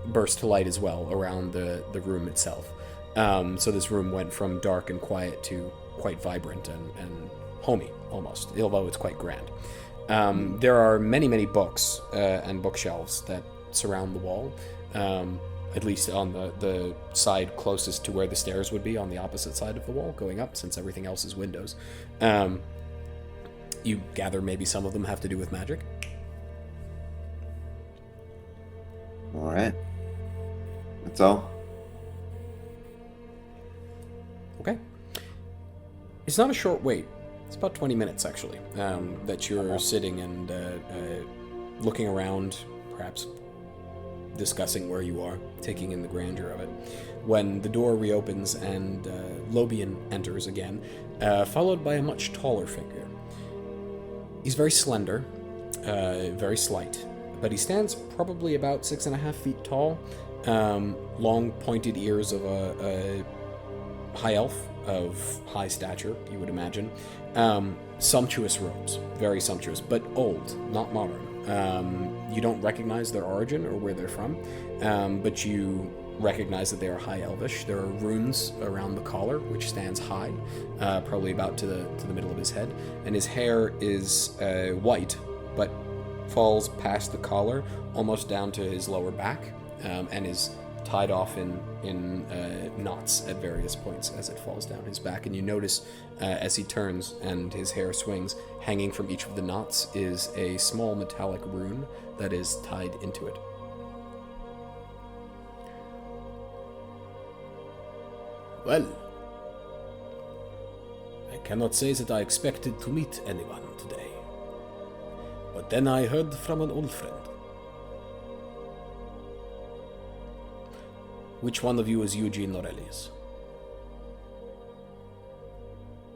burst to light as well around the room itself. So this room went from dark and quiet to quite vibrant and homey, almost, although it's quite grand. There are many, many books and bookshelves that surround the wall, at least on the side closest to where the stairs would be, on the opposite side of the wall going up, since everything else is windows. You gather maybe some of them have to do with magic. All right. That's all. Okay. It's not a short wait. It's about 20 minutes, actually, that you're sitting and looking around, perhaps discussing where you are, taking in the grandeur of it, when the door reopens and Lobian enters again, followed by a much taller figure. He's very slender, very slight, but he stands probably about 6.5 feet tall, long pointed ears of a high elf of high stature, you would imagine. Sumptuous robes, very sumptuous, but old, not modern. You don't recognize their origin or where they're from, but you recognize that they are high elvish. There are runes around the collar, which stands high, probably about to the middle of his head, and his hair is white, but falls past the collar, almost down to his lower back, and is tied off in knots at various points as it falls down his back. And you notice as he turns and his hair swings, hanging from each of the knots is a small metallic rune that is tied into it. Well, I cannot say that I expected to meet anyone today. But then I heard from an old friend. Which one of you is Eugene Aurelius?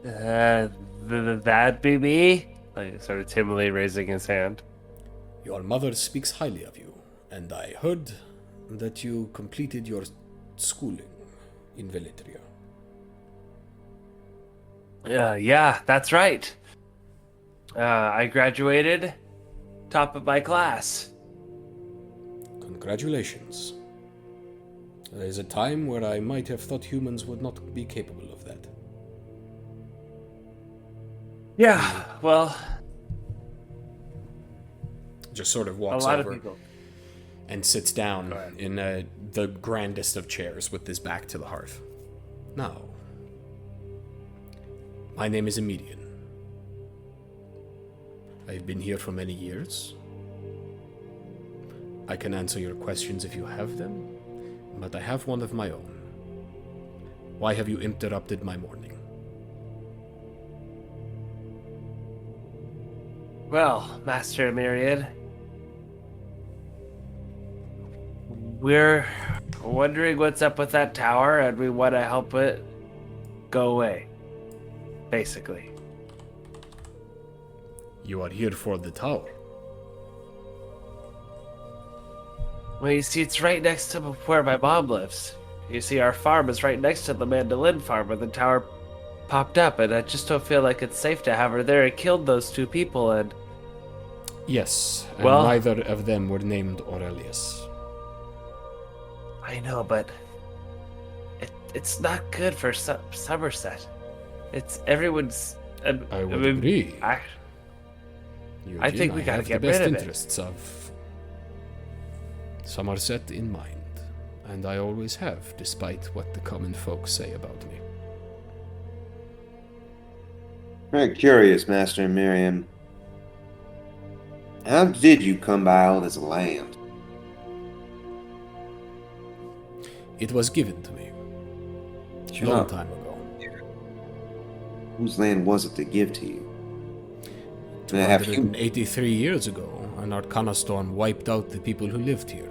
That be me? Sort of timidly raising his hand. Your mother speaks highly of you, and I heard that you completed your schooling in Velitria. Yeah, that's right. I graduated top of my class. Congratulations. There is a time where I might have thought humans would not be capable of that. Yeah, well, Just sort of a walks lot of over people. and sits down in the grandest of chairs with his back to the hearth. Now, my name is Emerion. I've been here for many years. I can answer your questions if you have them. but I have one of my own. Why have you interrupted my morning? Well, Master Emerion, we're wondering what's up with that tower, and we want to help it go away. Basically. You are here for the tower. Well, you see, it's right next to where my mom lives. You see, our farm is right next to the Mandolin farm where the tower popped up, and I just don't feel like it's safe to have her there. It killed those two people, and... Yes, and Well- neither of them were named Aurelius. I know, but... It's not good for Somerset. It's everyone's... I would agree. I Eugene, think we gotta have get the best rid of it. interests of Somerset in mind, and I always have, despite what the common folk say about me. Very curious, Master Emerion. How did you come by all this land? It was given to me a long time ago. Whose land was it to give to you? And have you 283 years ago, an Arcana storm wiped out the people who lived here.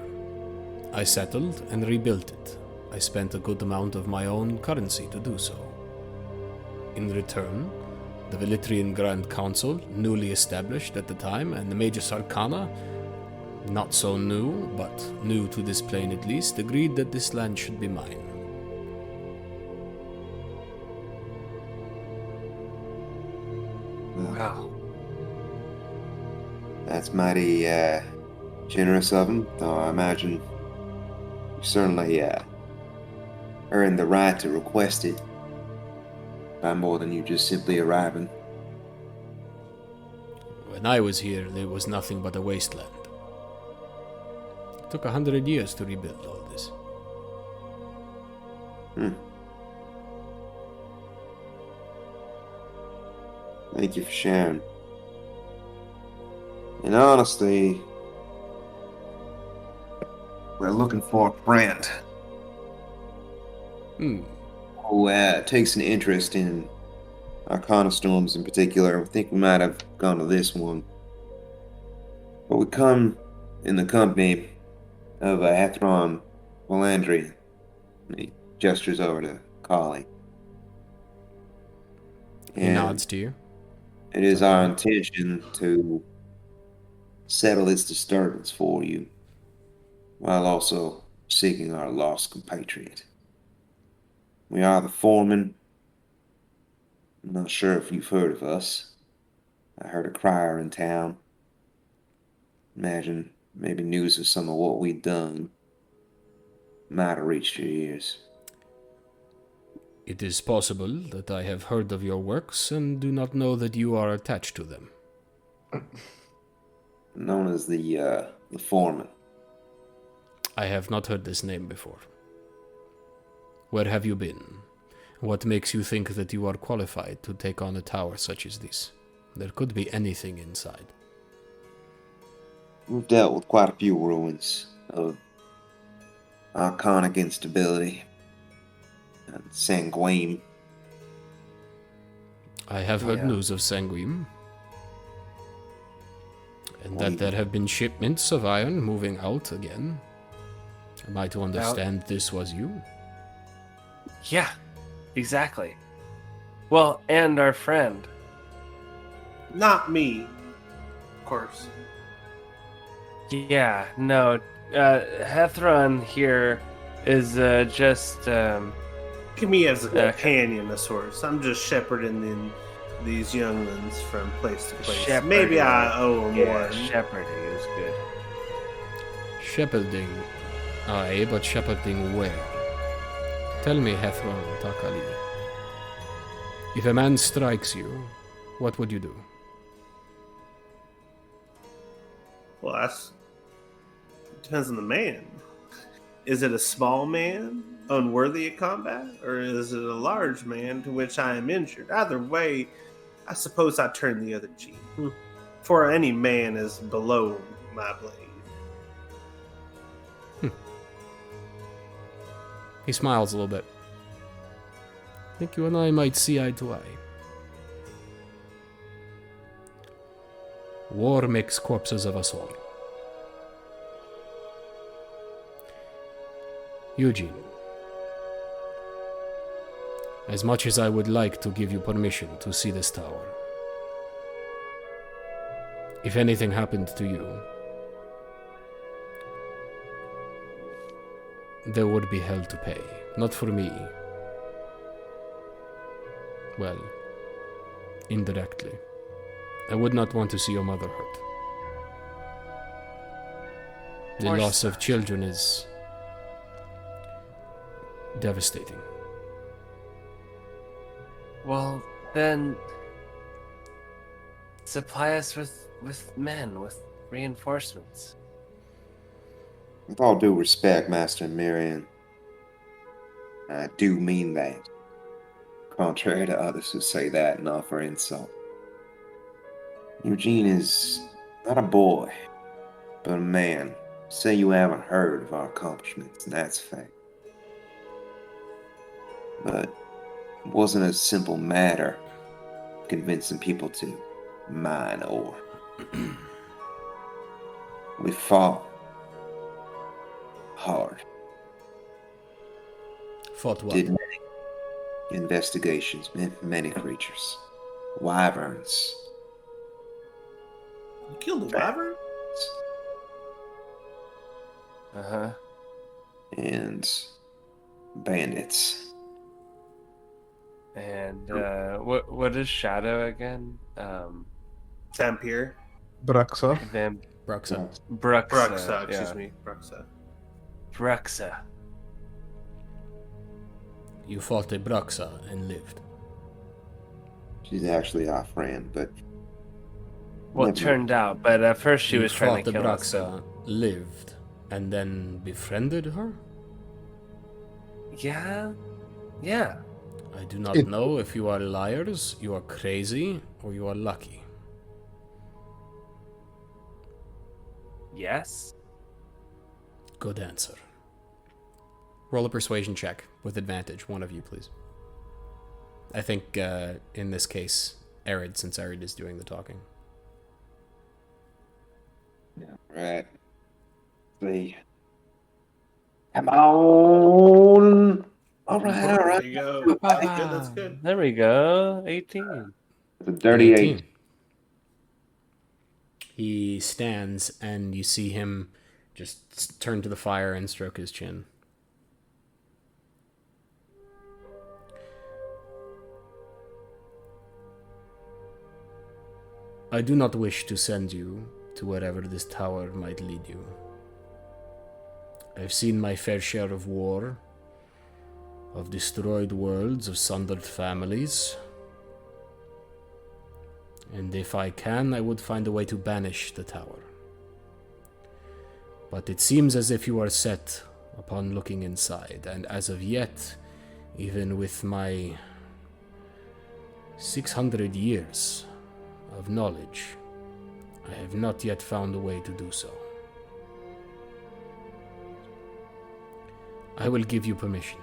I settled and rebuilt it. I spent a good amount of my own currency to do so. In return, the Velitrian Grand Council, newly established at the time, and the Magus Arcana, not so new, but new to this plane at least, agreed that this land should be mine. Wow. That's mighty generous of him, though I imagine you certainly earned the right to request it by more than you just simply arriving. When I was here, there was nothing but a wasteland. It took 100 years to rebuild all this. Thank you for sharing. And honestly, we're looking for a friend who takes an interest in Arcana storms in particular. I think we might have gone to this one. But we come in the company of Hethron Valandri. He gestures over to Kali. He nods to you. It is our intention to settle this disturbance for you, while also seeking our lost compatriot. We are the foreman. I'm not sure if you've heard of us. I heard a crier in town. Imagine maybe news of some of what we've done might have reached your ears. It is possible that I have heard of your works and do not know that you are attached to them. Known as the foreman. I have not heard this name before. Where have you been? What makes you think that you are qualified to take on a tower such as this? There could be anything inside. We've dealt with quite a few ruins of arcanic instability and sanguine. I have heard Yeah. news of Sanguine, and that there have been shipments of iron moving out again. Am I to understand this was you? Yeah, exactly. Well, and our friend. Not me, of course. Yeah, no. Hethron here is just... Look at me as a companion of sorts. I'm just shepherding in these younglings from place to place. Shepherding. Maybe I owe them Yeah, one. shepherding is good. Shepherding. Aye, but shepherding where? Tell me, Hethron Takali. If a man strikes you, what would you do? Well, that's depends on the man. Is it a small man, unworthy of combat, or is it a large man to which I am injured? Either way, I suppose I turn the other cheek. For any man is below my blade. He smiles a little bit. I think you and I might see eye to eye. War makes corpses of us all. Eugene, as much as I would like to give you permission to see this tower, if anything happened to you, there would be hell to pay. Not for me. Well, indirectly. I would not want to see your mother hurt. The loss of children is devastating. Well, then supply us with men, with reinforcements. With all due respect, Master Emerion, I do mean that. Contrary to others who say that and offer insult. Eugene is not a boy, but a man. Say you haven't heard of our accomplishments, and that's fact. But it wasn't a simple matter convincing people to mine ore. We fought hard. Fought what? Did many investigations, many creatures. Wyverns. You killed a wyvern? Uh-huh. And bandits. And what is Shadow again? Vampire. Braxa. Bruxa. Bruxa. Excuse me. Bruxa. Bruxa. You fought a Bruxa and lived. She's actually our friend, but Well, it turned out, but at first she You was trying to fought the kill us. Bruxa, lived, and then befriended her? Yeah. I do not know if you are liars, you are crazy, or you are lucky. Yes. Good answer. Roll a persuasion check with advantage, one of you, please. I think, in this case, Arid, since Arid is doing the talking. right. See. Come on. All right. There you go. That's good. There we go. 18. It's a dirty 8. He stands, and you see him just turn to the fire and stroke his chin. I do not wish to send you to wherever this tower might lead you. I've seen my fair share of war, of destroyed worlds, of sundered families. And if I can, I would find a way to banish the tower. But it seems as if you are set upon looking inside, and as of yet, even with my 600 years of knowledge, I have not yet found a way to do so. I will give you permission,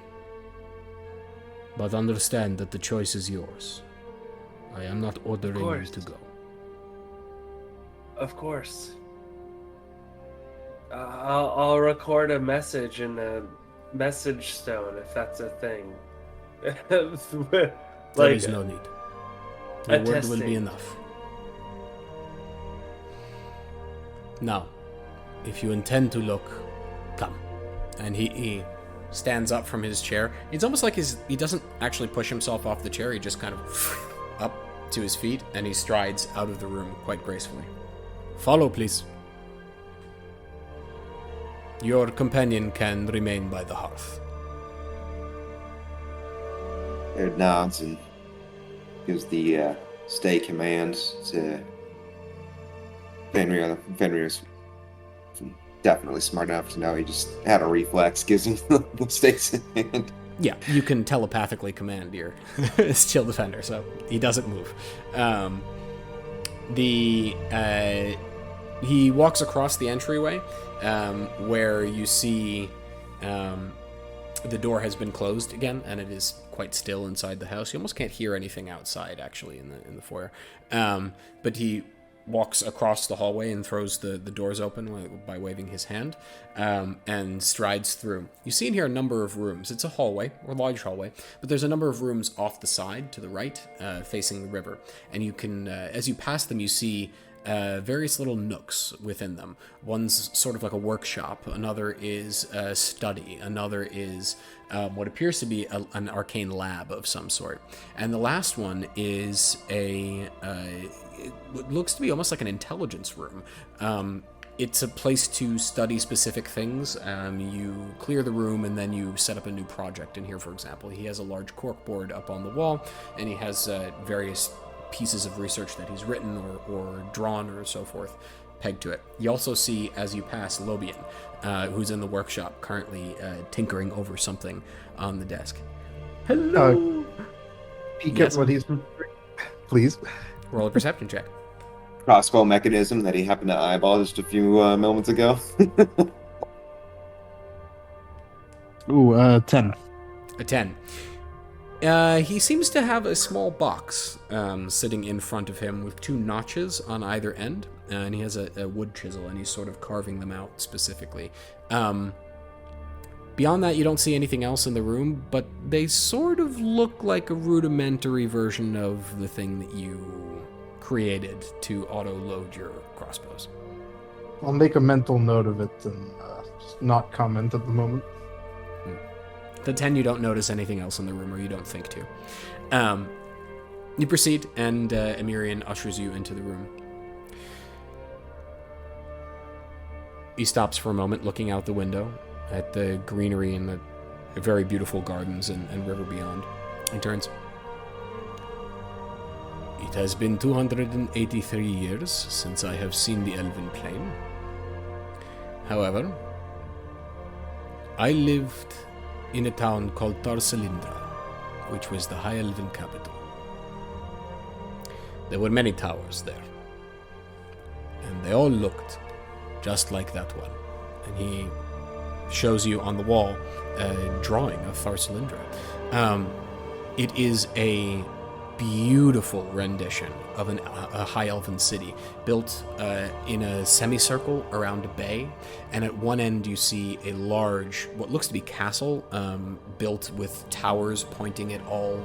but understand that the choice is yours. I am not ordering you to go. Of course. I'll record a message in a message stone if that's a thing. There is no need. Your word will be enough. Now, if you intend to look, come. And he stands up from his chair. It's almost like he doesn't actually push himself off the chair. He just kind of up to his feet, and he strides out of the room quite gracefully. Follow, please. Your companion can remain by the hearth. Ed nods and gives the stay command to Fenrir. Fenrir's definitely smart enough to know he just had a reflex, gives him the stakes in hand. Yeah, you can telepathically command your shield defender, so he doesn't move. He walks across the entryway, where you see The door has been closed again, and it is quite still inside the house. You almost can't hear anything outside, actually, in the foyer. But he walks across the hallway and throws the doors open by waving his hand, and strides through. You see in here a number of rooms. It's a hallway, or large hallway, but there's a number of rooms off the side to the right, facing the river. And you can, as you pass them, you see various little nooks within them. One's sort of like a workshop, another is a study, another is what appears to be an arcane lab of some sort. And the last one is what looks to be almost like an intelligence room. It's a place to study specific things. You clear the room and then you set up a new project in here, for example. He has a large corkboard up on the wall, and he has various pieces of research that he's written or drawn or so forth pegged to it. You also see, as you pass, Lobian, who's in the workshop currently tinkering over something on the desk. Hello! Peek Yes. at what he's... Please. Roll a perception check. Crossbow mechanism that he happened to eyeball just a few moments ago. Ooh, 10. A 10. He seems to have a small box sitting in front of him with 2 notches on either end, and he has a wood chisel, and he's sort of carving them out specifically. Beyond that, you don't see anything else in the room, but they sort of look like a rudimentary version of the thing that you created to auto-load your crossbows. I'll make a mental note of it and just not comment at the moment. The 10, you don't notice anything else in the room, or you don't think to. You proceed, and Emerion ushers you into the room. He stops for a moment, looking out the window at the greenery and the very beautiful gardens and river beyond. He turns. It has been 283 years since I have seen the Elven Plain. However, I lived in a town called Tarsalindra, which was the High Elven capital. There were many towers there, and they all looked just like that one. And he shows you on the wall a drawing of Tarsalindra. It is a beautiful rendition of a high elven city built in a semicircle around a bay, and at one end you see a large, what looks to be castle, built with towers pointing at all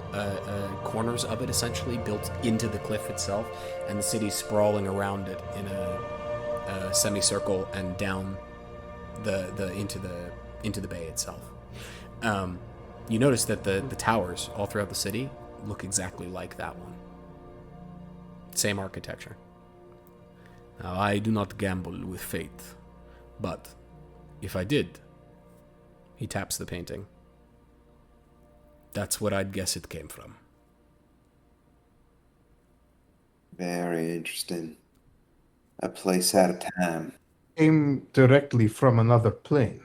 corners of it, essentially built into the cliff itself, and the city sprawling around it in a semicircle and down into the bay itself. You notice that the towers all throughout the city look exactly like that one. Same architecture. Now, I do not gamble with fate, but if I did, he taps the painting. That's what I'd guess it came from. Very interesting. A place at a time. Came directly from another plane.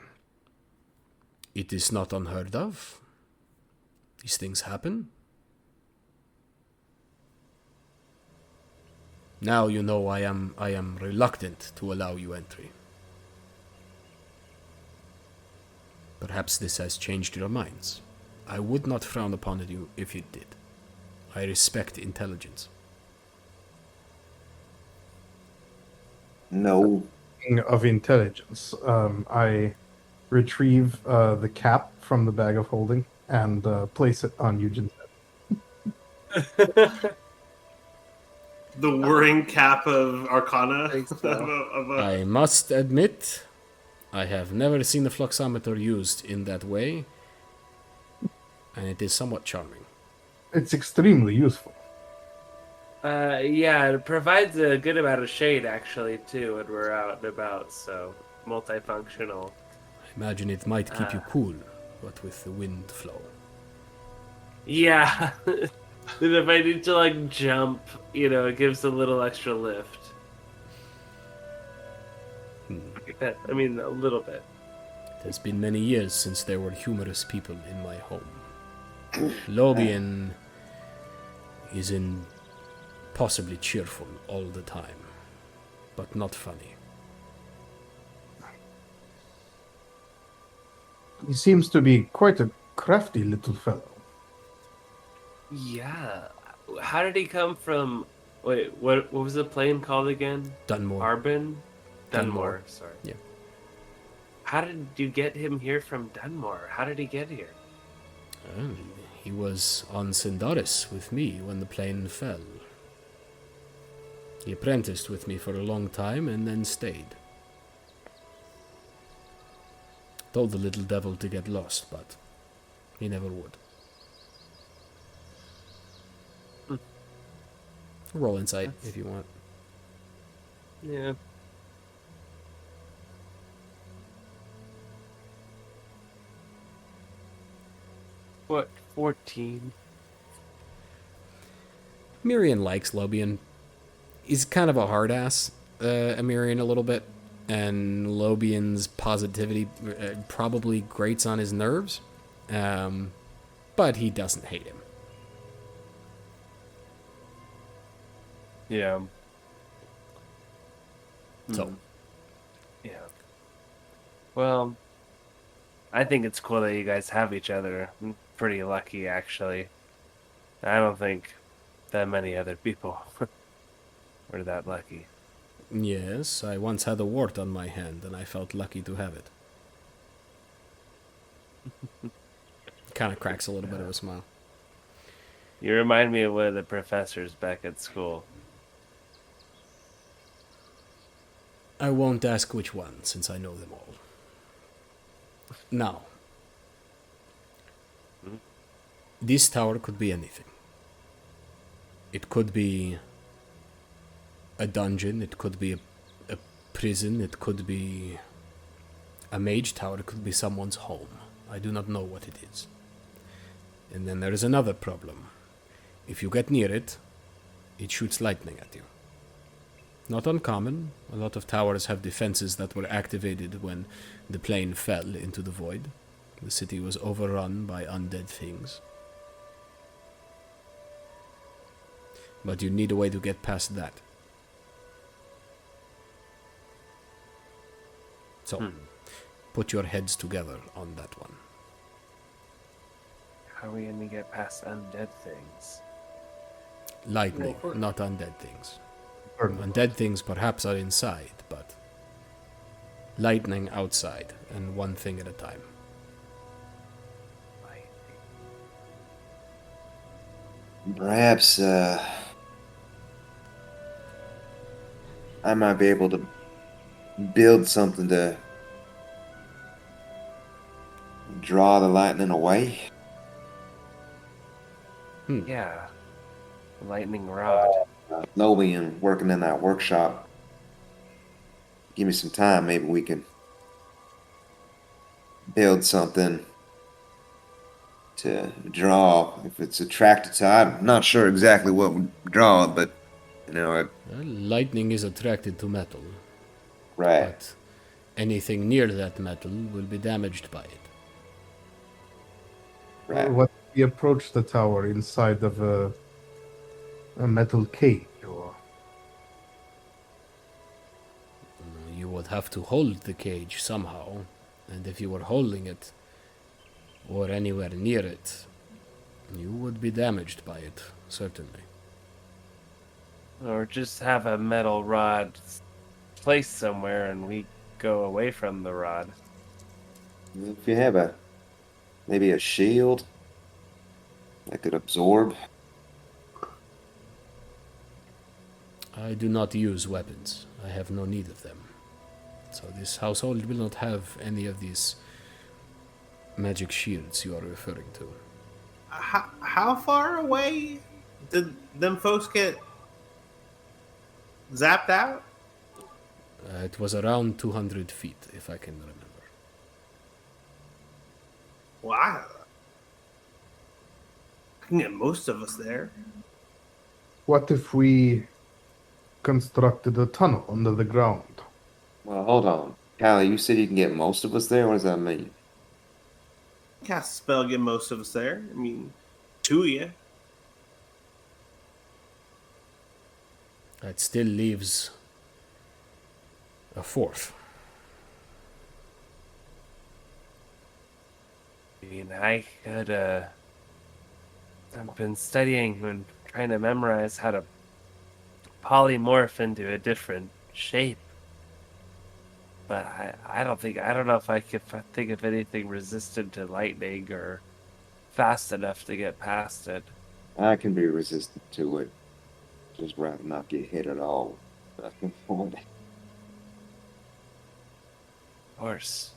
It is not unheard of. These things happen. Now you know I am reluctant to allow you entry. Perhaps this has changed your minds. I would not frown upon you if it did. I respect intelligence. No. Of intelligence, I retrieve the cap from the bag of holding and place it on Eugene's head. The whirring cap of Arcana. I must admit, I have never seen the fluxometer used in that way, and it is somewhat charming. It's extremely useful. Yeah, it provides a good amount of shade, actually, too, when we're out and about, so multifunctional. I imagine it might keep you cool, but with the wind flow. Yeah. And if I need to, like, jump, it gives a little extra lift. I mean, a little bit. It has been many years since there were humorous people in my home. Lobian is possibly cheerful all the time, but not funny. He seems to be quite a crafty little fellow. Yeah. How did he come from? Wait, what was the plane called again? Dunmore. Arbin? Dunmore. Dunmore. Sorry. Yeah. How did you get him here from Dunmore? How did he get here? Oh, he was on Sindaris with me when the plane fell. He apprenticed with me for a long time and then stayed. Told the little devil to get lost, but he never would. Roll insight if you want. Yeah. What? 14. Emerion likes Lobian. He's kind of a hard ass, Emerion a little bit, and Lobian's positivity probably grates on his nerves, but he doesn't hate him. Yeah. So, Yeah. Well, I think it's cool that you guys have each other. I'm pretty lucky, actually. I don't think that many other people were that lucky. yes, I once had a wart on my hand, and I felt lucky to have it. Kind of cracks a little bit of a smile. You remind me of one of the professors back at school. I won't ask which one, since I know them all. Now, this tower could be anything. It could be a dungeon, it could be a prison, it could be a mage tower, it could be someone's home. I do not know what it is. And then there is another problem. If you get near it, it shoots lightning at you. Not uncommon. A lot of towers have defenses that were activated when the plane fell into the void. The city was overrun by undead things. But you need a way to get past that. So, put your heads together on that one. How are we going to get past undead things? Lightning, not undead things. Pardon. Undead things perhaps are inside, but lightning outside, and one thing at a time. Perhaps I might be able to build something to draw the lightning away. Yeah. Lightning rod. Nobian working in that workshop. Give me some time, maybe we can build something to draw. If it's attracted to, I'm not sure exactly what would draw it, but you know, Well, lightning is attracted to metal, right. but anything near that metal will be damaged by it. Right. What if we approach the tower inside of a metal cage? Or You would have to hold the cage somehow, and if you were holding it, or anywhere near it, you would be damaged by it, certainly. Or just have a metal rod placed somewhere and we go away from the rod. If you have maybe a shield that could absorb. I do not use weapons. I have no need of them. So this household will not have any of these magic shields you are referring to. How far away did them folks get zapped out? It was around 200 feet, if I can remember. Well, I can get most of us there. what if we constructed a tunnel under the ground? Well, hold on. Callie, you said you can get most of us there? What does that mean? Cast a spell, get most of us there. I mean, two of you. That still leaves a fourth. mean, I could, I've been studying and trying to memorize how to polymorph into a different shape. But I don't know if I could think of anything resistant to lightning or fast enough to get past it. I can be resistant to it. Just rather not get hit at all. Of course.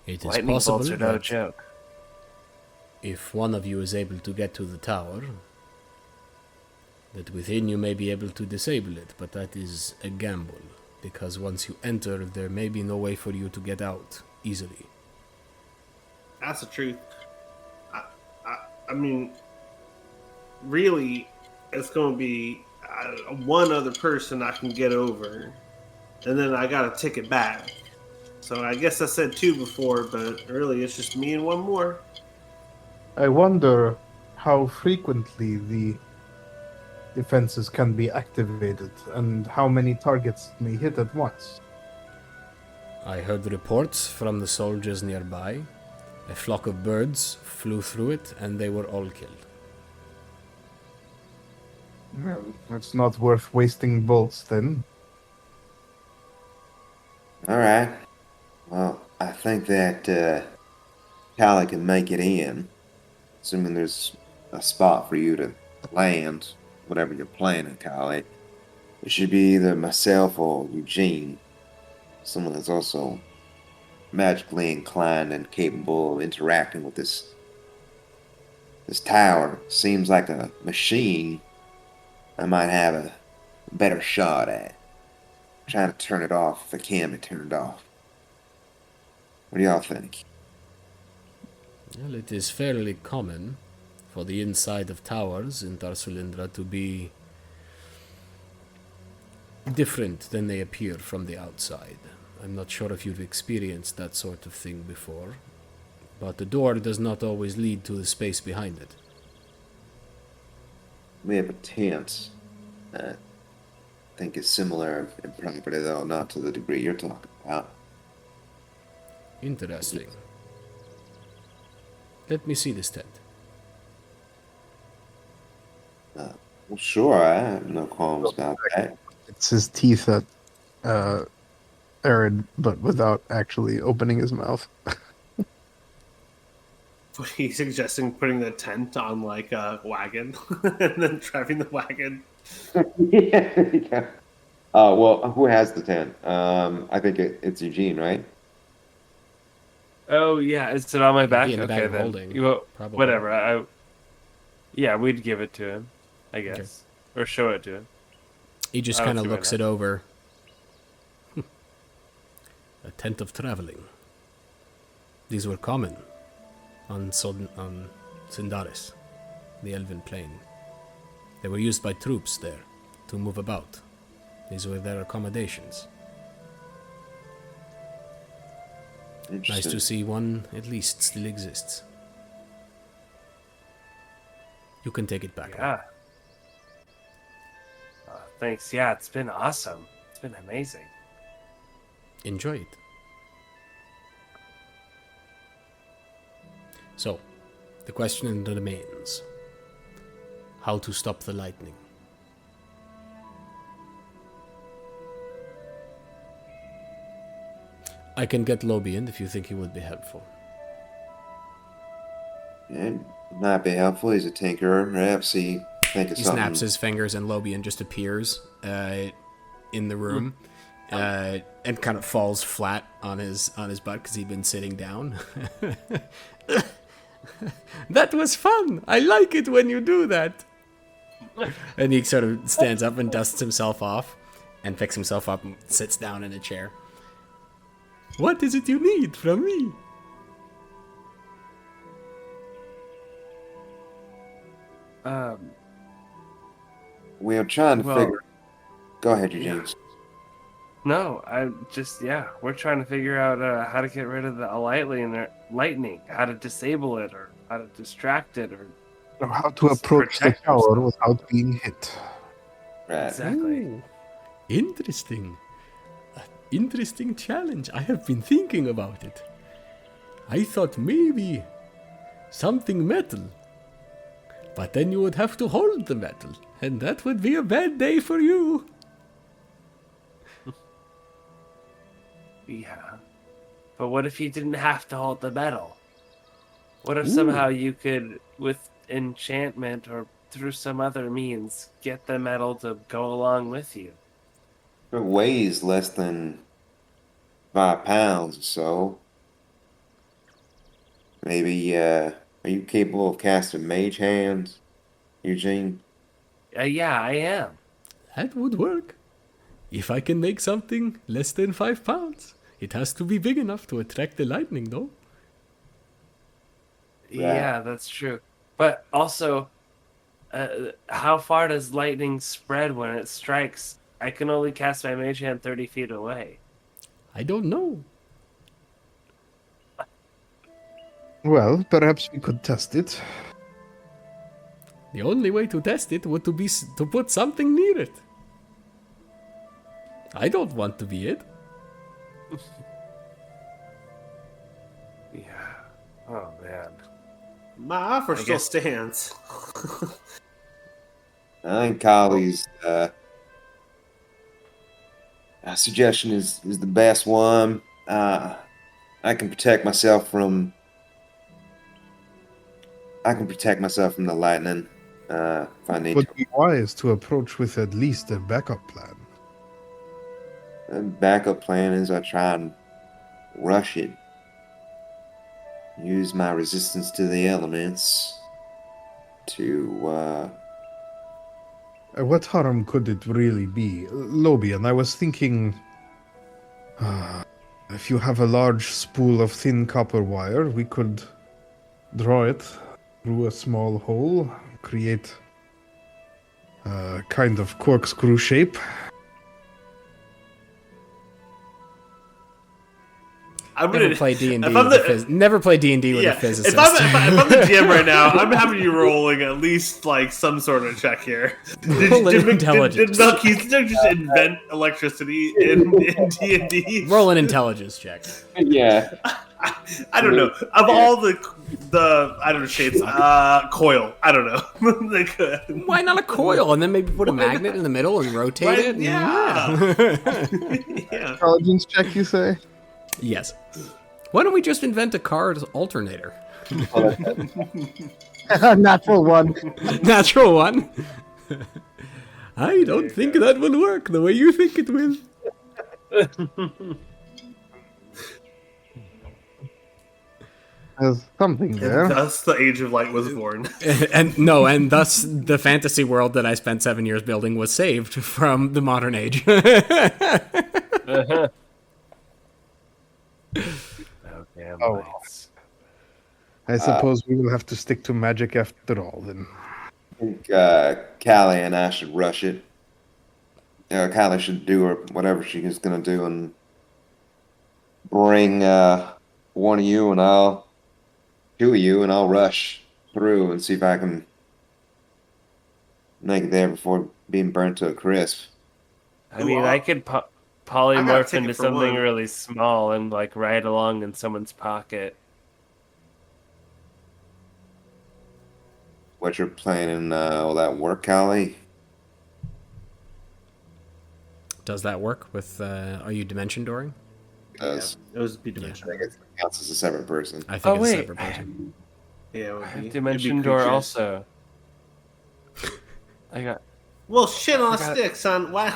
It is Lightning possible bolts are no that joke. if one of you is able to get to the tower, that within you may be able to disable it, but that is a gamble, because once you enter, there may be no way for you to get out easily. That's the truth. I mean, really, it's going to be one other person I can get over, and then I got to ticket back. So I guess I said 2 before, but really it's just me and one more. I wonder how frequently the defenses can be activated and how many targets may hit at once. I heard reports from the soldiers nearby. A flock of birds flew through it, and they were all killed. Well, it's not worth wasting bolts then. Alright. Well, I think that Callie can make it in. Assuming there's a spot for you to land, whatever you're planning, Callie. It should be either myself or Eugene. Someone that's also magically inclined and capable of interacting with this tower. Seems like a machine I might have a better shot at. Trying to turn it off if it can be turned off. What do y'all think? Well, it is fairly common for the inside of towers in Tarsulindra to be different than they appear from the outside. I'm not sure if you've experienced that sort of thing before, but the door does not always lead to the space behind it. We have a tent. I think it's similar in property, though not to the degree you're talking about. Interesting. Let me see this tent. Well, sure, I have no qualms about that. It's his teeth at Arid, but without actually opening his mouth. He's suggesting putting the tent on like a wagon and then driving the wagon. Yeah. Well, who has the tent? I think it's Eugene, right? Oh yeah, is it on my back? Be in the bag Okay, of then. holding, probably. Whatever. Yeah, we'd give it to him, I guess, or show it to him. He just I don't kind of see why looks not. it over. A tent of traveling. These were common on Sindaris, the Elven Plain. They were used by troops there to move about. These were their accommodations. Nice to see one, at least, still exists. You can take it back. Yeah. Thanks. Yeah, it's been awesome. It's been amazing. Enjoy it. So, the question remains: how to stop the lightning? I can get Lobian if you think he would be helpful. It might be helpful. He's a tinkerer. Perhaps he think of He something. snaps his fingers and Lobian just appears in the room and kind of falls flat on his butt because he'd been sitting down. That was fun. I like it when you do that. And he sort of stands up and dusts himself off and picks himself up and sits down in a chair. What is it you need from me? We are trying to Well- figure. Go ahead, Eugene. No, we're trying to figure out how to get rid of the lightning, how to disable it, or how to distract it, or How to approach the protect tower yourself. without being hit. Right. exactly. Ooh, interesting. Interesting challenge. I have been thinking about it. I thought maybe something metal. But then you would have to hold the metal, and that would be a bad day for you. Yeah. But what if you didn't have to hold the metal? What if somehow you could, with enchantment or through some other means, get the metal to go along with you? It weighs less than 5 pounds or so. Maybe, are you capable of casting mage hands, Eugene? Yeah, I am. That would work. If I can make something less than 5 pounds, it has to be big enough to attract the lightning, though. Yeah, that's true. But also, how far does lightning spread when it strikes? I can only cast my mage hand 30 feet away. I don't know. Well, perhaps we could test it. The only way to test it would be to put something near it. I don't want to be it. Yeah. Oh, man. My offer still guess- stands. I think Kylie's suggestion is the best one. I can protect myself from the lightning. If I need Would to. be wise to approach with at least a backup plan. The backup plan is I try and rush it. Use my resistance to the elements to What harm could it really be? Lobian, I was thinking... if you have a large spool of thin copper wire, we could draw it through a small hole, create a kind of corkscrew shape. I'm Never gonna play D&D if with I'm a the- Never play D&D with a Yeah, physicist. if I'm the GM right now, I'm having you rolling at least like some sort of check here. Roll an intelligence. Did Melchizedek just invent electricity in D&D? Roll an intelligence check. yeah. I don't know. Of all the I don't know shapes, coil. I don't know. Like, Why not a coil? And then maybe put a magnet in the middle and rotate right? it? Yeah. Yeah. Intelligence check, you say? Yes. Why don't we just invent a card alternator? Natural one. Natural one. I don't think that will work the way you think it will. There's something there. And thus the Age of Light was born. And thus the fantasy world that I spent 7 years building was saved from the modern age. Okay, Oh. lights. I suppose we will have to stick to magic after all, then. I think Callie and I should rush it. Callie should do whatever she is going to do and bring one of you and two of you, and I'll rush through and see if I can make it there before being burnt to a crisp. I mean, I could polymorph into something really small and like ride along in someone's pocket. What you're planning, will that work, Callie? Does that work with, are you dimension dooring? Does. It was be I dimensional. think it counts as a separate person. I think Oh, it's a wait. separate person. Yeah, it would be. Dimension it'd be door creatures. also. I got. Well, shit on a forgot. stick, son. Why?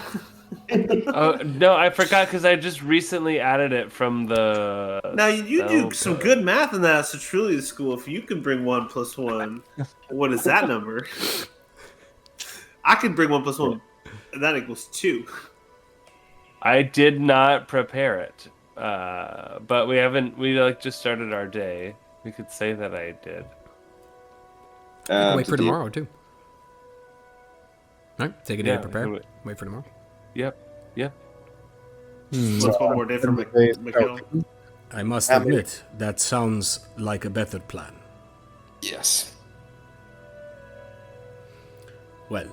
Oh no, I forgot because I just recently added it from the. Now you do spell some book. good math in that Cetrulia school. If you can bring 1 + 1, what is that number? I can bring 1 + 1, and that equals 2. I did not prepare it, but we haven't. We just started our day. We could say that I did. Wait for tomorrow, too. All right, take a day Yeah, to prepare. we can Wait for tomorrow. Yep. What's one more day for Mikhail? I must Have we- admit, that sounds like a better plan. Yes. Well,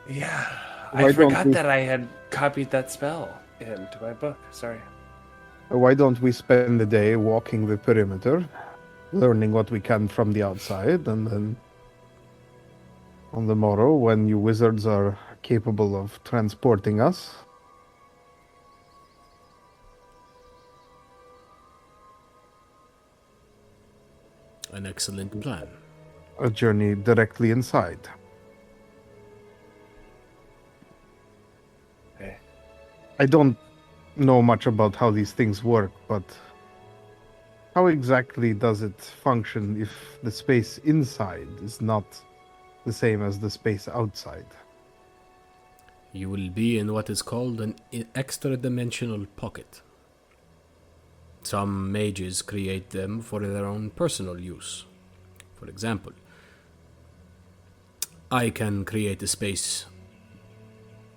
Yeah, Why I don't forgot we- that I had copied that spell into my book. Sorry. Why don't we spend the day walking the perimeter, learning what we can from the outside, and then on the morrow, when you wizards are capable of transporting us, An excellent plan. a journey directly inside. Okay. I don't know much about how these things work, but how exactly does it function if the space inside is not the same as the space outside? You will be in what is called an extra-dimensional pocket. Some mages create them for their own personal use. For example, I can create a space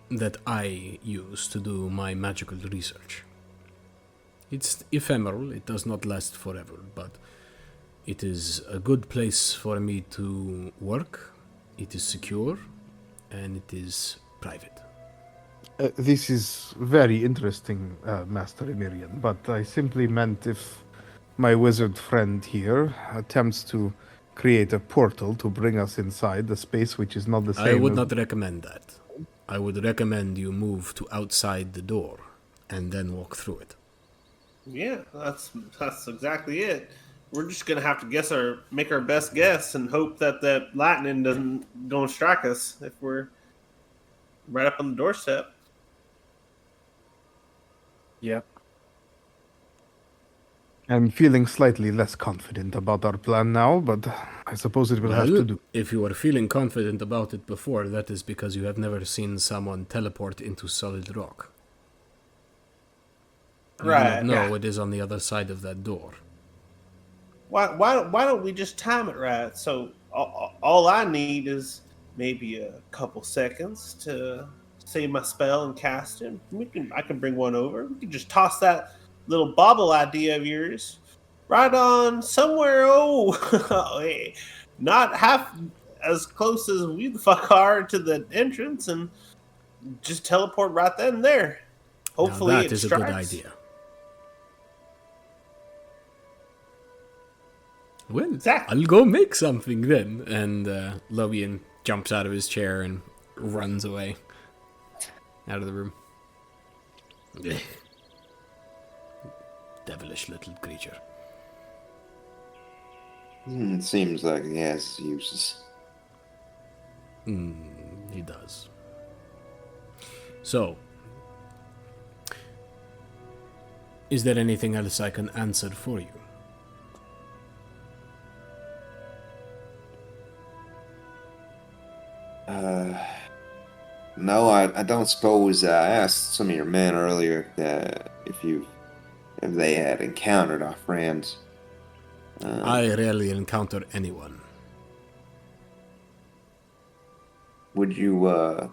that I use to do my magical research. It's ephemeral, it does not last forever, but it is a good place for me to work, it is secure, and it is private. This is very interesting, Master Emerion, but I simply meant if my wizard friend here attempts to create a portal to bring us inside the space which is not the same. I would not recommend that. I would recommend you move to outside the door and then walk through it. Yeah, that's exactly it. We're just gonna have to make our best guess and hope that that lightning doesn't go and strike us if we're right up on the doorstep. Yep. I'm feeling slightly less confident about our plan now, but I suppose it will have to do. If you were feeling confident about it before, that is because you have never seen someone teleport into solid rock. You Right. do not know Yeah. it is on the other side of that door. Why don't we just time it right? So all I need is maybe a couple seconds to say my spell and cast it. I can bring one over. We can just toss that little bobble idea of yours right on somewhere. Hey, not half as close as we the fuck are to the entrance, and just teleport right then and there. Hopefully, now that it is strikes. a good idea. Well, Exactly. I'll go make something then. And Lovian jumps out of his chair and runs away out of the room. Ugh. Devilish little creature. It seems like he has uses. He does. So, is there anything else I can answer for you? No, I don't suppose. I asked some of your men earlier if they had encountered our friends. I rarely encounter anyone. Would you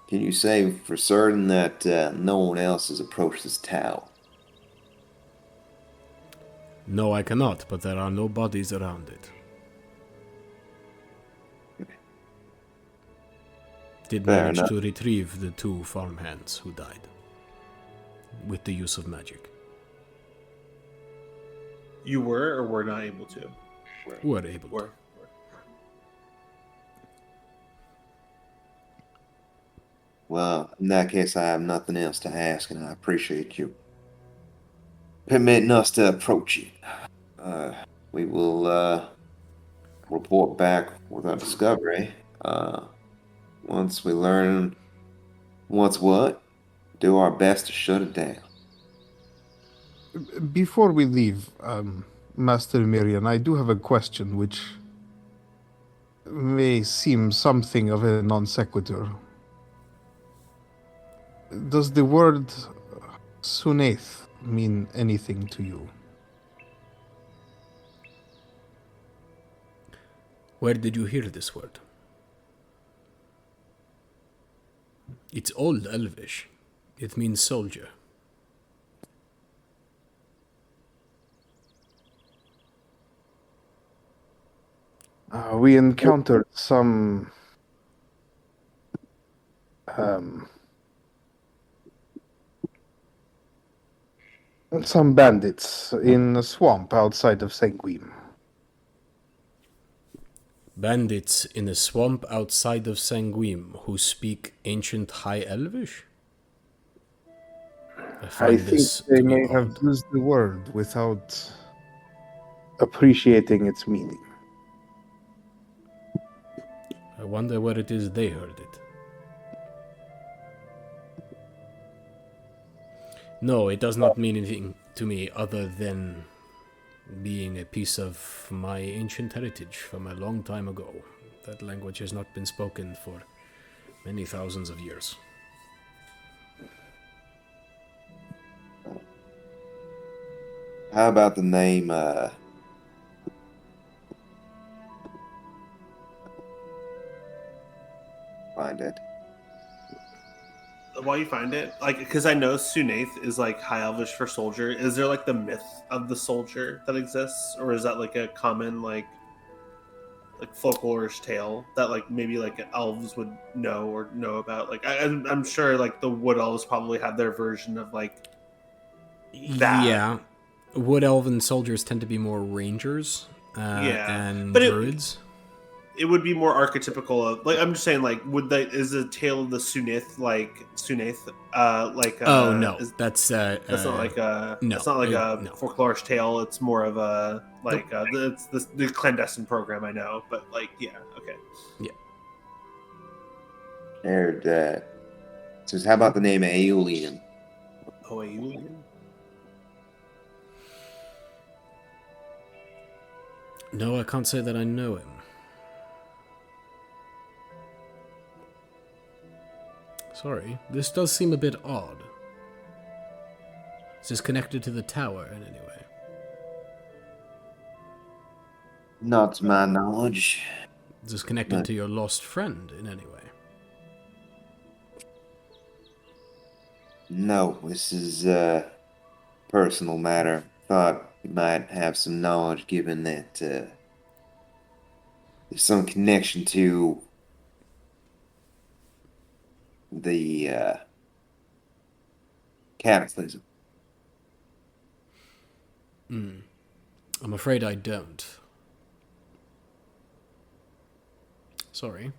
can you say for certain that no one else has approached this tower? No, I cannot, but there are no bodies around it. Did Fair manage enough. to retrieve the 2 farmhands who died with the use of magic. You were or were not able to? Were able to. Were. Well, in that case, I have nothing else to ask, and I appreciate you permitting us to approach you. We will report back with our discovery. Once we learn what's what, do our best to shut it down. Before we leave, Master Emerion, I do have a question which may seem something of a non sequitur. Does the word Sunaith mean anything to you? Where did you hear this word? It's Old Elvish. It means soldier. We encountered some Some bandits in a swamp outside of Sanguim. Bandits in a swamp outside of Sanguim who speak ancient High Elvish? I I find think this they to be may have odd. used the word without appreciating its meaning. I wonder where it is they heard it. No, it does not mean anything to me other than being a piece of my ancient heritage from a long time ago. That language has not been spoken for many thousands of years. How about the name, find it. While you find it, like, because I know Sunaith is like High Elvish for soldier. Is there like the myth of the soldier that exists, or is that like a common like folklorish tale that like maybe like elves would know or know about? Like, I'm sure like the wood elves probably have their version of like that. Yeah. Wood elven soldiers tend to be more rangers and but druids. it would be more archetypical of like I'm just saying like would that is the tale of the Sunaith Oh no, that's not like a no, it's not like a no. folklorish tale. It's more of a like it's the clandestine program I know, but like yeah, okay. There, says, how about the name Aeolian? Oh, Eugene. No, I can't say that I know him. Sorry, this does seem a bit odd. Is this connected to the tower in any way? Not to my knowledge. Is this connected to your lost friend in any way? No, this is a personal matter. Thought you might have some knowledge given that there's some connection to the cataclysm. I'm afraid I don't. Sorry.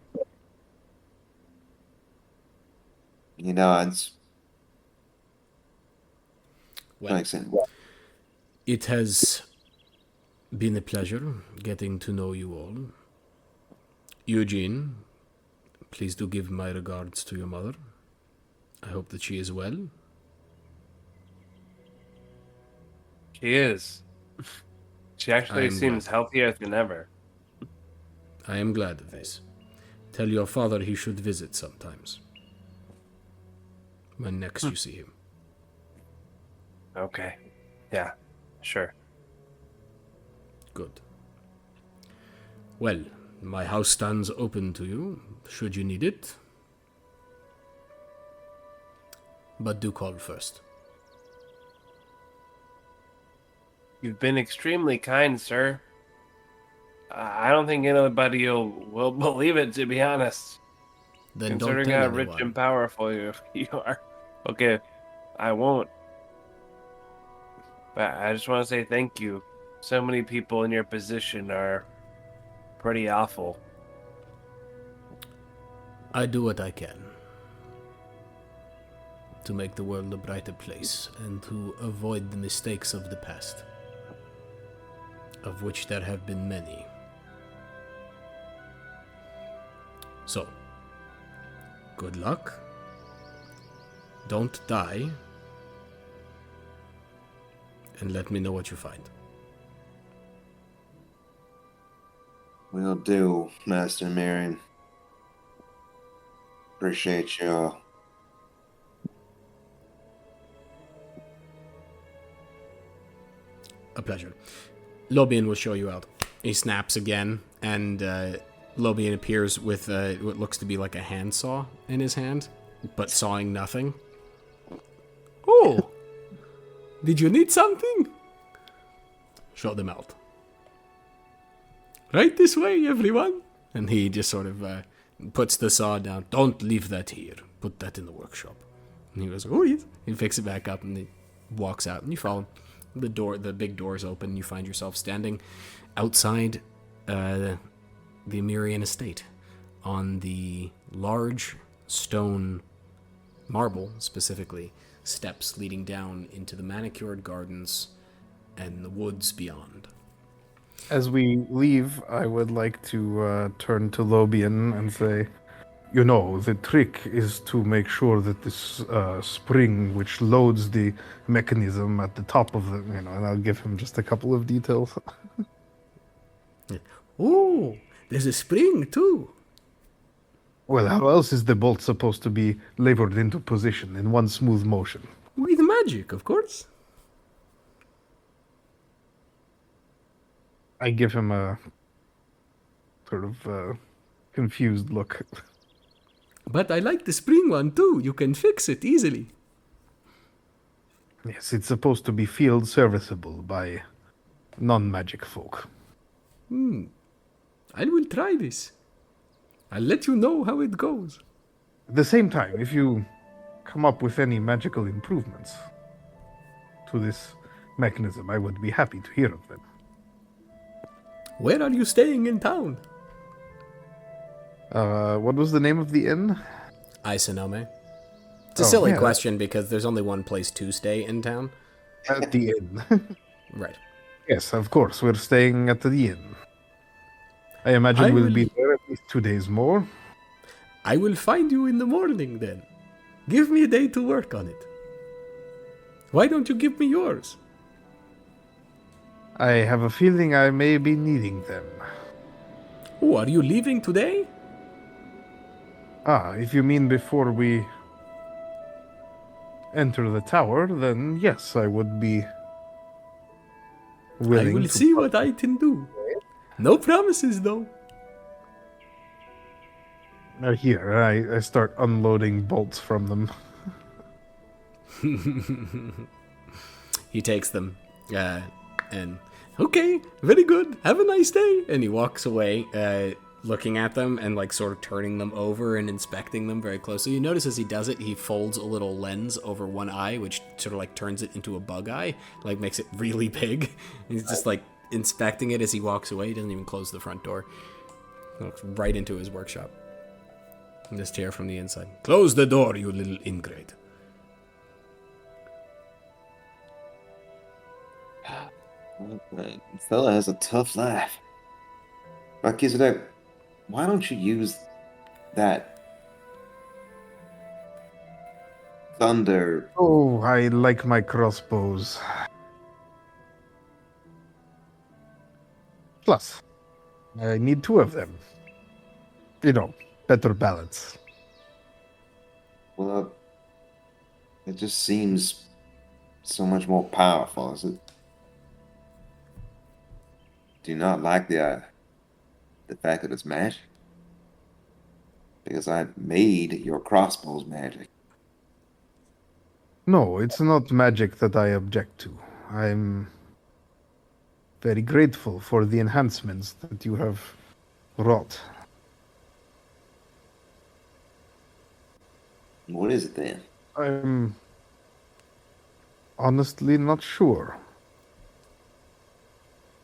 You know, it's Well, makes sense. it has been a pleasure getting to know you all. Eugene, please do give my regards to your mother. I hope that she is well. She is. She actually seems healthier than ever. I am glad of this. Tell your father he should visit sometimes. When next you see him. Okay. Yeah, sure. Good. Well, my house stands open to you, should you need it. But do call first. You've been extremely kind, sir. I don't think anybody will believe it, to be honest. Then Considering don't how tell rich anyone. and powerful you are. Okay, I won't. But I just want to say thank you. So many people in your position are pretty awful. I do what I can to make the world a brighter place and to avoid the mistakes of the past, of which there have been many. So, good luck. Don't die. And let me know what you find. Will do, Master Emerion. Appreciate you. A pleasure. Lobian will show you out. He snaps again, and Lobian appears with what looks to be like a handsaw in his hand, but sawing nothing. Oh! Did you need something? Show them out. Right this way, everyone. And he just sort of puts the saw down. Don't leave that here. Put that in the workshop. And he goes, oh yes. He picks it back up and he walks out, and you follow. The big doors open. You find yourself standing outside the Emerion estate on the large stone marble, specifically, steps leading down into the manicured gardens and the woods beyond. As we leave, I would like to turn to Lobian and say, you know, the trick is to make sure that this spring, which loads the mechanism at the top of the, and I'll give him just a couple of details. Oh, there's a spring too. Well, how else is the bolt supposed to be levered into position in one smooth motion? With magic, of course. I give him a sort of confused look. But I like the spring one too. You can fix it easily. Yes, it's supposed to be field serviceable by non-magic folk. I will try this. I'll let you know how it goes. At the same time, if you come up with any magical improvements to this mechanism, I would be happy to hear of them. Where are you staying in town? What was the name of the inn? Isanome. It's a silly yeah. question because there's only one place to stay in town. At the inn. Right. Yes, of course, we're staying at the inn. I imagine we'll be there at least 2 days more. I will find you in the morning then. Give me a day to work on it. Why don't you give me yours? I have a feeling I may be needing them. Oh, are you leaving today? Ah, if you mean before we enter the tower, then yes, I would be willing I will to see what I can do. No promises, though. Here, I start unloading bolts from them. He takes them, and okay, very good. Have a nice day. And he walks away, looking at them and like sort of turning them over and inspecting them very closely. You notice as he does it, he folds a little lens over one eye, which sort of like turns it into a bug eye, like makes it really big. And he's just like inspecting it as he walks away. He doesn't even close the front door. He looks right into his workshop. And just hear from the inside. Close the door, you little ingrate. That fella has a tough life. Melchizedek, why don't you use that thunder? Oh, I like my crossbows. Plus, I need 2 of them. You know, better balance. Well, it just seems so much more powerful. Is it? Do you not like the fact that it's magic? Because I made your crossbows magic. No, it's not magic that I object to. I'm very grateful for the enhancements that you have wrought. What is it then? I'm honestly not sure.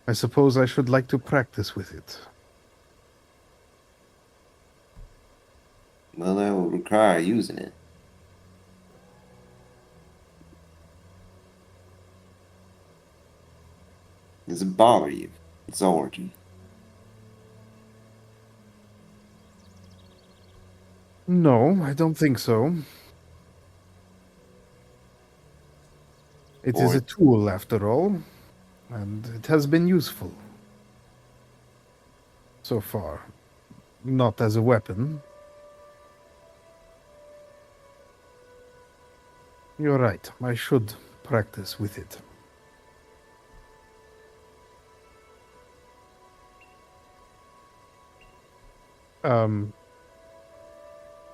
I suppose I should like to practice with it. Well, that will require using it. Does it bother you? Its origin? No, I don't think so. It is a tool, after all, and it has been useful. So far. Not as a weapon. You're right, I should practice with it.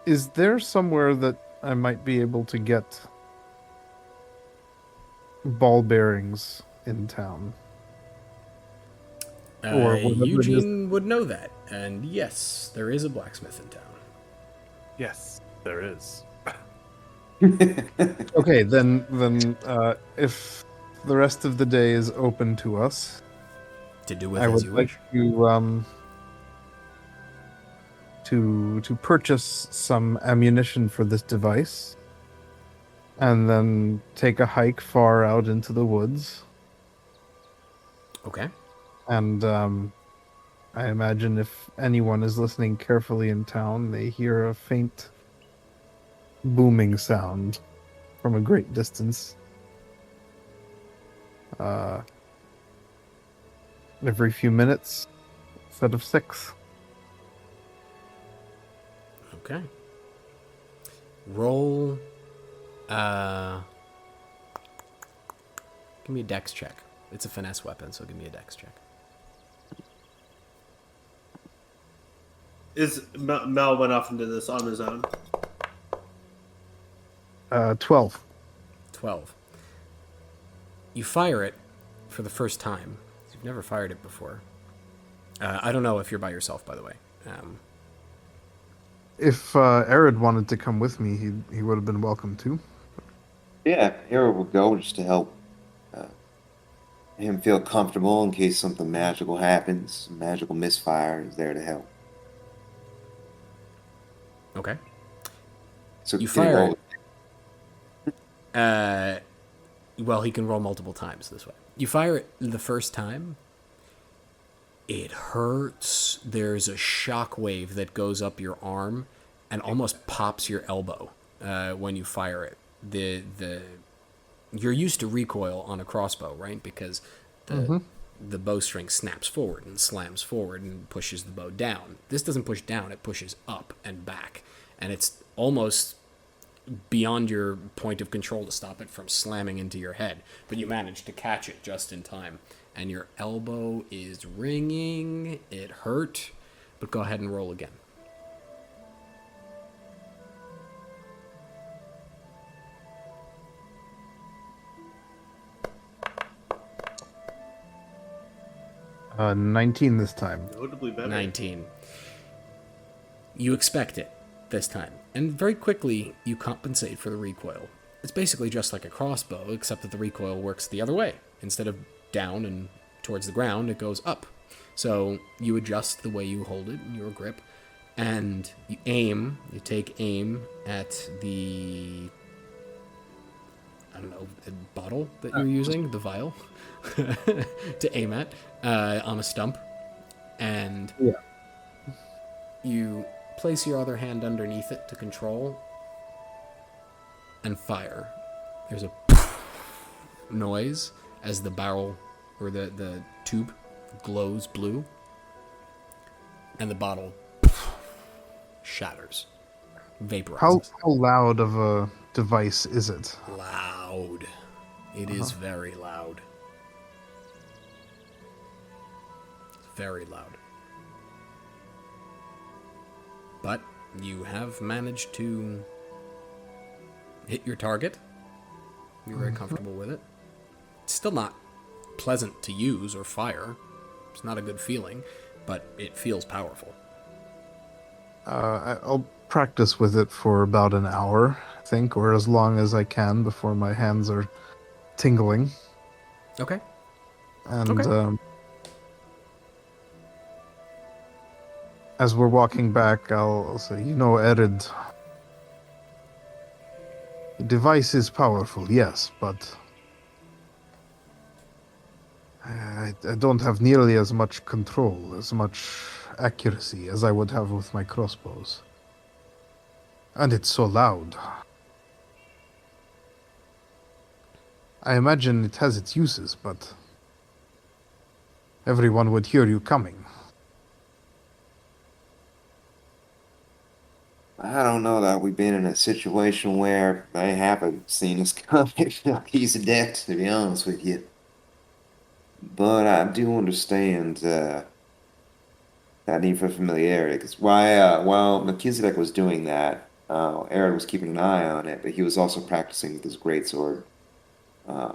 Is there somewhere that I might be able to get ball bearings in town? Or whatever it is. Eugene would know that, and yes, there is a blacksmith in town. Yes, there is. Okay, then if the rest of the day is open to us, To do with I as would you like wish. to purchase some ammunition for this device, and then take a hike far out into the woods. Okay. And I imagine if anyone is listening carefully in town, they hear a faint booming sound from a great distance. Uh, every few minutes, instead of 6. Okay. Roll. Give me a dex check. It's a finesse weapon, so give me a dex check. Mel went off into this on his own? 12. 12. You fire it for the first time. You've never fired it before. I don't know if you're by yourself, by the way. If Arid wanted to come with me, he would have been welcome too. Yeah, Hero will go just to help him feel comfortable in case something magical happens. Magical misfire is there to help. Okay. So You can he fire roll it. Well, he can roll multiple times this way. You fire it the first time. It hurts. There's a shock wave that goes up your arm and almost pops your elbow when you fire it. You're used to recoil on a crossbow, right? Because the bowstring snaps forward and slams forward and pushes the bow down. This doesn't push down, it pushes up and back. And it's almost beyond your point of control to stop it from slamming into your head. But you manage to catch it just in time. And your elbow is ringing. It hurt. But go ahead and roll again. Uh, 19 this time. Notably better. 19. You expect it this time. And very quickly, you compensate for the recoil. It's basically just like a crossbow, except that the recoil works the other way. Instead of down and towards the ground, it goes up. So you adjust the way you hold it in your grip, and you aim. You take aim at the, I don't know, the bottle that you're using, the vial, to aim at on a stump. And you place your other hand underneath it to control and fire. There's a noise as the barrel or the tube glows blue and the bottle shatters, vaporizes. How loud of a device is it? Loud. It is very loud. Very loud. But you have managed to hit your target. You're very comfortable with it. It's still not pleasant to use or fire. It's not a good feeling, but it feels powerful. I'll practice with it for about an hour, I think, or as long as I can before my hands are tingling. Okay. And Okay. As we're walking back, I'll say, Erid, the device is powerful, yes, but I don't have nearly as much control, as much accuracy as I would have with my crossbows. And it's so loud. I imagine it has its uses, but everyone would hear you coming. I don't know that we've been in a situation where they haven't seen us coming. He's a dick, to be honest with you. But I do understand that need for familiarity. Because while Melchizedek was doing that, Aaron was keeping an eye on it, but he was also practicing with his greatsword,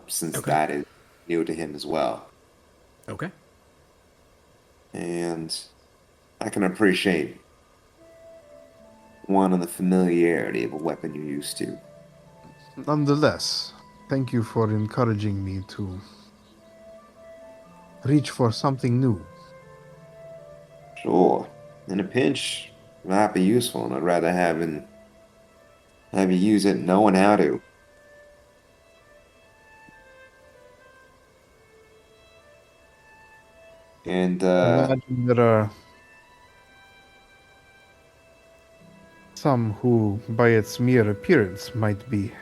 since Okay. that is new to him as well. Okay. And I can appreciate one, on the familiarity of a weapon you're used to. Nonetheless, thank you for encouraging me to reach for something new. Sure. In a pinch, it might be useful, and I'd rather have you use it knowing how to. And Imagine there are some who, by its mere appearance, might be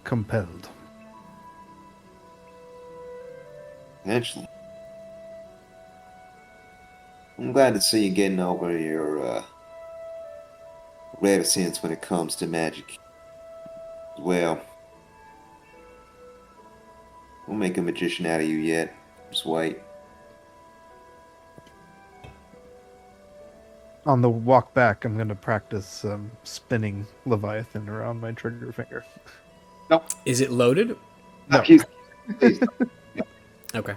compelled. eventually, I'm glad to see you getting over your reticence when it comes to magic. Well, we'll make a magician out of you yet. Just wait. On the walk back, I'm going to practice spinning Leviathan around my trigger finger. Is it loaded? No. Please. Okay.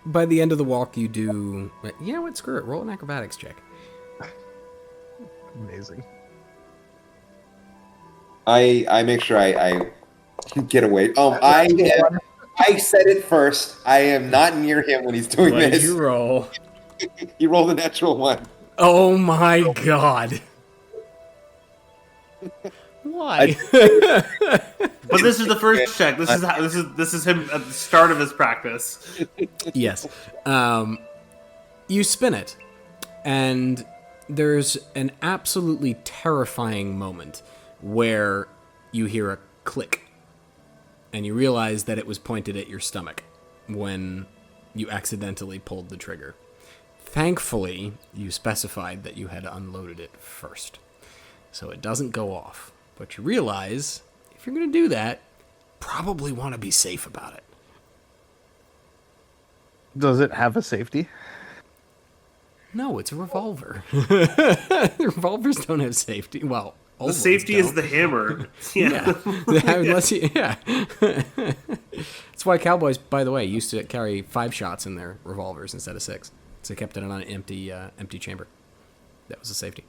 By the end of the walk, you do... You know what? Screw it. Roll an acrobatics check. Amazing. I make sure I get away. I said it first. I am not near him when he's doing What did this. you roll? He rolled a natural one. Oh my god. Why? But this is the first check. This is him at the start of his practice. Yes. You spin it, and there's an absolutely terrifying moment where you hear a click, and you realize that it was pointed at your stomach when you accidentally pulled the trigger. Thankfully, you specified that you had unloaded it first, so it doesn't go off. But you realize, if you're going to do that, probably want to be safe about it. Does it have a safety? No, it's a revolver. Revolvers don't have safety. Well, old The ones safety is don't. the hammer. Yeah. Unless you, yeah. That's why cowboys, by the way, used to carry 5 shots in their revolvers instead of 6. So they kept it on an empty chamber. That was a safety.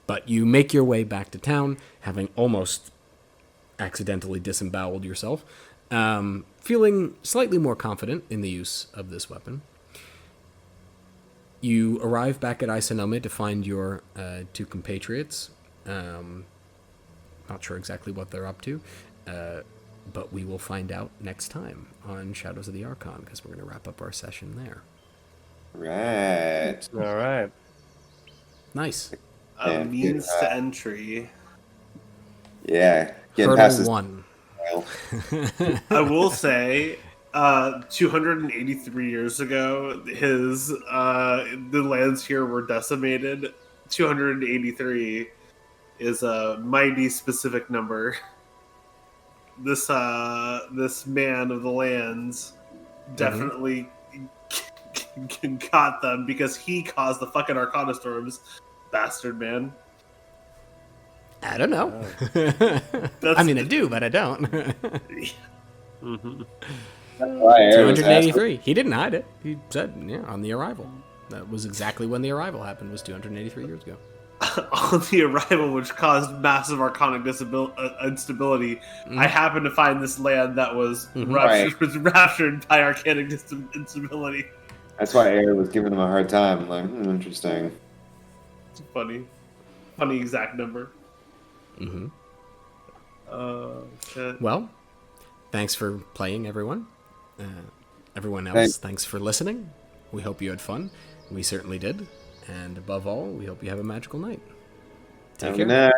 But you make your way back to town, having almost accidentally disemboweled yourself, feeling slightly more confident in the use of this weapon. You arrive back at Isanome to find your 2 compatriots. Not sure exactly what they're up to, but we will find out next time on Shadows of the Arcan, because we're going to wrap up our session there. Right. All right. Nice. A means to entry. Yeah. Getting past Hurdle this 1. while. I will say, 283 years ago, the lands here were decimated. 283 is a mighty specific number. This man of the lands definitely got them because he caused the fucking Arcana storms. Bastard man. I don't know. That's- I mean, I do, but I don't. Mm-hmm. Why Aaron was asking. 283. He didn't hide it. He said, yeah, on the arrival. That was exactly when the arrival happened, was 283 years ago. On the arrival, which caused massive arcanic instability, I happened to find this land that was raptured by arcanic instability. That's why Aaron was giving him a hard time. Like, interesting. It's funny exact number. Mm-hmm. Shit. Well, thanks for playing, everyone. Everyone else, thanks for listening. We hope you had fun. We certainly did. And above all, we hope you have a magical night. Take care. Good night.